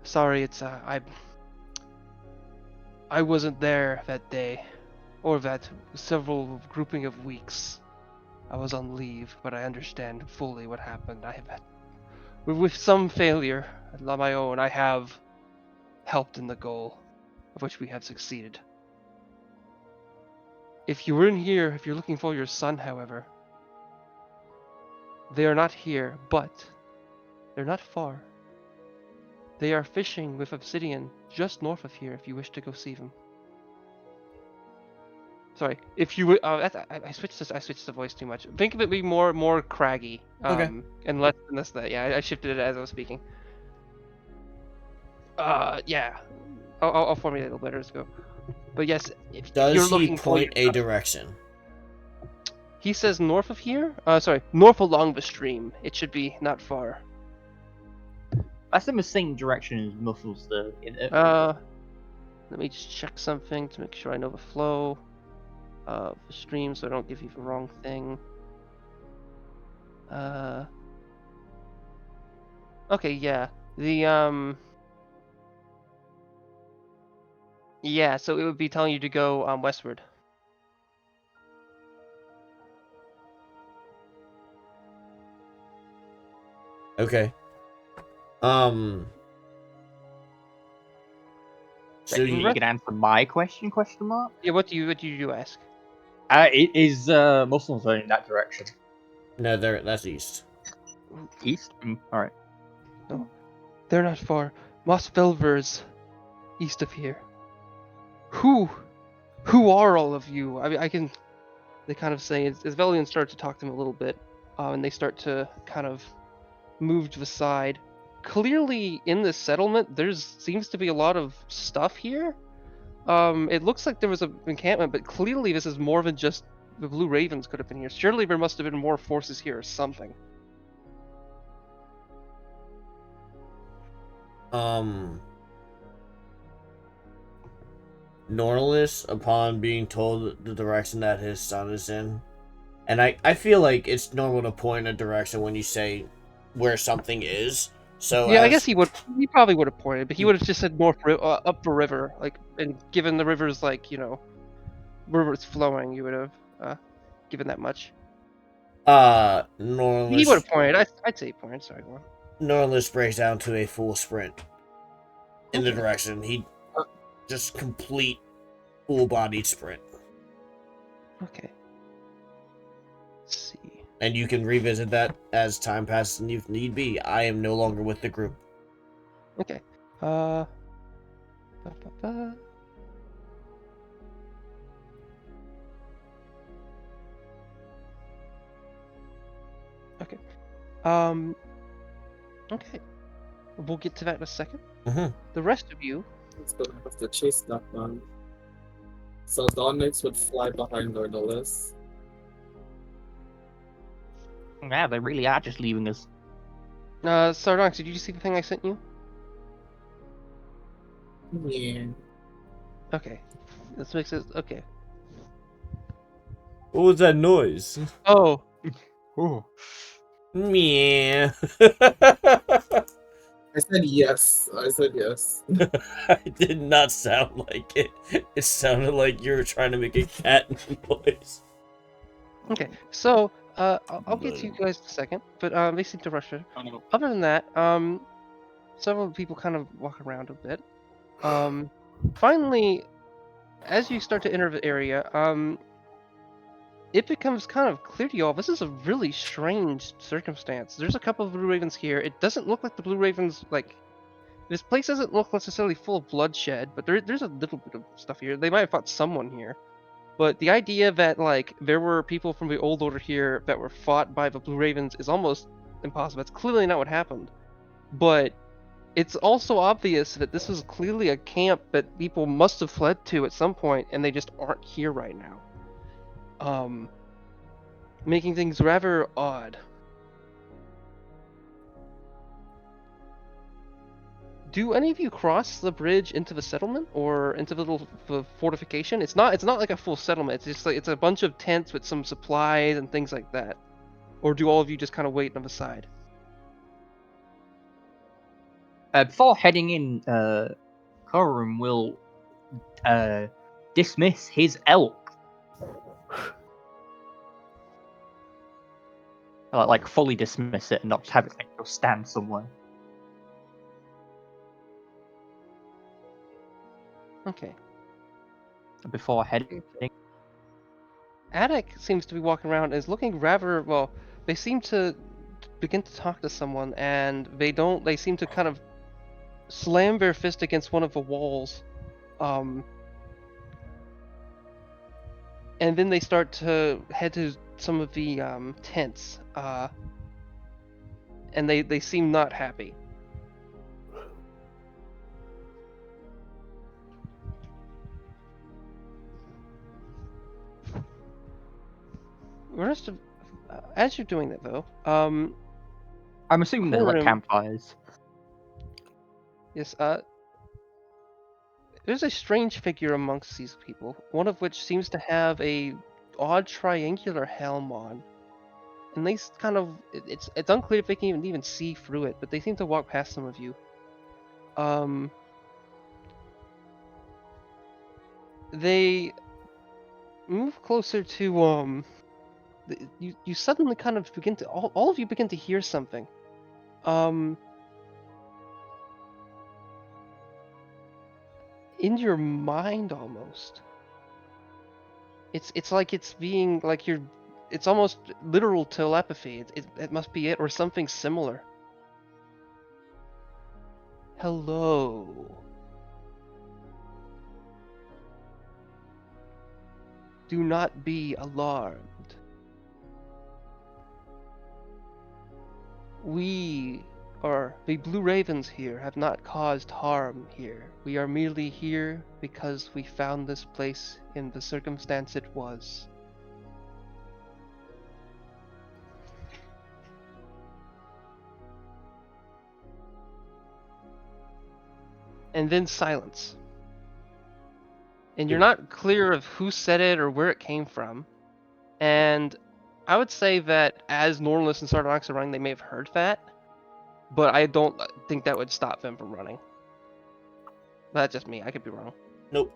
Sorry, it's I wasn't there that day, or that several grouping of weeks. I was on leave, but I understand fully what happened. With some failure on my own, I have helped in the goal, of which we have succeeded. If you were in here, if you're looking for your son, however, they are not here, but they're not far. They are fishing with obsidian just north of here if you wish to go see them. Sorry, if you would, I switched the voice too much. Think of it being more craggy, Okay. and less than this. Yeah, I shifted it as I was speaking. Yeah, I'll formulate a little better as go. But yes, if you're Does he looking point for a direction? He says north of here. Sorry, north along the stream. It should be not far. That's in the same direction as Muscles, though. Let me just check something to make sure I know the flow of the stream, so I don't give you the wrong thing. Okay, yeah. Yeah, so it would be telling you to go westward. Okay. So you can answer my question? Question mark. Yeah. What do you ask? Is Muslims going in that direction? No, that's east. East. All right. No, they're not far. Mossvelvers, east of here. Who are all of you? I mean, I can. They kind of say as Velian starts to talk to them a little bit, and they start to kind of move to the side. Clearly, in this settlement, seems to be a lot of stuff here. It looks like there was an encampment, but clearly this is more than just the Blue Ravens could have been here. Surely there must have been more forces here or something. Nornelis, upon being told the direction that his son is in, and I feel like it's normal to point a direction when you say where something is. So Yeah, I guess he would. He probably would have pointed, but he would have just said up the river, like, and given the river's like river it's flowing, you would have given that much. He would Nornelis have pointed. I'd say he pointed. Sorry, go on. Nornelis breaks down to a full sprint in the Okay. direction. He just complete full-bodied sprint. Okay. Let's see. And you can revisit that as time passes and if need be. I am no longer with the group. Okay. Ba, ba, ba. Okay. Okay. We'll get to that in a second. Mhm. The rest of you. It's gonna have to chase that man. Sardonyx would fly behind Nornelis. Yeah, they really are just leaving us. Sardonyx, did you see the thing I sent you? Yeah. Okay. This makes it okay. What was that noise? Oh. Ooh. Meow. I said yes. It did not sound like it. It sounded like you were trying to make a cat noise. Okay. So I'll get to you guys in a second, but they seem to rush it. Oh, no. Other than that, several people kind of walk around a bit. Finally, as you start to enter the area, it becomes kind of clear to y'all this is a really strange circumstance. There's a couple of Blue Ravens here. It doesn't look like the Blue Ravens, like, this place doesn't look necessarily full of bloodshed, but there's a little bit of stuff here. They might have fought someone here. But the idea that, like, there were people from the Old Order here that were fought by the Blue Ravens is almost impossible. That's clearly not what happened. But it's also obvious that this is clearly a camp that people must have fled to at some point, and they just aren't here right now. Making things rather odd. Do any of you cross the bridge into the settlement or into the fortification? It's not like a full settlement. It's just like it's a bunch of tents with some supplies and things like that. Or do all of you just kind of wait on the side? Before heading in, Corum will dismiss his elk. Like fully dismiss it and not just have it like go stand somewhere. Okay. Before heading. Attic seems to be walking around and is looking rather well. They seem to begin to talk to someone, and they seem to kind of slam their fist against one of the walls, and then they start to head to some of the tents, and they seem not happy. The rest of, as you're doing that though, I'm assuming they're like Corum- campfires. yes, there's a strange figure amongst these people, one of which seems to have a odd triangular helm on. And they kind of, it's unclear if they can even see through it, but they seem to walk past some of you. They move closer to, you suddenly kind of begin to, all of you begin to hear something. In your mind almost. It's like it's being like it's almost literal telepathy. It must be it or something similar. Hello. Do not be alarmed. We, or the Blue Ravens here, have not caused harm here. We are merely here because we found this place in the circumstance it was. And then silence. And you're not clear of who said it or where it came from. And I would say that as Nornelis and Sardonyx are running, they may have heard that, but I don't think that would stop them from running. That's just me. I could be wrong. Nope.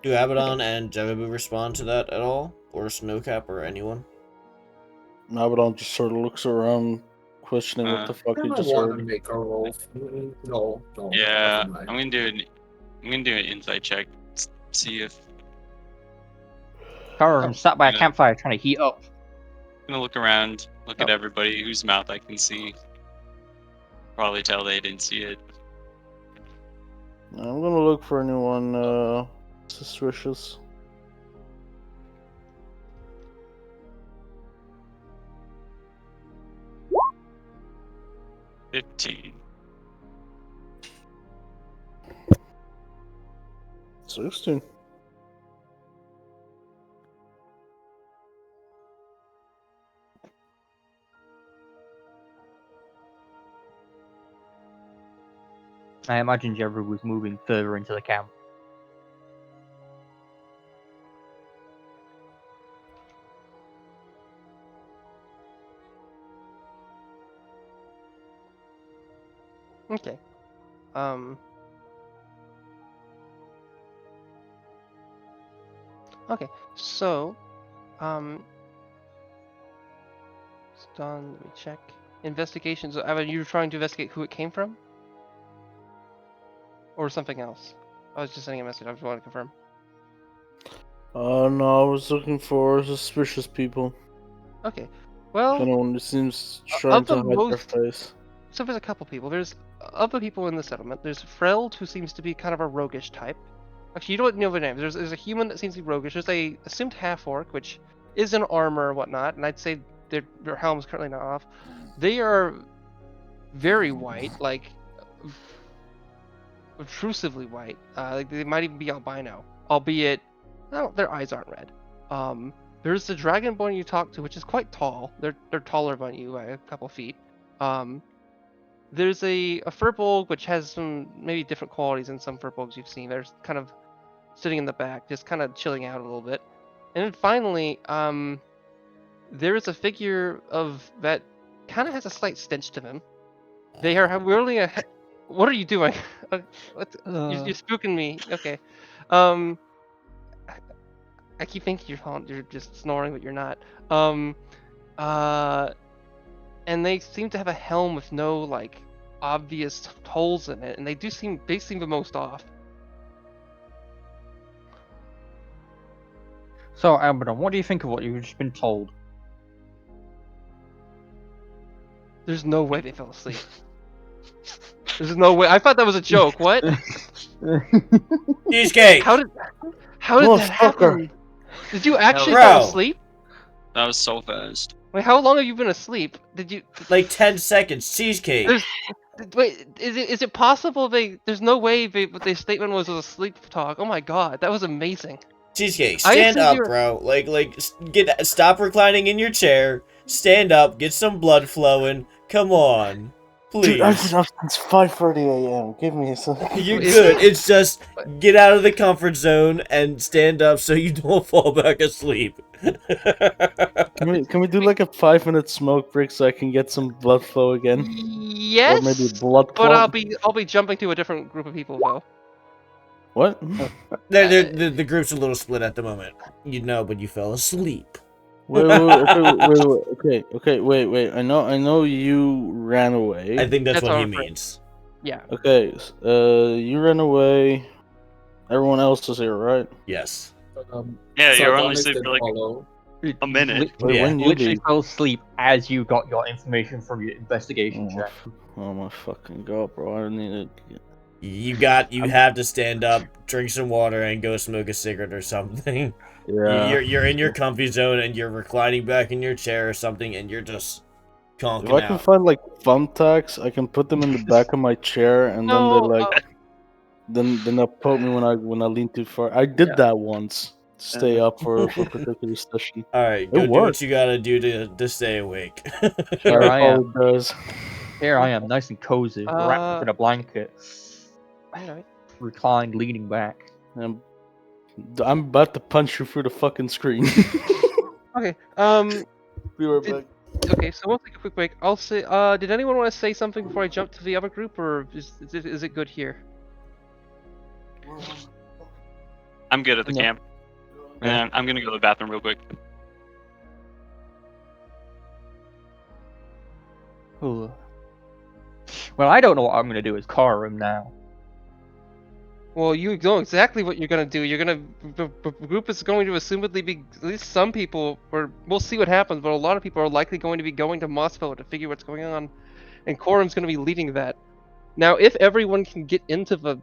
Do Abaddon and Jevabu respond to that at all? Or Snowcap or anyone? Abaddon just sort of looks around, questioning what the fuck I he might just want to heard. make a roll. No. Yeah, never mind. I'm gonna do an insight check. See if I'm sat by a campfire trying to heat up. I'm gonna look around, look at everybody whose mouth I can see. Probably tell they didn't see it. I'm gonna look for anyone suspicious. $15. 16. I imagine Jevru was moving further into the camp. Okay. Okay, so, it's done. Let me check. Investigations. Evan, you were trying to investigate who it came from? Or something else? I was just sending a message. I just wanted to confirm. No, I was looking for suspicious people. Okay. Well, Anyone who seems trying to hide their face. so there's a couple people. There's, of the people in the settlement, there's Freld, who seems to be kind of a roguish type. Actually, you don't know their names. There's a human that seems to be roguish. There's a assumed half-orc, which is in armor or whatnot, and I'd say their helm's currently not off. They are very white, like obtrusively white. Like they might even be albino, albeit their eyes aren't red. There's the dragonborn you talk to, which is quite tall. They're taller than you by a couple feet. There's a furbolg, which has some maybe different qualities than some furbolgs you've seen. They're kind of sitting in the back, just kind of chilling out a little bit. And then finally, there is a figure of that kind of has a slight stench to them. They are wearing a. What are you doing? You're spooking me. Okay. I keep thinking you're just snoring, but you're not. And they seem to have a helm with no like obvious holes in it, and they seem the most off. So, Abaddon, what do you think of what you've just been told? There's no way they fell asleep. There's no way. I thought that was a joke. What? Cheesecake! How did that happen? Did you actually Bro. fall asleep? That was so fast. Wait, how long have you been asleep? Did you? Like 10 seconds. Cheesecake. Wait, is it possible there's no way what their statement was a sleep talk? Oh my god, that was amazing. Cheesecake, I stand assumed up, you were- bro. Stop reclining in your chair. Stand up, get some blood flowing. Come on. Please. Dude, I've been up since 5:30 a.m. Give me a second. You're Is good. it- It's just get out of the comfort zone and stand up so you don't fall back asleep. Can we do like a 5-minute smoke break so I can get some blood flow again? Yes. Or maybe blood But clot? I'll be jumping to a different group of people though. What? The group's a little split at the moment. You know, but you fell asleep. Wait. I know you ran away. I think that's That's what he our friend. means. Yeah. Okay, you ran away. Everyone else is here, right? Yes. Yeah, you're Sardonyx only asleep did for like follow. a minute. Wait, Yeah. when you Literally leave? fell asleep as you got your information from your investigation Oh, check. oh my fucking god, bro! I need it. You have to stand up, drink some water, and go smoke a cigarette or something. Yeah. You're in your comfy zone and you're reclining back in your chair or something, and you're just If conking I can out. find like thumbtacks, I can put them in the back of my chair, and then they No, like, then they'll poke me when I lean too far. I did that once. To stay up for a particular session. All right, It go do worked. what you gotta do to stay awake. Here I am. Probably does. Here I am, nice and cozy, wrapped up in a blanket, alright. reclined, leaning back. I'm about to punch you through the fucking screen. Okay. Be right Did- back. Okay. So we'll take a quick break. I'll say. Did anyone want to say something before I jump to the other group, or is it good here? I'm good at the Yeah. camp. And I'm gonna go to the bathroom real quick. Ooh. Well, I don't know what I'm gonna do with car room now. Well, you know exactly what you're gonna do. The group is going to assumedly be, at least some people, or we'll see what happens, but a lot of people are likely going to be going to Mossville to figure what's going on, and Quorum's going to be leading that. Now, if everyone can get into the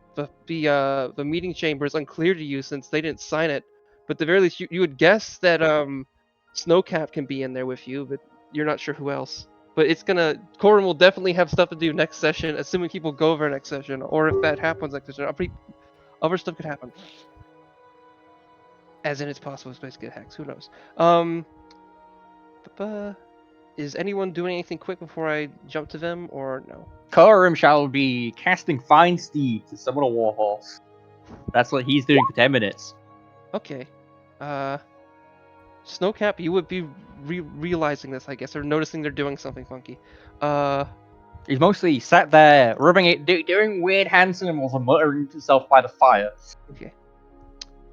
meeting chamber, is unclear to you since they didn't sign it, but at the very least, you would guess that Snowcap can be in there with you, but you're not sure who else. But Quorum will definitely have stuff to do next session, assuming people go over next session, or if that happens next session. Other stuff could happen. As in, it's possible space get hacks. Who knows? Is anyone doing anything quick before I jump to them, or no? Car room shall be casting Fine Steed to summon a warhorse. That's what he's doing for 10 minutes. Okay. Snowcap, you would be realizing this, I guess, or noticing they're doing something funky. He's mostly sat there, rubbing it, doing weird hand symbols and muttering to himself by the fire. Okay.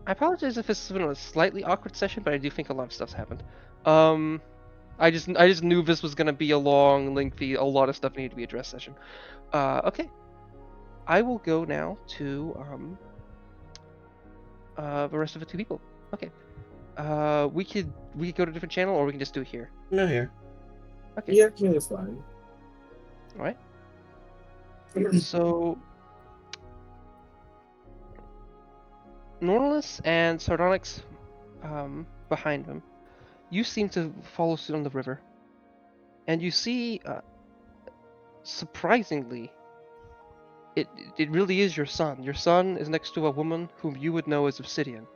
I apologize if this has been a slightly awkward session, but I do think a lot of stuff's happened. I just knew this was gonna be a long, lengthy, a lot of stuff needed to be addressed session. Okay. I will go now to the rest of the two people. Okay. We could go to a different channel, or we can just do it here. No, here. Okay. Yeah, it's fine. All right. So, Nornelis and Sardonyx, behind them, you seem to follow suit on the river, and you see, surprisingly, it really is your son. Your son is next to a woman whom you would know as Obsidian.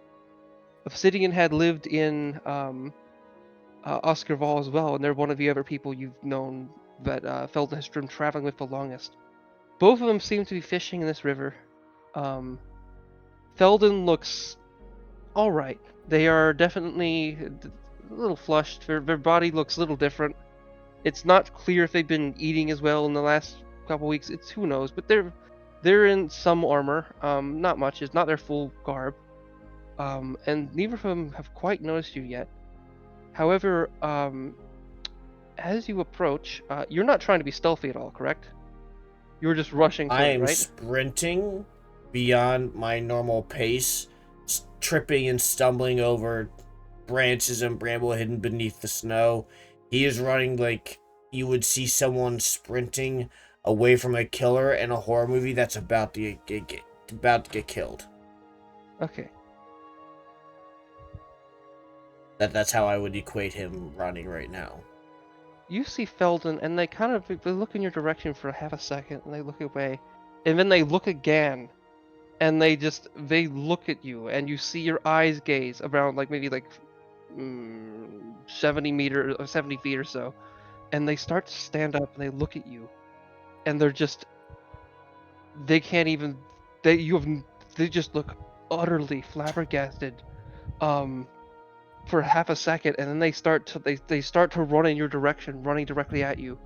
Obsidian had lived in Oscarval as well, and they're one of the other people you've known that Felden has been traveling with the longest. Both of them seem to be fishing in this river. Felden looks alright. They are definitely a little flushed. Their body looks a little different. It's not clear if they've been eating as well in the last couple weeks. It's who knows, but they're in some armor. Not much. It's not their full garb. And neither of them have quite noticed you yet. However, as you approach, you're not trying to be stealthy at all, correct? You're just rushing I through, am right? sprinting beyond my normal pace, tripping and stumbling over branches and bramble hidden beneath the snow. He is running like you would see someone sprinting away from a killer in a horror movie that's about to get killed. Okay. That's how I would equate him running right now. You see Felden, and they look in your direction for half a second, and they look away, and then they look again, and they look at you, and you see your eyes gaze around maybe 70 feet or so, and they start to stand up and they look at you, and they just look utterly flabbergasted, for half a second, and then they start to run in your direction, running directly at you.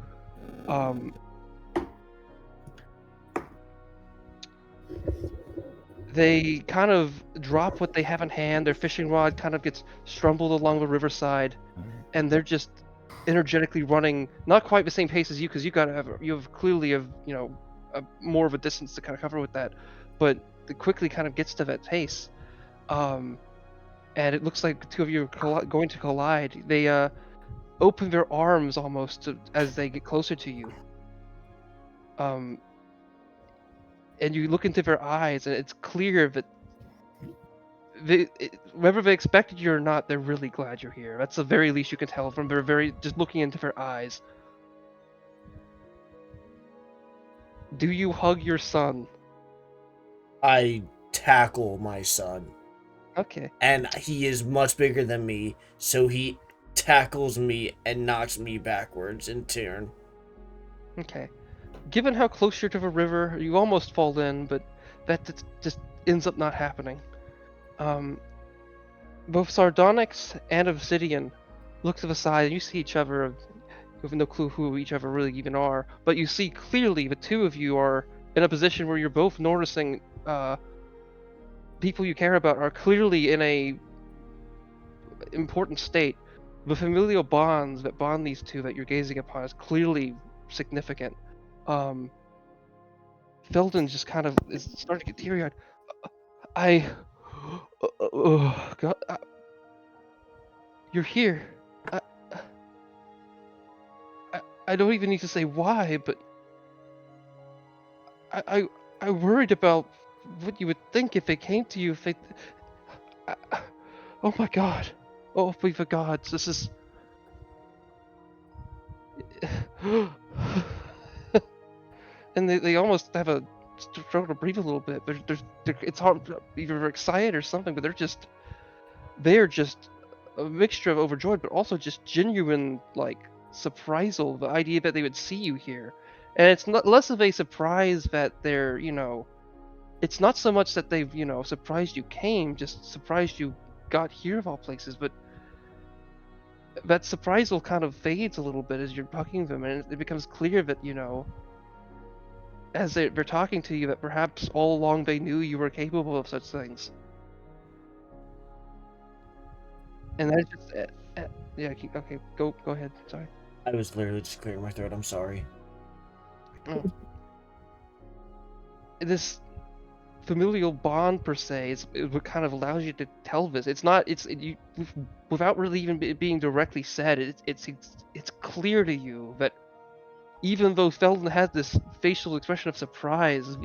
They kind of drop what they have in hand. Their fishing rod kind of gets strumbled along the riverside, and they're just energetically running, not quite the same pace as you, because you have clearly more of a distance to kind of cover with that, but it quickly kind of gets to that pace. And it looks like the two of you are going to collide. They open their arms almost as they get closer to you. and you look into their eyes, and it's clear that whether they expected you or not, they're really glad you're here. That's the very least you can tell from just looking into their eyes. Do you hug your son? I tackle my son. Okay. And he is much bigger than me, so he tackles me and knocks me backwards in turn. Okay. Given how close you're to the river, you almost fall in, but that just ends up not happening. Both Sardonyx and Obsidian look to the side, and you see each other. You have no clue who each other really even are, but you see clearly the two of you are in a position where you're both noticing people you care about are clearly in a important state. The familial bonds that bond these two that you're gazing upon is clearly significant. Felden just kind of is starting to get teary-eyed. God, you're here. I don't even need to say why, but I worried about what you would think if they came to you. If they, oh my God, oh be the gods, this is. And they almost have a struggle to breathe a little bit. It's hard, either excited or something, but they're just a mixture of overjoyed, but also just genuine like surprisal. The idea that they would see you here, and it's not less of a surprise that they're it's not so much that they've surprised you came, just surprised you got here of all places, but that surprise will kind of fades a little bit as you're talking to them, and it becomes clear that as they're talking to you, that perhaps all along they knew you were capable of such things. And that's just yeah. Okay, go ahead. Sorry. I was literally just clearing my throat. I'm sorry. Oh. This familial bond per se is what kind of allows you to tell this. It's not. You without really even being directly said. It's clear to you that even though Felden had this facial expression of surprise,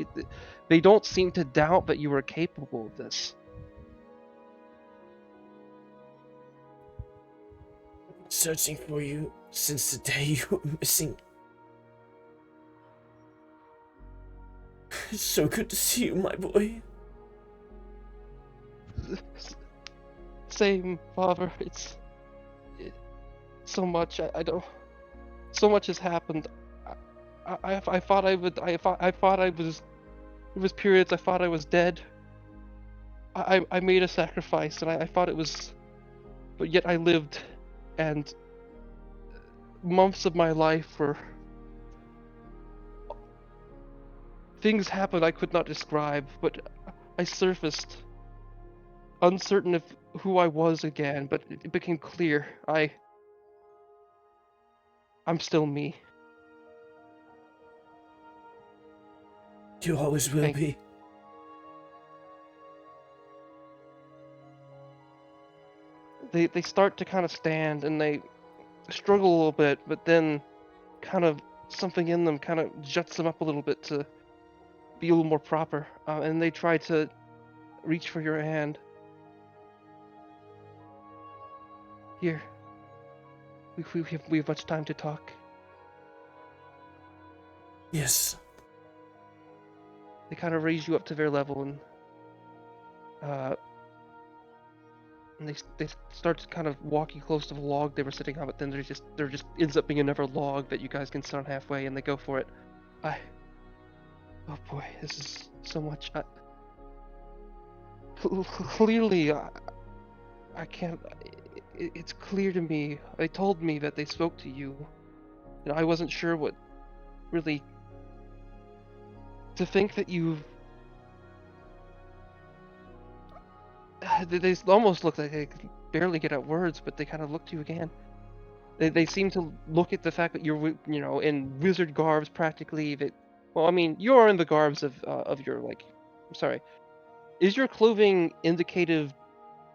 they don't seem to doubt that you were capable of this. Searching for you since the day you were missing. It's so good to see you, my boy. Same, father. It's so much. I don't. So much has happened. I thought I would. I thought I was. There was periods I thought I was dead. I made a sacrifice, and I thought it was, but yet I lived, and months of my life were. Things happened I could not describe, but I surfaced, uncertain of who I was again. But it became clear I'm still me. You always will be. They start to kind of stand and they struggle a little bit, but then kind of something in them kind of juts them up a little bit to be a little more proper, and they try to reach for your hand. Here, we have much time to talk. Yes. They kind of raise you up to their level, and they start to kind of walk you close to the log they were sitting on, but then there just ends up being another log that you guys can sit on halfway, and they go for it. Oh boy, this is so much. Clearly, I can't. It's clear to me. They told me that they spoke to you, and I wasn't sure what really. To think that you. They almost look like they could barely get out words, but they kind of look to you again. They seem to look at the fact that you're in wizard garbs practically. That well, I mean, you're in the garbs of your like. I'm sorry. Is your clothing indicative?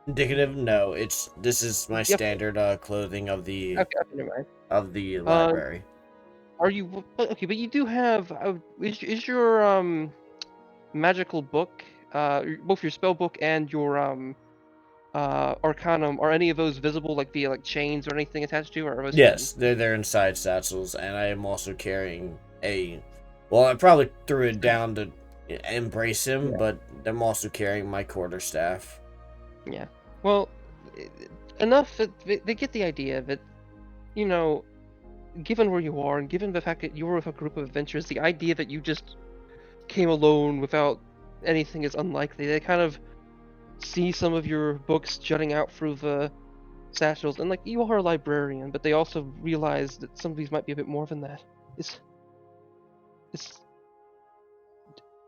Indicative? No, this is my standard clothing of the never mind. Of the library. Are you okay? But you do have. Is your magical book, both your spell book and your Arcanum, are any of those visible, like via like chains or anything attached to, or are those Yes, hidden? they're inside satchels, and I am also carrying a. Well, I probably threw it down to embrace him, Yeah. but I'm also carrying my quarterstaff. Yeah. Well, enough. They get the idea of it. You know, given where you are, and given the fact that you were with a group of adventurers, the idea that you just came alone without anything is unlikely. They kind of see some of your books jutting out through the satchels, and like, you are a librarian, but they also realize that some of these might be a bit more than that. Is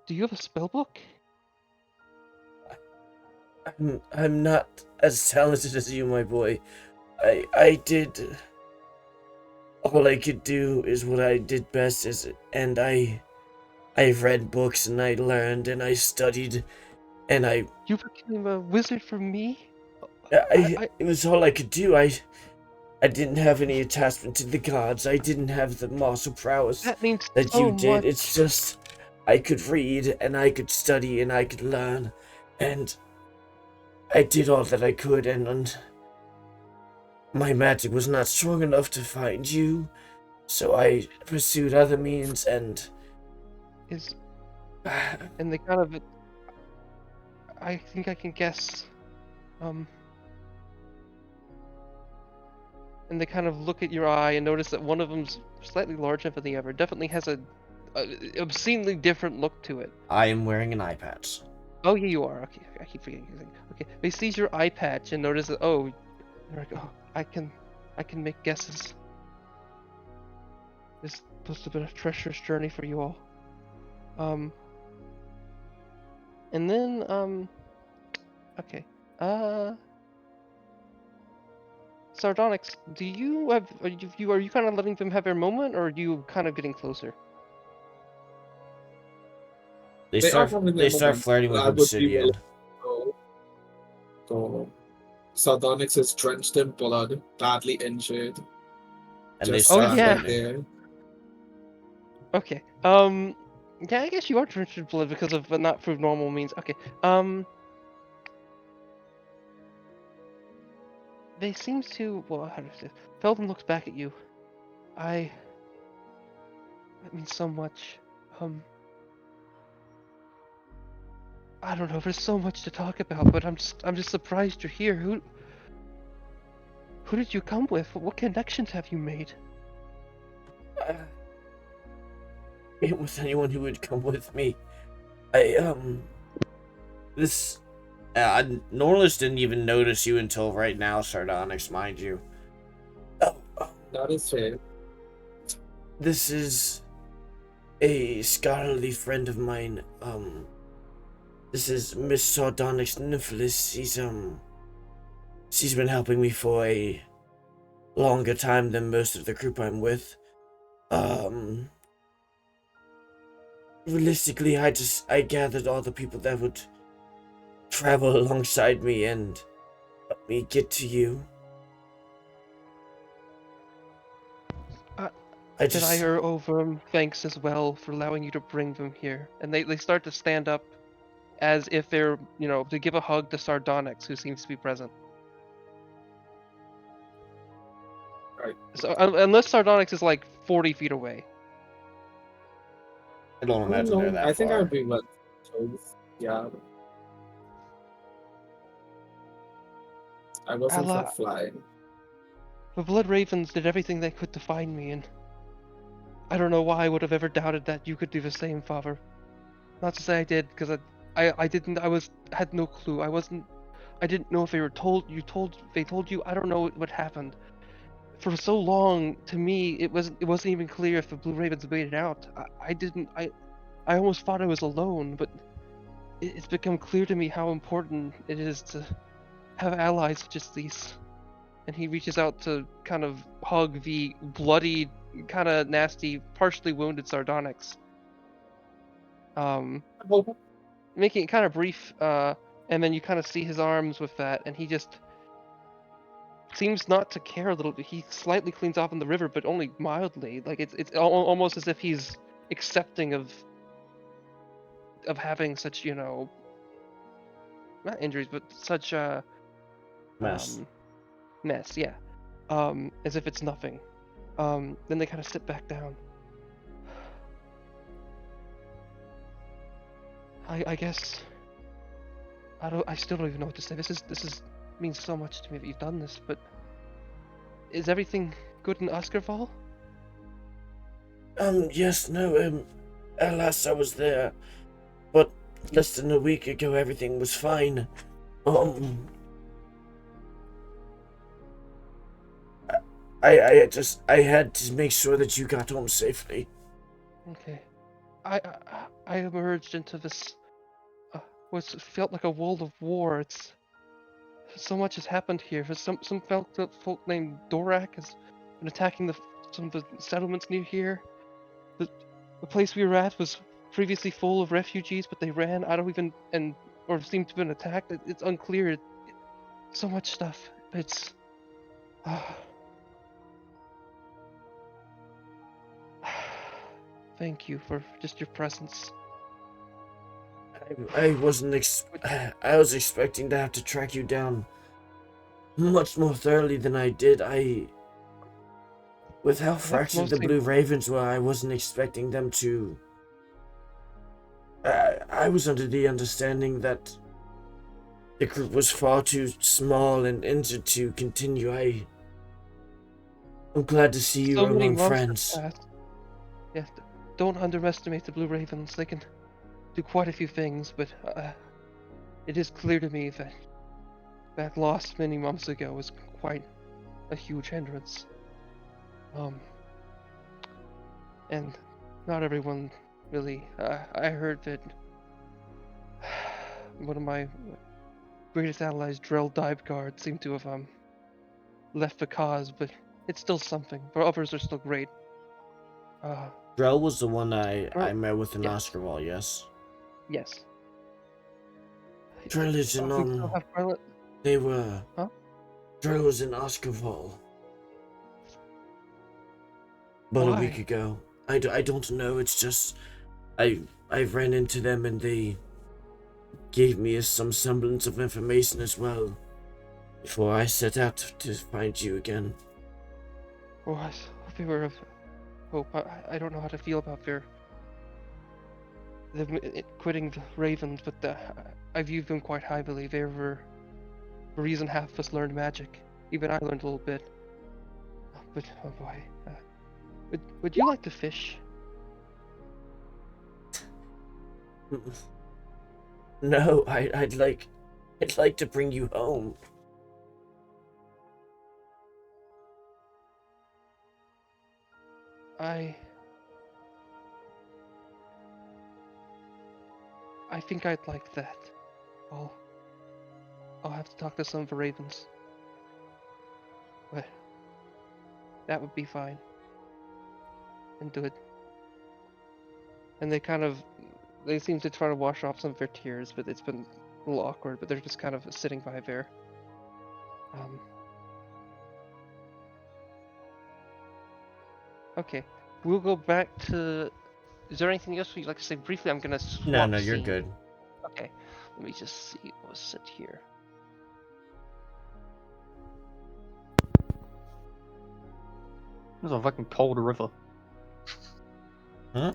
do you have a spell book? I'm not as talented as you, my boy. I did. All I could do is what I did best, and I've read books, and I learned, and I studied, and You became a wizard for me? I it was all I could do. I didn't have any attachment to the gods. I didn't have the martial prowess that means that so you did. much. It's just I could read and I could study and I could learn, and I did all that I could, and my magic was not strong enough to find you, so I pursued other means, and Is and they kind of, I think I can guess. And they kind of look at your eye and notice that one of them's slightly larger than the other. Definitely has a obscenely different look to it. I am wearing an eye patch. Oh yeah, you are. Okay, I keep forgetting. Okay, they sees your eye patch and notice that. Oh, they're like, oh, I can make guesses. This must have been a treacherous journey for you all. And then okay, Sardonyx, do you have? Are you kind of letting them have their moment, or are you kind of getting closer? They They are start having they their start moment. flirting with I would be willing Obsidian. to go. So, Sardonyx is drenched in blood, badly injured. And they Just Oh, start stand yeah. right there. Okay. Yeah, I guess you are drenched in blood because of not through normal means. Okay. They seem to. Well, how do I say? Felden looks back at you. That means so much. I don't know. There's so much to talk about, but I'm just surprised you're here. Who did you come with? What connections have you made? It was anyone who would come with me. This Nornelis didn't even notice you until right now, Sardonyx, mind you. That is fair. This is a scholarly friend of mine. This is Miss Sardonyx Nymphalis. She's been helping me for a longer time than most of the group I'm with. Realistically, I gathered all the people that would travel alongside me and help me get to you. Did I owe them thanks as well for allowing you to bring them here? And they start to stand up as if they're, to give a hug to Sardonyx, who seems to be present. Right. So unless Sardonyx is like 40 feet away. I don't imagine they're that I think far. I'd be willing to. Yeah. I wasn't Allah. for flying. The Blood Ravens did everything they could to find me, and I don't know why I would have ever doubted that you could do the same, Father. Not to say I did, because I didn't. Had no clue. I didn't know if they they told you. I don't know what happened. For so long, to me, it wasn't even clear if the Blue Ravens made it out. I almost thought I was alone, but it's become clear to me how important it is to have allies such as these. And he reaches out to kind of hug the bloody, kind of nasty, partially wounded Sardonyx. Making it kind of brief, and then you kind of see his arms with that, and he just seems not to care a little bit. He slightly cleans off in the river, but only mildly. Like it's almost as if he's accepting of of having such, not injuries, but such Mess. mess, yeah. As if it's nothing. Then they kind of sit back down. I guess I still don't even know what to say. This is means so much to me that you've done this, but is everything good in Oscarval? Yes, no, alas, I was there, but less than a week ago everything was fine. I had to make sure that you got home safely. Okay. I emerged into this what felt like a world of war. It's so much has happened here. Some folk named Dorak has been attacking some of the settlements near here. The place we were at was previously full of refugees, but they ran. I don't even or seemed to have been attacked. It's unclear. So much stuff. It's thank you for just your presence. I was expecting to have to track you down much more thoroughly than I did. With how fractured the Blue Ravens were, I wasn't expecting them to. I was under the understanding that the group was far too small and injured to continue. I'm glad to see you among friends. Yes, don't underestimate the Blue Ravens. They can do quite a few things, but it is clear to me that that loss many months ago was quite a huge hindrance. And not everyone really. I heard that one of my greatest allies, Drell Diveguard, seemed to have left the cause, but it's still something. But others are still great. Drell was the one I met with in Oscarval, yes? Yes. Drell is in they were. Huh? Drell was in Oscarval. About a week ago. I don't know, it's just I ran into them and they gave me some semblance of information as well before I set out to find you again. Oh, I hope you were of hope. I don't know how to feel about them quitting the Ravens, but I viewed them quite highly. They were the reason half of us learned magic. Even I learned a little bit. But oh boy, would you like to fish? No, I'd like to bring you home. I think I'd like that. I'll have to talk to some of the Ravens. But that would be fine. And do it. And they seem to try to wash off some of their tears, but it's been a little awkward, but they're just kind of sitting by there. Okay, we'll go back to. Is there anything else you'd like to say briefly? I'm gonna swap. No, you're good. Okay, let me just see what's said here. There's a fucking cold river. Huh?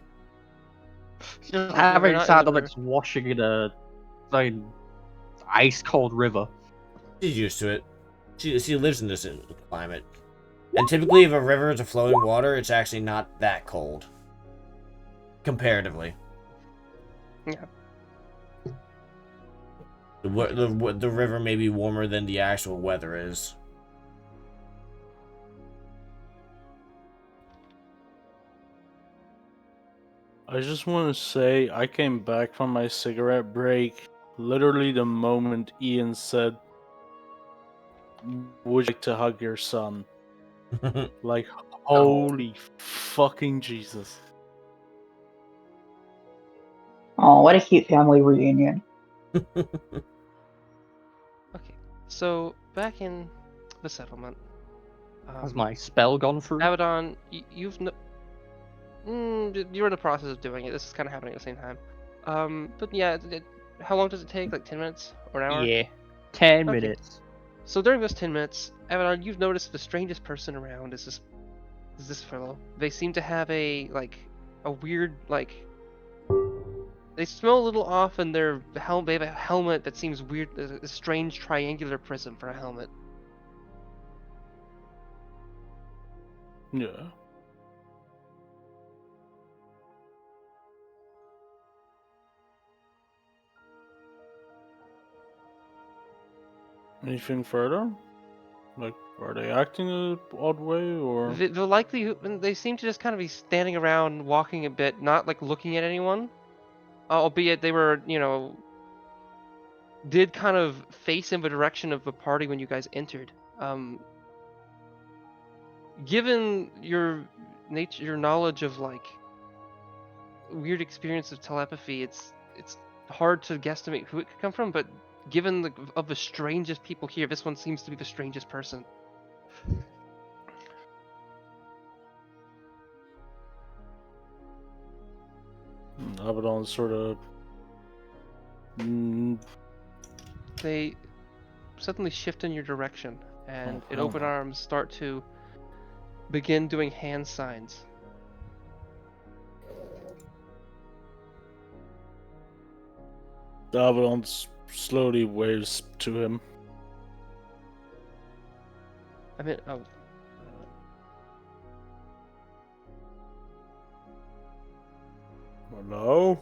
Just having Sardonyx washing in a fucking ice cold river. She's used to it. She lives in this climate. And typically if a river is a flowing water, it's actually not that cold. Comparatively. Yeah. The river may be warmer than the actual weather is. I just want to say I came back from my cigarette break literally the moment Ian said, "Would you like to hug your son?" Like, holy fucking Jesus. Oh, what a cute family reunion. Okay, so back in the settlement. Has my spell gone through? Abaddon, you're in the process of doing it. This is kind of happening at the same time. But yeah, how long does it take? Like 10 minutes or an hour? Yeah. 10 Okay. minutes. So during those 10 minutes, Abaddon, you've noticed the strangest person around is this fellow. They seem to have a weird they smell a little off, and they have a helmet that seems weird, a strange triangular prism for a helmet. Yeah. Anything further? Like, are they acting an odd way, or? The likelihood they seem to just kind of be standing around, walking a bit, not like looking at anyone. Albeit they were, did kind of face in the direction of the party when you guys entered. Given your nature, your knowledge of weird experience of telepathy, it's hard to guesstimate who it could come from. But given the strangest people here, this one seems to be the strangest person. Abaddon sort of. They suddenly shift in your direction, and Oh, in hell open no. arms start to begin doing hand signs. Abaddon slowly waves to him. I mean, oh. Hello?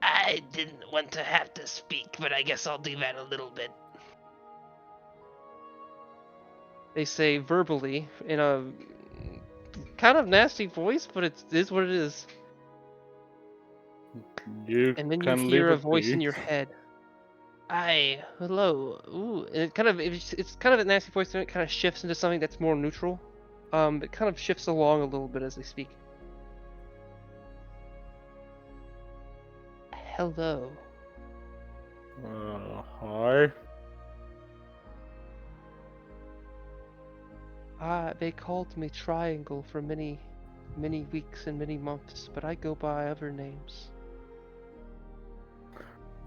I didn't want to have to speak, but I guess I'll do that a little bit. They say verbally in a kind of nasty voice, but it is what it is. You And then you can hear leave a it voice be. in your head. Hi, hello. Ooh, and it's kind of a nasty voice, and it kind of shifts into something that's more neutral. It kind of shifts along a little bit as they speak. Hello. Hi. They called me Triangle for many weeks and many months, but I go by other names.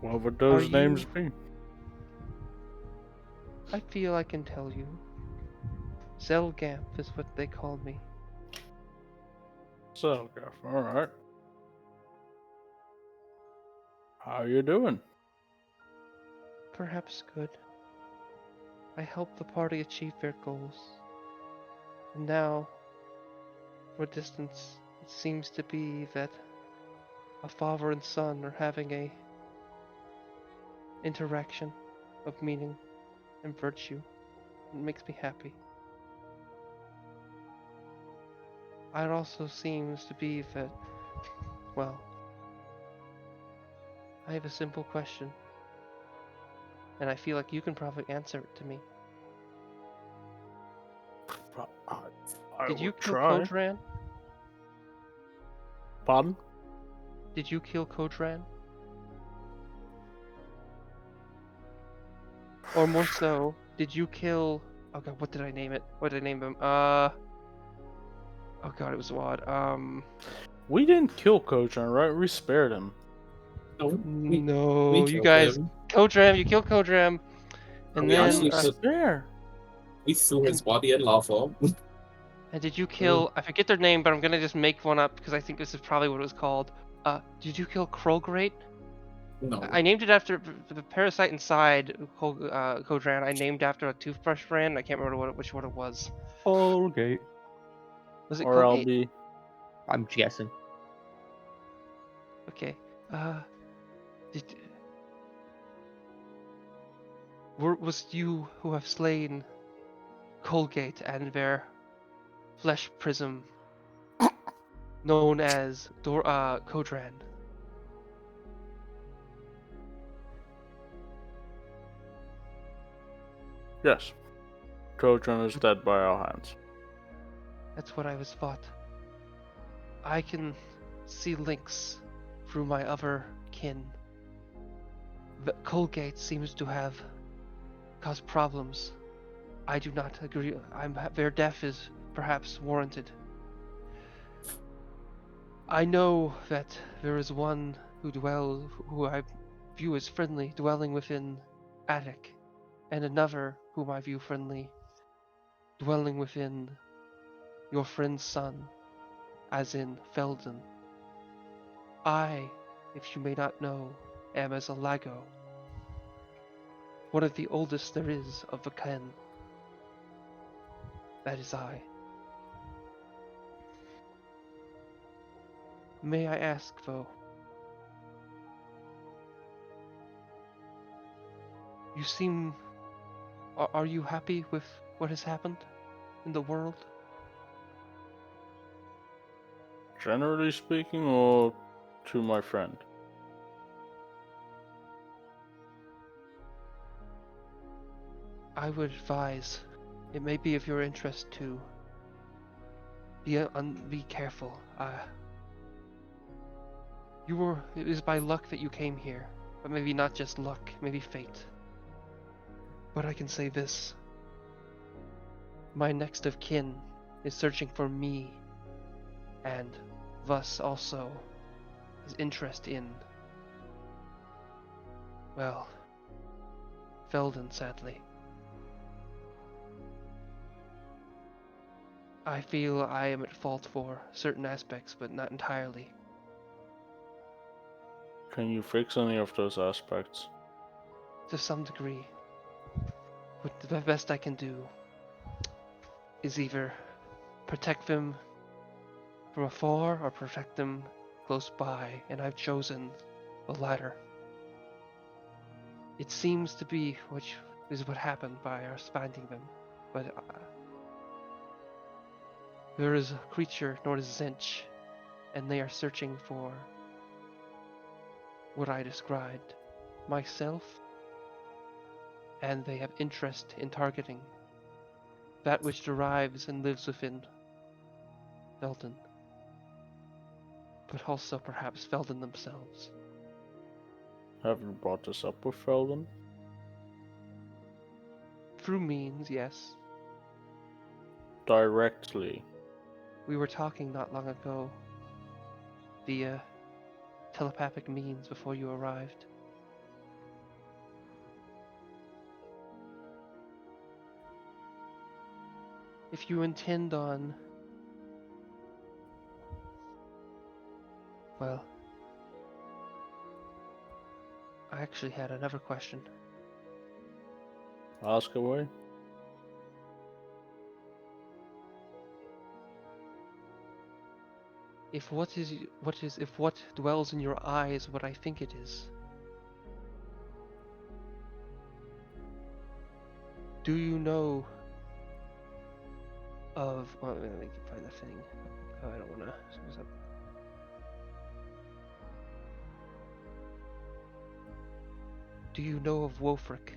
What would those Are names you- be? I feel I can tell you. Zelgamp is what they call me. Selgaff, alright. How you doing? Perhaps good. I helped the party achieve their goals. And now, for distance, it seems to be that a father and son are having a interaction of meaning and virtue. It makes me happy. It also seems to be that, well, I have a simple question, and I feel like you can probably answer it to me. I Did you would kill try. Kodran? Pardon? Did you kill Kodran? Or more so, did you kill... Oh god, what did I name it? What did I name him? Oh god, it was odd. We didn't kill Kochan, right? We spared him. No, No, we you killed guys... him. Kodran, you killed Kodran. And We then... actually put- Spare. We threw his body in lava. and did you kill... I forget their name, but I'm gonna just make one up, because I think this is probably what it was called. Did you kill Krolgrate? No. I named it after the parasite inside Kodran. I named after a toothbrush brand. I can't remember which one it was. Colgate. Was it Or Colgate? LB. I'm guessing. Okay. Was you who have slain Colgate and their flesh prism, known as Kodran? Yes. Kochan is dead by our hands. That's what I was thought. I can see links through my other kin. The Colgate seems to have caused problems. I do not agree. Their death is perhaps warranted. I know that there is one who I view as friendly, dwelling within Attic, and another whom I view friendly, dwelling within your friend's son, as in Felden. I, if you may not know, am as a Lago, one of the oldest there is of the Ken. That is I. May I ask, though, you seem... Are you happy with what has happened in the world? Generally speaking, or to my friend? I would advise, it may be of your interest to be careful. It is by luck that you came here, but maybe not just luck, maybe fate. But I can say this. My next of kin is searching for me, and thus also his interest in, well, Felden, sadly. I feel I am at fault for certain aspects, but not entirely. Can you fix any of those aspects? To some degree. But the best I can do is either protect them from afar or protect them close by, and I've chosen the latter. It seems to be which is what happened by us finding them, but there is a creature known as Zinch, and they are searching for what I described, myself, and they have interest in targeting that which derives and lives within Felden, but also perhaps Felden themselves. Have you brought this up with Felden? Through means, yes. Directly. We were talking not long ago via telepathic means before you arrived. If you intend on... Well, I actually had another question. Ask away. If what dwells in your eye is what I think it is, do you know of... Well, let me find the thing. Oh, I don't want to screw this up. Do you know of Wolfric?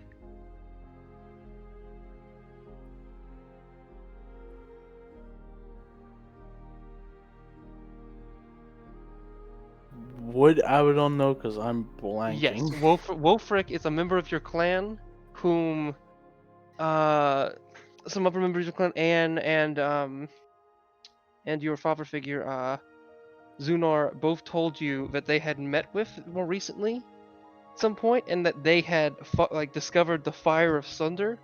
Would I don't know because I'm blanking. Yes, Wolfric is a member of your clan, whom some other members of your clan, Anne and your father figure, Zunar, both told you that they had met with more recently, at some point, and that they had discovered the Fire of Sunder,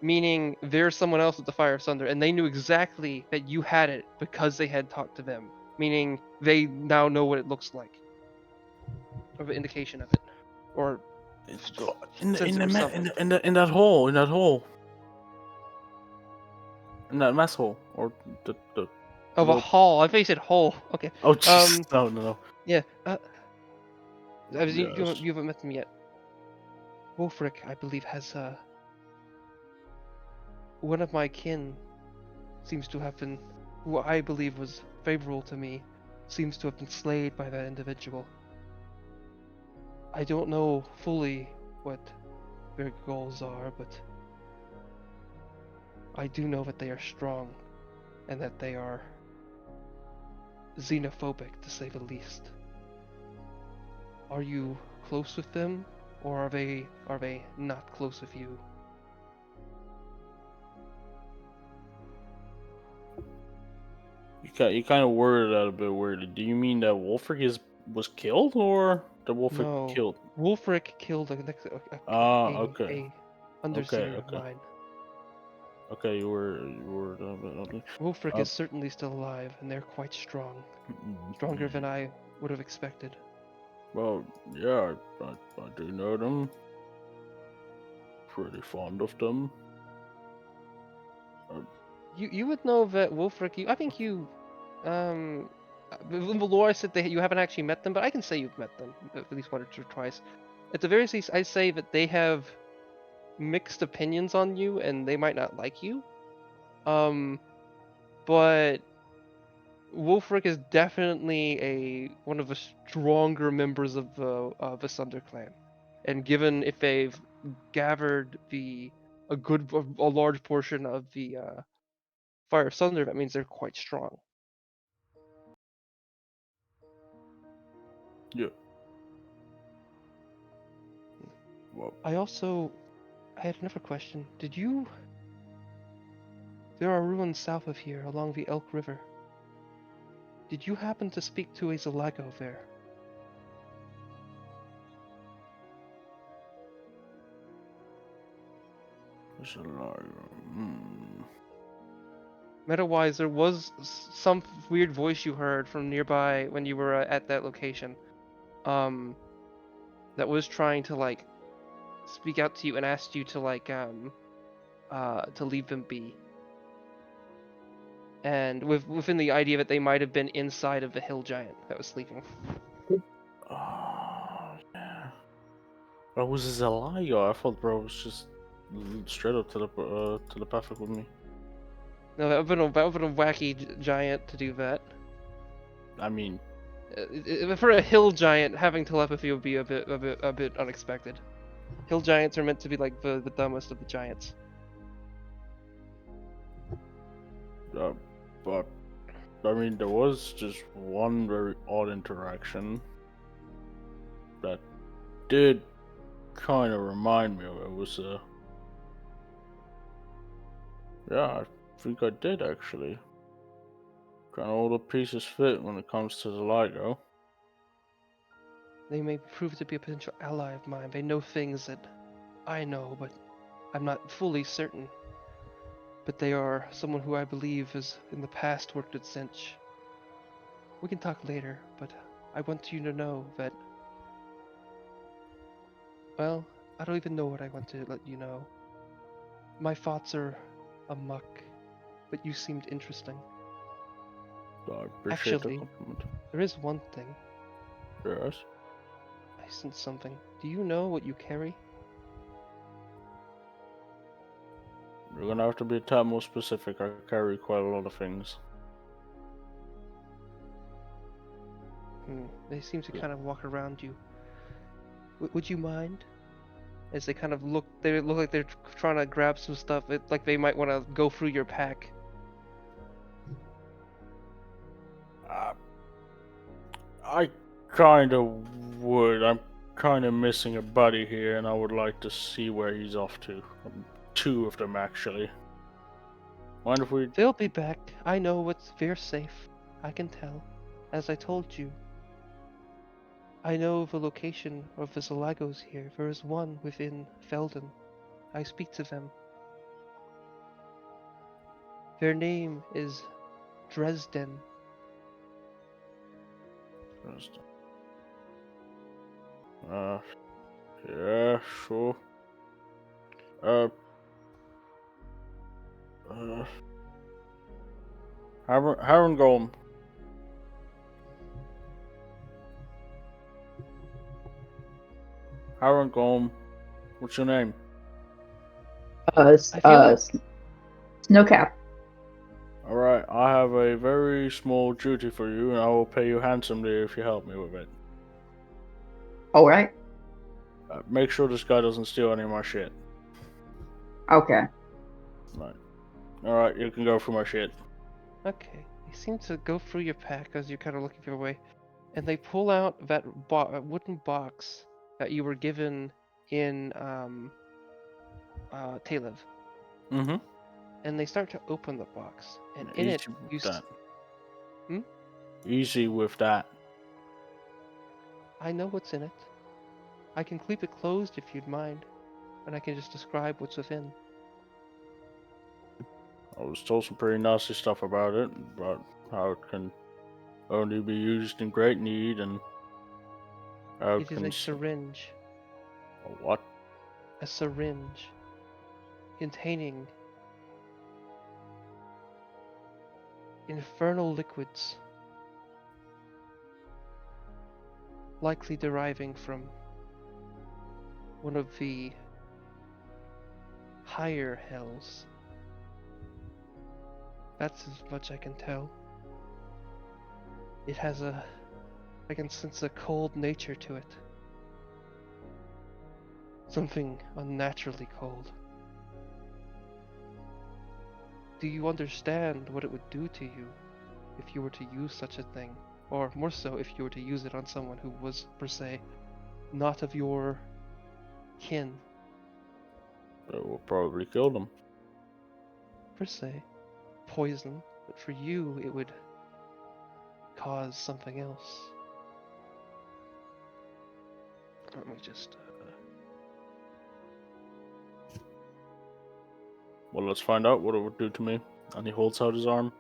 meaning there's someone else with the Fire of Sunder, and they knew exactly that you had it because they had talked to them, meaning they now know what it looks like, or the indication of it, or In sense it or something. that hole, in that mess hole, or the Oh, a little... hall. I thought you said hole. Okay. Oh, jeez. No. Yeah. Yes. You haven't met them yet. Wolfric, I believe, has one of my kin seems to have been, who I believe was favorable to me, seems to have been slayed by that individual. I don't know fully what their goals are, but I do know that they are strong, and that they are xenophobic, to say the least. Are you close with them, or are they not close with you? You kind of worded that a bit weirdly. Do you mean that Wolfric was killed, or that Wolfric No. killed? Wolfric killed a Okay. undersinger of Okay. mine. Okay, you were a bit. Wolfric is certainly still alive, and they're quite strong. Stronger than I would have expected. Well, yeah, I do know them. Pretty fond of them. You would know that Wolfric. I think you, in the lore said that you haven't actually met them, but I can say you've met them at least once or twice. At the very least, I say that they have mixed opinions on you, and they might not like you. But Wolfric is definitely one of the stronger members of the Sunder clan, and given if they've gathered a large portion of the Fire of Sunder, that means they're quite strong. Yeah. Well, I had another question. There are ruins south of here, along the Elk River. Did you happen to speak to a Zalago there? it's a lie. Meta-wise, there was some weird voice you heard from nearby when you were at that location. That was trying to like speak out to you and asked you to like to leave them be. And within the idea that they might have been inside of the hill giant that was sleeping. Oh, yeah. But was this a lie? I thought bro was just straight up telepathic with me. No, that would have been a wacky giant to do that. I mean, For a hill giant, having telepathy would be a bit unexpected. Hill giants are meant to be like the dumbest of the giants. but I mean, there was just one very odd interaction that did kind of remind me of it. Was yeah, I think I did actually. Kind of all the pieces fit when it comes to the LIGO. They may prove to be a potential ally of mine. They know things that I know, but I'm not fully certain. But they are someone who I believe has in the past worked at Zinch. We can talk later, but I want you to know that... Well, I don't even know what I want to let you know. My thoughts are amuck, but you seemed interesting. I appreciate Actually, the compliment. there is one thing. Yes. I sense something. Do you know what you carry? You're gonna have to be a tad more specific. I carry quite a lot of things. They seem to kind of walk around you. Would you mind? As they kind of look like they're trying to grab some stuff. Like they might want to go through your pack. I kind of would. I'm kind of missing a buddy here, and I would like to see where he's off to. Two of them, actually. Mind if we... They'll be back. I know they're safe. I can tell. As I told you. I know the location of the Zalagos here. There is one within Felden. I speak to them. Their name is Dresden. Yeah, sure. Harangolm. Harangolm. What's your name? Snowcap. Alright, I have a very small duty for you, and I will pay you handsomely if you help me with it. Alright. Make sure this guy doesn't steal any of my shit. Okay. Right. Alright, you can go for my shit. Okay. They seem to go through your pack as you're kind of looking for your way. And they pull out that wooden box that you were given in Talev. Mm-hmm. And they start to open the box. And Yeah, in it, easy with you that. Easy with that. I know what's in it. I can keep it closed if you'd mind, and I can just describe what's within. I was told some pretty nasty stuff about it, but how it can only be used in great need and how It is a syringe. A what? A syringe containing infernal liquids, likely deriving from one of the higher hells. That's as much I can tell. It has I can sense a cold nature to it. Something unnaturally cold. Do you understand what it would do to you if you were to use such a thing? Or more so, if you were to use it on someone who was, per se, not of your kin? It will probably kill them. Per se, poison, but for you it would cause something else. Let me just... Well, let's find out what it would do to me. And he holds out his arm.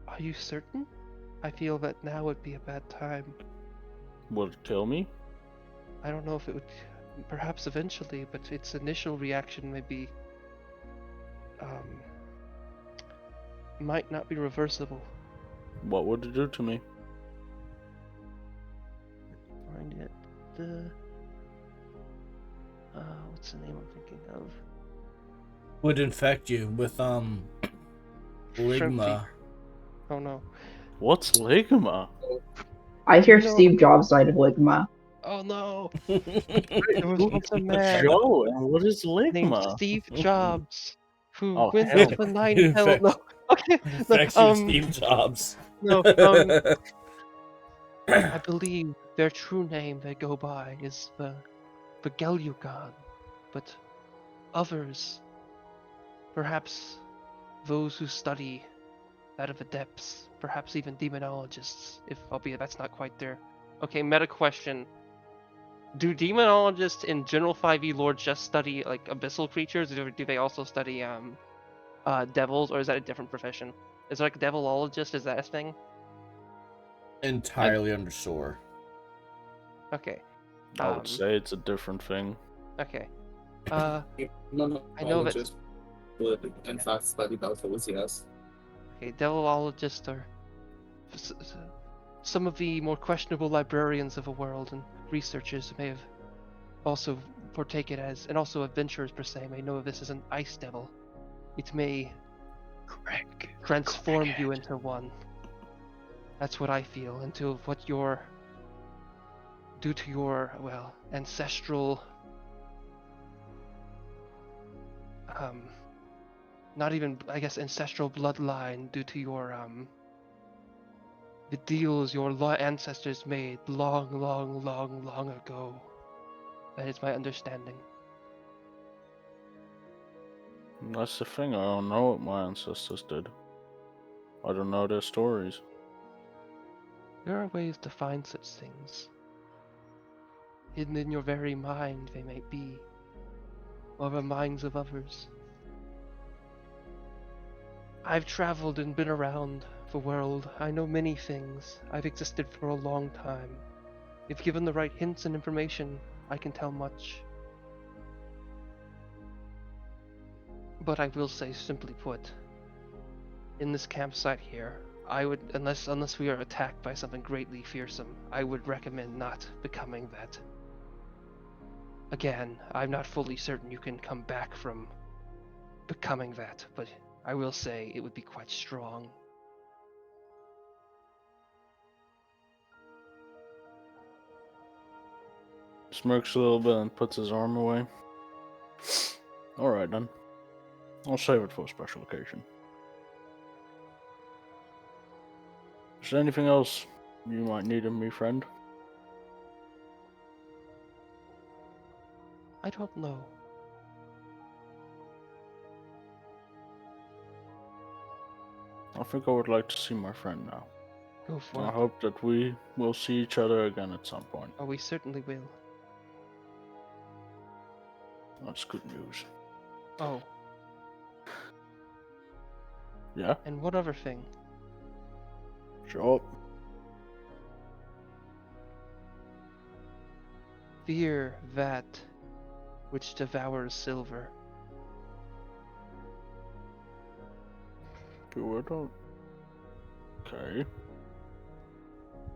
Are you certain? I feel that now would be a bad time. Would it kill me? I don't know if it would, perhaps eventually, but its initial reaction may be, might not be reversible. What would it do to me? Find it. What's the name I'm thinking of? Would infect you with ligma. Oh no. What's ligma? I hear You know- Steve Jobs died of ligma. Oh no! There was once a man Joe, and what is named ligma? Steve Jobs who Oh, went hell. to the nine hell. No. Okay. Infects you with Steve Jobs. No. I believe their true name they go by is the Gelugod, but others, perhaps those who study out of the depths, perhaps even demonologists, if albeit that's not quite there. Okay, meta question. Do demonologists in general 5e lore just study like abyssal creatures, or do they also study devils, or is that a different profession? Is there like a devilologist, is that a thing? Entirely undersore. Okay. I would say it's a different thing. Okay. No, I know that- just would in fact study battles, yes. Okay, devilologists are some of the more questionable librarians of the world, and researchers may have also partaken as, and also adventurers per se, may know of this as an ice devil. It may transform you into one. That's what I feel, into what your, due to your, well, ancestral, not even, I guess, ancestral bloodline, due to your, the deals your ancestors made long ago. That is my understanding. That's the thing, I don't know what my ancestors did. I don't know their stories. There are ways to find such things. Hidden in your very mind they may be, or the minds of others. I've traveled and been around the world. I know many things. I've existed for a long time. If given the right hints and information, I can tell much. But I will say, simply put, in this campsite here, I would, unless we are attacked by something greatly fearsome, I would recommend not becoming that. Again, I'm not fully certain you can come back from becoming that, but I will say it would be quite strong. Smirks a little bit and puts his arm away. Alright then. I'll save it for a special occasion. Is there anything else you might need of me, friend? I don't know. I think I would like to see my friend now. Go for I it. hope that we will see each other again at some point. Oh, we certainly will. That's good news. Oh, Yeah, and one other thing. sure. Fear that which devours silver. Good. Okay.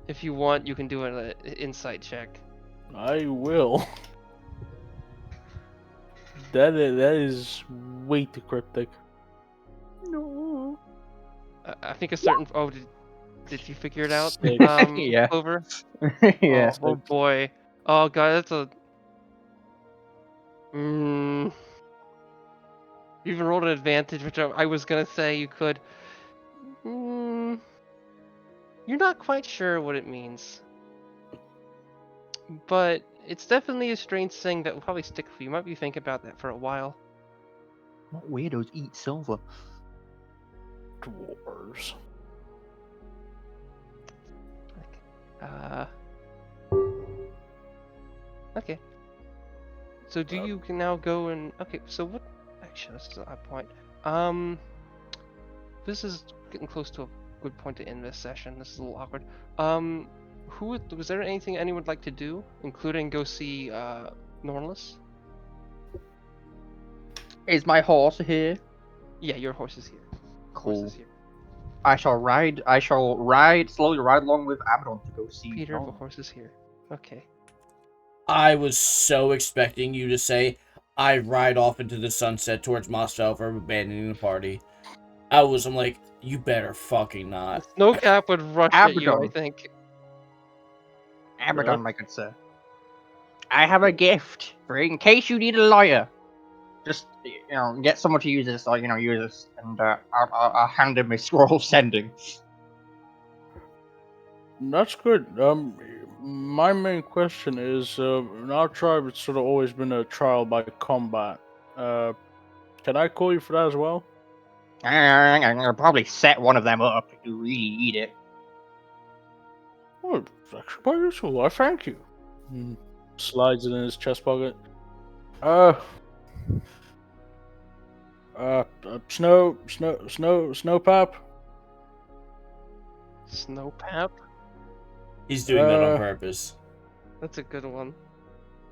If you want, you can do an insight check. I will. That is way too cryptic. No. I think a certain. Oh, did you figure it out? Sick. Yeah. Clover. Yeah. Oh boy. Oh god, that's a. You even rolled an advantage, which I was gonna say you could. You're not quite sure what it means, but it's definitely a strange thing that will probably stick with you. You might be thinking about that for a while. What weirdos eat silver? Dwarves. Okay. So do you can now go and so what actually this is a point. This is getting close to a good point to end this session. This is a little awkward. Was there anything anyone would like to do, including go see Nornelis? Is my horse here? Yeah, your horse is here. Cool. Horse is here. I shall slowly ride along with Abaddon to go see Peter, the Nornelis. horse is here. Okay. I was so expecting you to say, I ride off into the sunset towards Mosfell for abandoning the party. I'm like, you better fucking not. Snowcap would rush at you, I Abaddon. think. Abaddon, my good sir. I have a gift for in case you need a lawyer. Just get someone to use this, or use this, and I'll hand him a scroll of sending. That's good. My main question is, in our tribe, it's sort of always been a trial by combat. Can I call you for that as well? I'm gonna probably set one of them up if you really need it. Oh, it's actually quite useful. I thank you. Slides it in his chest pocket. Snowpap. Snowpap? He's doing that on purpose. That's a good one.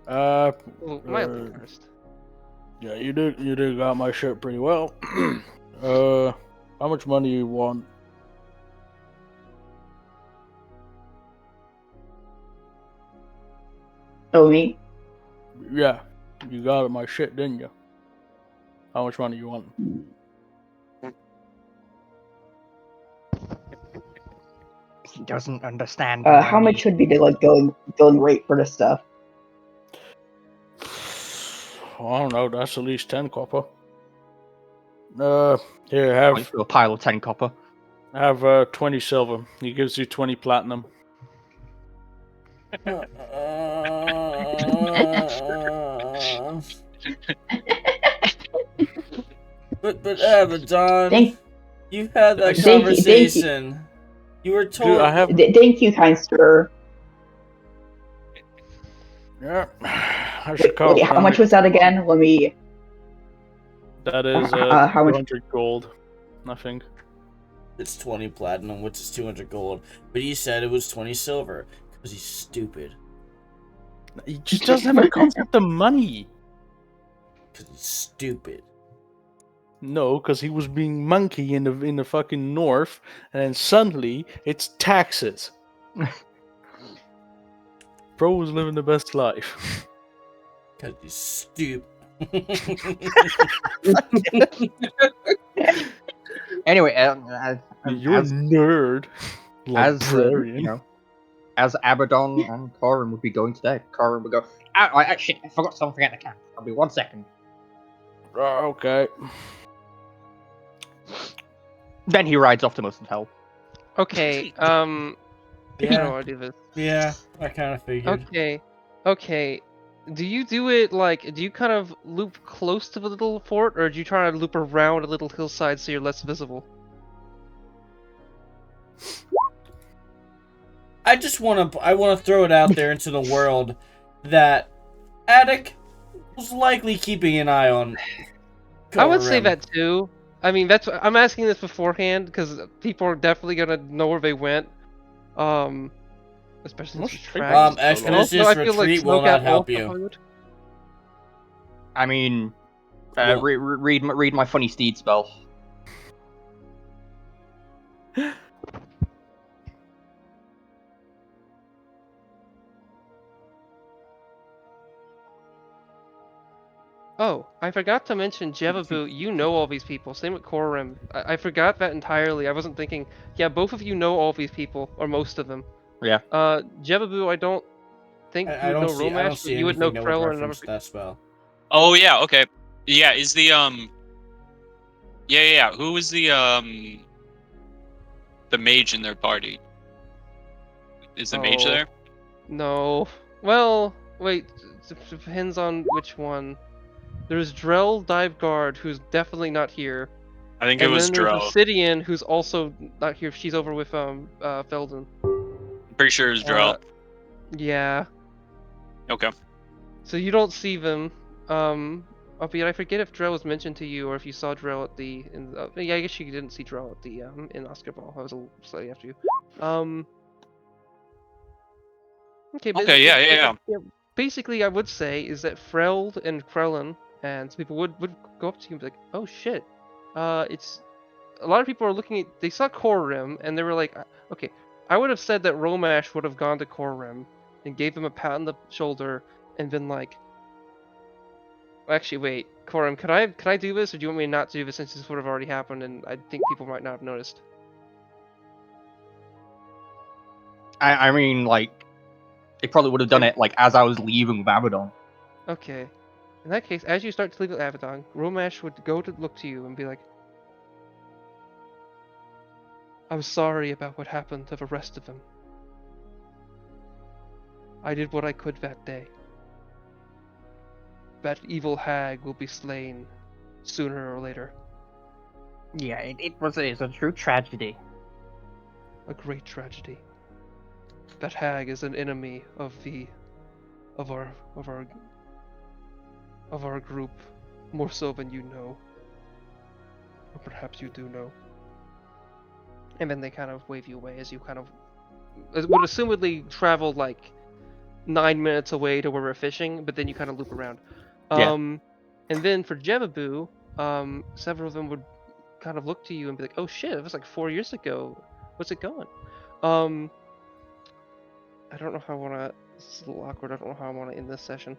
Uh, Well, mildly cursed. Yeah, you did got my shirt pretty well. How much money you want? Oh, me? Yeah, you got my shit, didn't you? How much money you want? He doesn't understand. How much would be the going rate for this stuff? I don't know. That's at least 10 copper. Here, Point for a pile of 10 copper. have 20 silver. He gives you 20 platinum. But Abaddon, Thank- you had that Thank you. conversation. You were told. Dude, I have. Thank you, kind sir. Yeah, I should call. Wait, how much was that again? Let me. That is how much? 200 gold. I think. It's 20 platinum, which is 200 gold. But he said it was 20 silver because he's stupid. He just doesn't have a concept of money. Because he's stupid. No, because he was being monkey in the fucking north, and then suddenly it's taxes. Bro was living the best life. Because he's stupid. Anyway, You're a nerd. Librarian. As Abaddon and Corin would be going today, Corin would go, shit, I forgot something at the camp. I'll be 1 second. Okay. Then he rides off to Muslim Hell. Okay, I don't want to do this. Yeah, I kind of figured. Okay. Do you do it do you kind of loop close to the little fort, or do you try to loop around a little hillside so you're less visible? I just want to throw it out there into the world that Attic was likely keeping an eye on I would say Korim. that too. I mean, I'm asking this beforehand because people are definitely gonna know where they went. Especially since it's tracked. Expeditious I feel like retreat will not Snowcap help also you. probably would. I mean, Well- read my funny steed spell. Oh, I forgot to mention Jevabu, you know all these people. Same with Korim. I forgot that entirely. I wasn't thinking. Yeah, both of you know all these people, or most of them. Yeah. Jevabu, I don't think I you would don't know see. I don't Romash, but see you would know anything that would Krell and another. reference that spell. Oh yeah, okay. Yeah, is the yeah. Who was the mage in their party? Is the mage Oh. there? No. Well, wait. It depends on which one. There's Drell Dive Guard, who's definitely not here. I think it And was then there's Dro. Obsidian, who's also not here. She's over with Felden. I'm pretty sure it was Dro. Yeah. Okay. So you don't see them. Albeit I forget if Drell was mentioned to you or if you saw Drell at the. Yeah, I guess you didn't see Drell at the in Oscar Ball. I was a little slightly after you. Okay. But Okay. Yeah. basically, I would say is that Freld and Krellin and some people would go up to you and be like, "Oh shit, it's." A lot of people are looking at. They saw Korim and they were like, "Okay." I would have said that Romash would have gone to Korim and gave him a pat on the shoulder and been like, actually, wait, Korim, can I do this, or do you want me not to do this since this would have already happened and I think people might not have noticed? I mean, like, they probably would have done it like as I was leaving with Abaddon. Okay. In that case, as you start to leave with Abaddon, Romash would go to look to you and be like, "I'm sorry about what happened to the rest of them. I did what I could that day. That evil hag will be slain sooner or later. Yeah, it was a true tragedy. A great tragedy. That hag is an enemy of our group, more so than you know. Or perhaps you do know." And then they kind of wave you away as you kind of would assumedly travel like 9 minutes away to where we're fishing, but then you kind of loop around. Yeah. And then for Jevabu, several of them would kind of look to you and be like, "Oh shit, it was like 4 years ago. What's it going?" I don't know how I wanna. This is a little awkward. I don't know how I wanna end this session.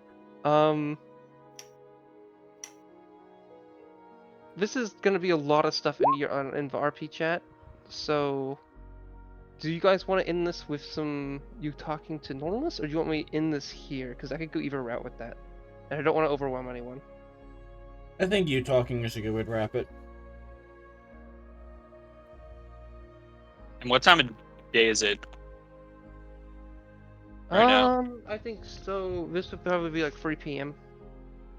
This is gonna be a lot of stuff in the RP chat. So, do you guys want to end this with you talking to Nornelis, or do you want me to end this here? Because I could go either route with that, and I don't want to overwhelm anyone. I think you talking is a good way to wrap it. And what time of day is it? Right now? I think so. This would probably be like 3 p.m.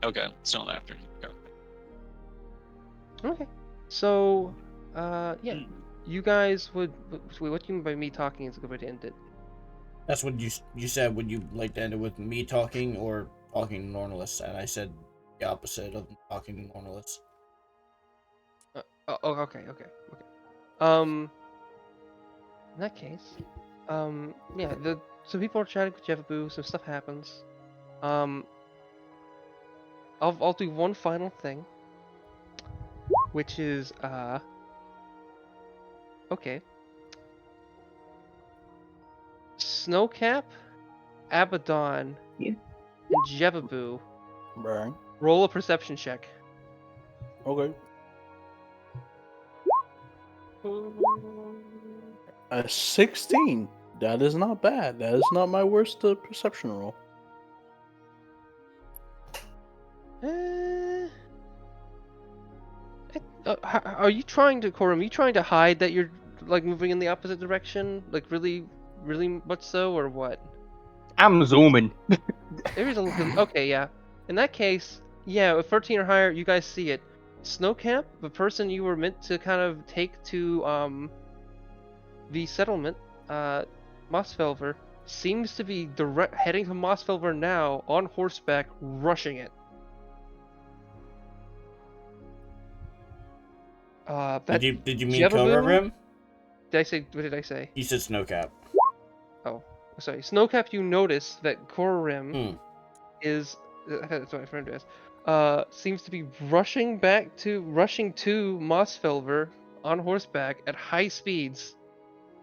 Okay, it's not after. Okay. Okay. So, yeah. You guys would. Wait, what do you mean by me talking is a good way to end it? That's what you said. Would you like to end it with me talking or talking to Nornelis? And I said the opposite of talking to Nornelis. Okay. In that case, yeah. So people are chatting with Jevabu. Some stuff happens. I'll do one final thing, which is okay. Snowcap, Abaddon, Yeah. and Jevabu, Right. roll a perception check. Okay. A 16. That is not bad. That is not my worst perception roll. Are you trying to, Corum? Are you trying to hide that you're like moving in the opposite direction? Like really much so, or what? I'm zooming. Okay, yeah. In that case, yeah, with 13 or higher, you guys see it. Snowcap, the person you were meant to kind of take to the settlement, Mossfelver, seems to be heading to Mossfelver now on horseback, rushing it. Did you mean Koravim? Did I say? What did I say? You said Snowcap. Oh, sorry. Snowcap, you notice that Korarim is. That's what I referred to as. Seems to be rushing to Mossfelver on horseback at high speeds.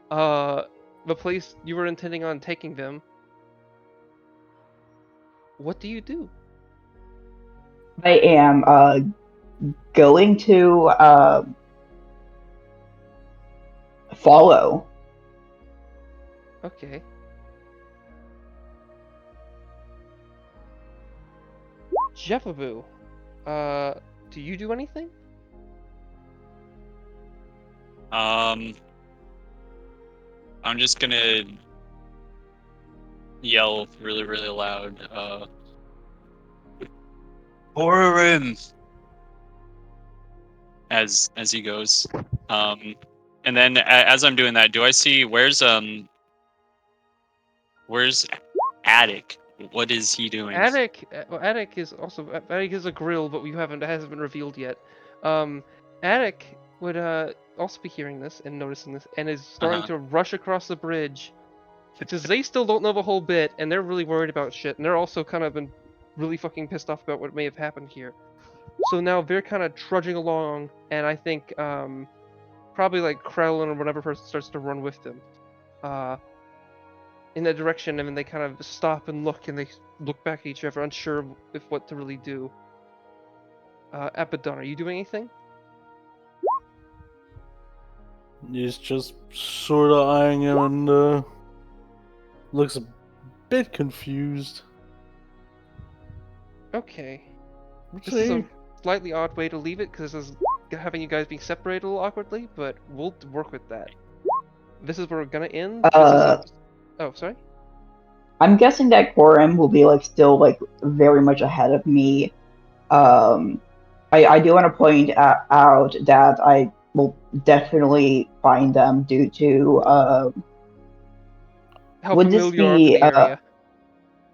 The place you were intending on taking them. What do you do? I am going to follow. Okay. Jeffaboo, do you do anything? I'm just gonna yell really, really loud. Orim! As he goes. And then as I'm doing that, do I see where's Attic? What is he doing? Attic is a grill, but hasn't been revealed yet. Attic would also be hearing this and noticing this, and is starting to rush across the bridge, because they still don't know the whole bit, and they're really worried about shit, and they're also kind of been really fucking pissed off about what may have happened here. So now they're kind of trudging along, and I think probably like Krellin or whatever person starts to run with them. In that direction, and then they kind of stop and look back at each other, unsure of what to really do. Abaddon, are you doing anything? He's just sort of eyeing him and looks a bit confused. Okay. This is a slightly odd way to leave it, because this is having you guys being separated a little awkwardly, but we'll work with that. This is where we're gonna end. Oh, sorry? I'm guessing that Korim will be still very much ahead of me. I do want to point out that I will definitely find them due to how would this familiar you are be with the area.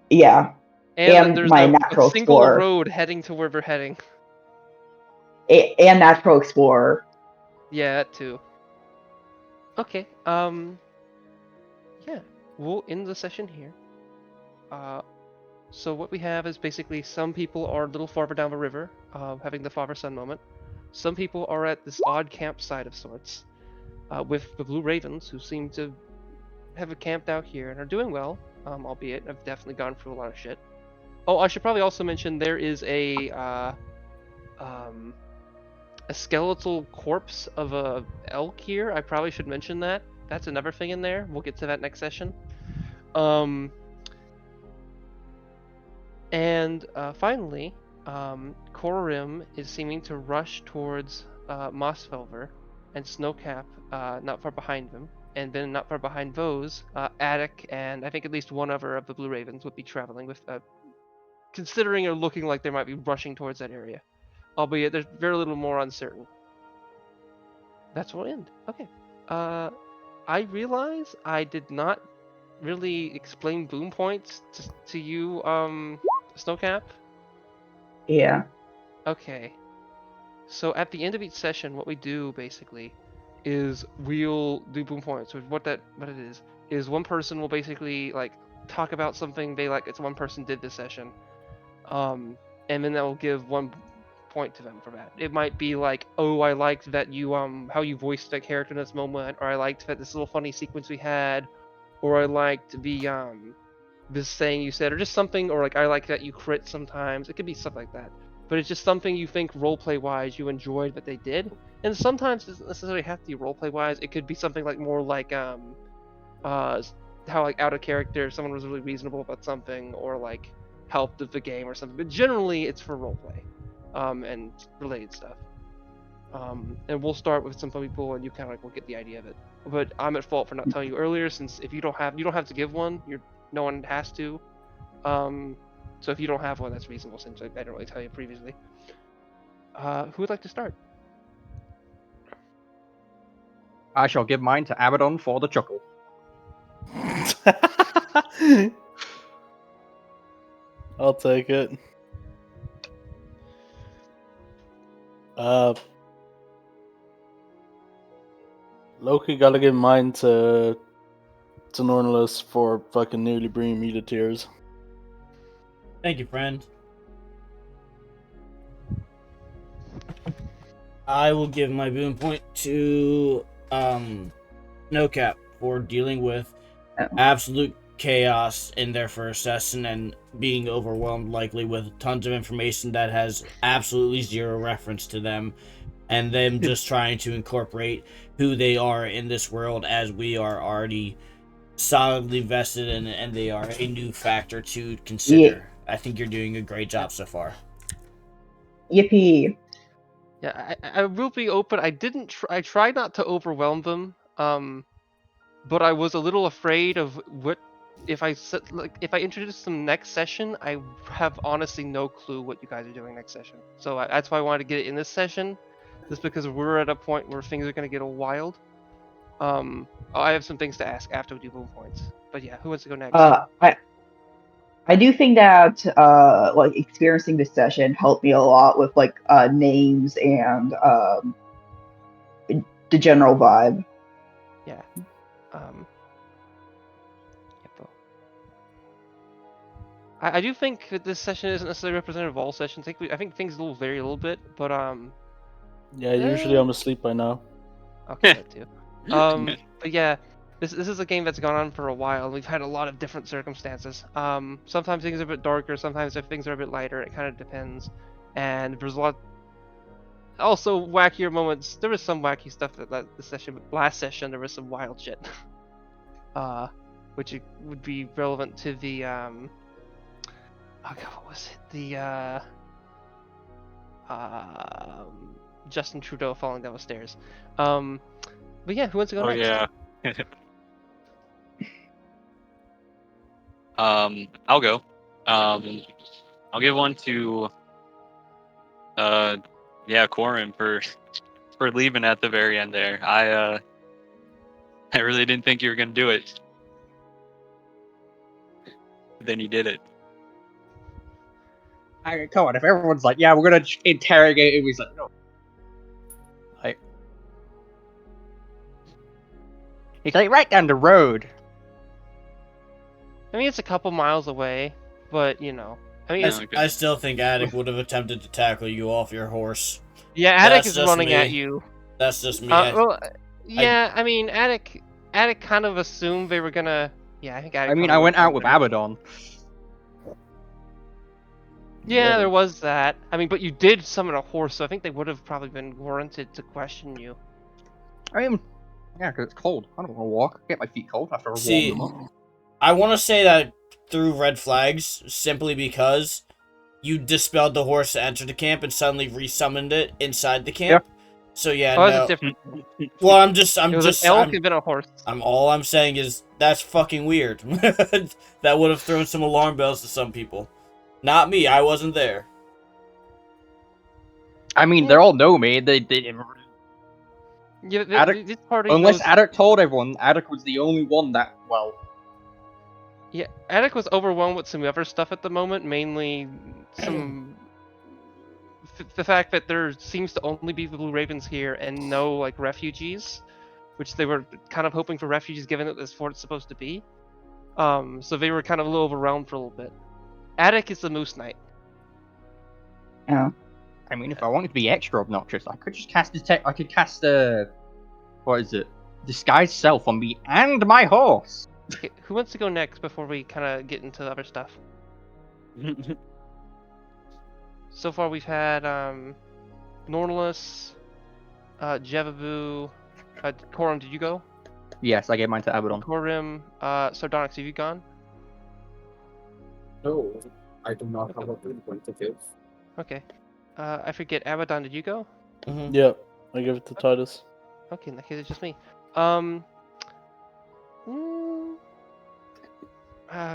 Yeah. And there's my a natural single explorer. road heading to where we're heading. And natural explorer. Yeah, that too. Okay, yeah, we'll end the session here. So what we have is basically some people are a little farther down the river, having the father-son moment. Some people are at this odd campsite of sorts, with the Blue Ravens, who seem to have camped out here and are doing well, albeit I've definitely gone through a lot of shit. Oh, I should probably also mention there is a skeletal corpse of a elk here. I probably should mention that. That's another thing in there. We'll get to that next session. And finally, Korim is seeming to rush towards Mossfelver, and Snowcap not far behind them. And then not far behind those, Attic and I think at least one other of the Blue Ravens would be traveling with, considering or looking like they might be rushing towards that area. Albeit there's very little more uncertain. That's where we'll end. Okay. I realize I did not really explain boom points to you, Snowcap? Yeah. Okay. So at the end of each session, what we do basically is we'll do boom points. So what it is one person will basically talk about something they like. It's one person did this session, and then that will give 1 point to them for that. It might be like, oh, I liked that you how you voiced that character in this moment, or I liked that this little funny sequence we had, or I liked the this saying you said, or just something, or I like that you crit sometimes. It could be stuff like that. But it's just something you think roleplay wise you enjoyed that they did. And sometimes it doesn't necessarily have to be roleplay wise. It could be something more like how out of character someone was really reasonable about something, or helped with the game or something. But generally it's for roleplay. And related stuff. And we'll start with some people, and you kind of will get the idea of it. But I'm at fault for not telling you earlier, since if you don't have to give one. No one has to. So if you don't have one, that's reasonable, since I didn't really tell you previously. Who would like to start? I shall give mine to Abaddon for the chuckle. I'll take it. Loki gotta give mine to Nornelis for fucking nearly bringing me to tears. Thank you, friend. I will give my boon point to No Cap for dealing with absolute chaos in their first session and being overwhelmed likely with tons of information that has absolutely zero reference to them, and them just trying to incorporate who they are in this world as we are already solidly vested in, and they are a new factor to consider. I think you're doing a great job so far. Yippee. Yeah, I will be open. I didn't. I tried not to overwhelm them. But I was a little afraid of what if I if I introduce them next session. I have honestly no clue what you guys are doing next session. So that's why I wanted to get it in this session, just because we're at a point where things are gonna get a wild. I have some things to ask after we do boom points. But yeah, who wants to go next? I do think that like experiencing this session helped me a lot with like names and the general vibe. Yeah. I do think that this session isn't necessarily representative of all sessions. I think things will vary a little bit, but Yeah, usually I'm asleep by now. Okay, that too. But yeah, this is a game that's gone on for a while. We've had a lot of different circumstances. Sometimes things are a bit darker. Sometimes things are a bit lighter. It kind of depends. And there's a lot. Also, wackier moments. There was some wacky stuff that last session there was some wild shit. Which would be relevant to the oh god, what was it? The Justin Trudeau falling down the stairs. But yeah, who wants to go next? Oh yeah. I'll go. I'll give one to yeah, Corin for leaving at the very end there. I really didn't think you were gonna do it. But then you did it. Come on, if everyone's like, yeah, we're gonna interrogate him, he's like, no. He's like, right down the road. I mean, it's a couple miles away, but you know. I mean, I still think Attic would have attempted to tackle you off your horse. Yeah, Attic is running at you. That's just me. Well, yeah, I mean, Attic kind of assumed they were gonna. Yeah, I think Attic. I mean, I went out with Abaddon. Yeah, there was that. I mean, but you did summon a horse, so I think they would have probably been warranted to question you. I mean, yeah, because it's cold. I don't want to walk. I get my feet cold after a See, warm. I want to say that through red flags simply because you dispelled the horse to enter the camp and suddenly resummoned it inside the camp. Yep. So yeah, no. Different. Well, I'm an elk and been a horse. All I'm saying is that's fucking weird. That would have thrown some alarm bells to some people. Not me. I wasn't there. I mean, they all know me. They yeah, Attic, this party unless Attic told everyone, Attic was the only one that, well... Yeah, Attic was overwhelmed with some other stuff at the moment, mainly some... the fact that there seems to only be the Blue Ravens here and no, like, refugees, which they were kind of hoping for refugees given that this fort's supposed to be. So they were kind of a little overwhelmed for a little bit. Attic is the Moose Knight. Yeah. I mean, if I wanted to be extra obnoxious, I could just cast I could cast what is it? Disguise self on me and my horse. Okay, who wants to go next before we kind of get into the other stuff? So far we've had Nornelis, Jevabu, Corum, did you go? Yes, I gave mine to Abaddon. Corim, Sardonyx, have you gone? No, I do not have a point to give. Okay. I forget, Abaddon, did you go? Mm-hmm. Yeah, I give it to Titus. Okay, in that case it's just me. Oh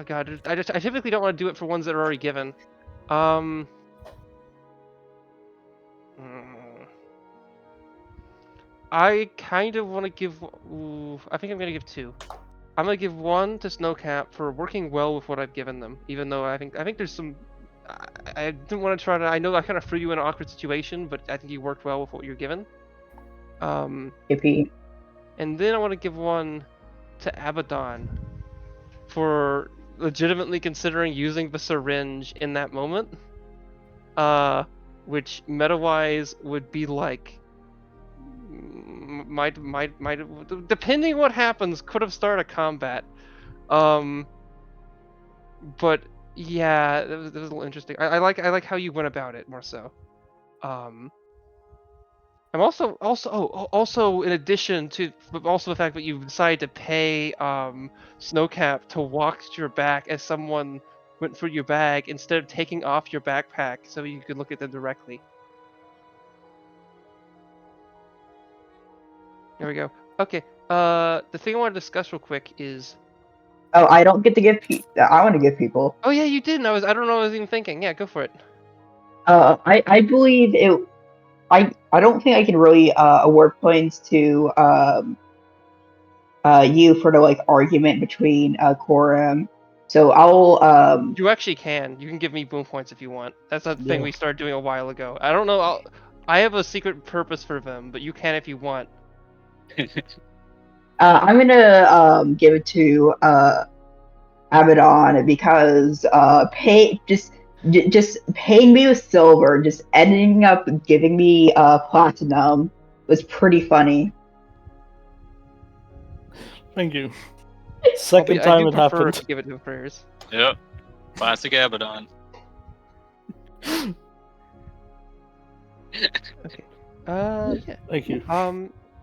god, I typically don't want to do it for ones that are already given. I kind of want to give. Ooh, I think I'm gonna give 2. I'm gonna give 1 to Snowcap for working well with what I've given them, even though I think there's some. I didn't want to try to. I know I kind of threw you in an awkward situation, but I think you worked well with what you're given. Iffy. And then I want to give 1 to Abaddon for legitimately considering using the syringe in that moment. Which meta-wise would be like might depending what happens could have started a combat. But yeah, that was a little interesting. I like how you went about it more so. I'm also in addition to also the fact that you decided to pay Snowcap to walk to your back as someone went through your bag instead of taking off your backpack so you could look at them directly. There we go. Okay. The thing I want to discuss real quick is. Oh, I don't get to give. I want to give people. Oh yeah, you did. I don't know what I was even thinking. Yeah, go for it. I believe it. I don't think I can really award points to you for the like argument between Quorum. So I'll You actually can. You can give me boom points if you want. That's a thing Yeah. we started doing a while ago. I don't know. I have a secret purpose for them, but you can if you want. I'm gonna give it to Abaddon because just paying me with silver, just ending up giving me platinum was pretty funny. Thank you. I Second time do it prefer happened. to give it to prayers. Yep. Classic Abaddon. Okay. Yeah. Thank you.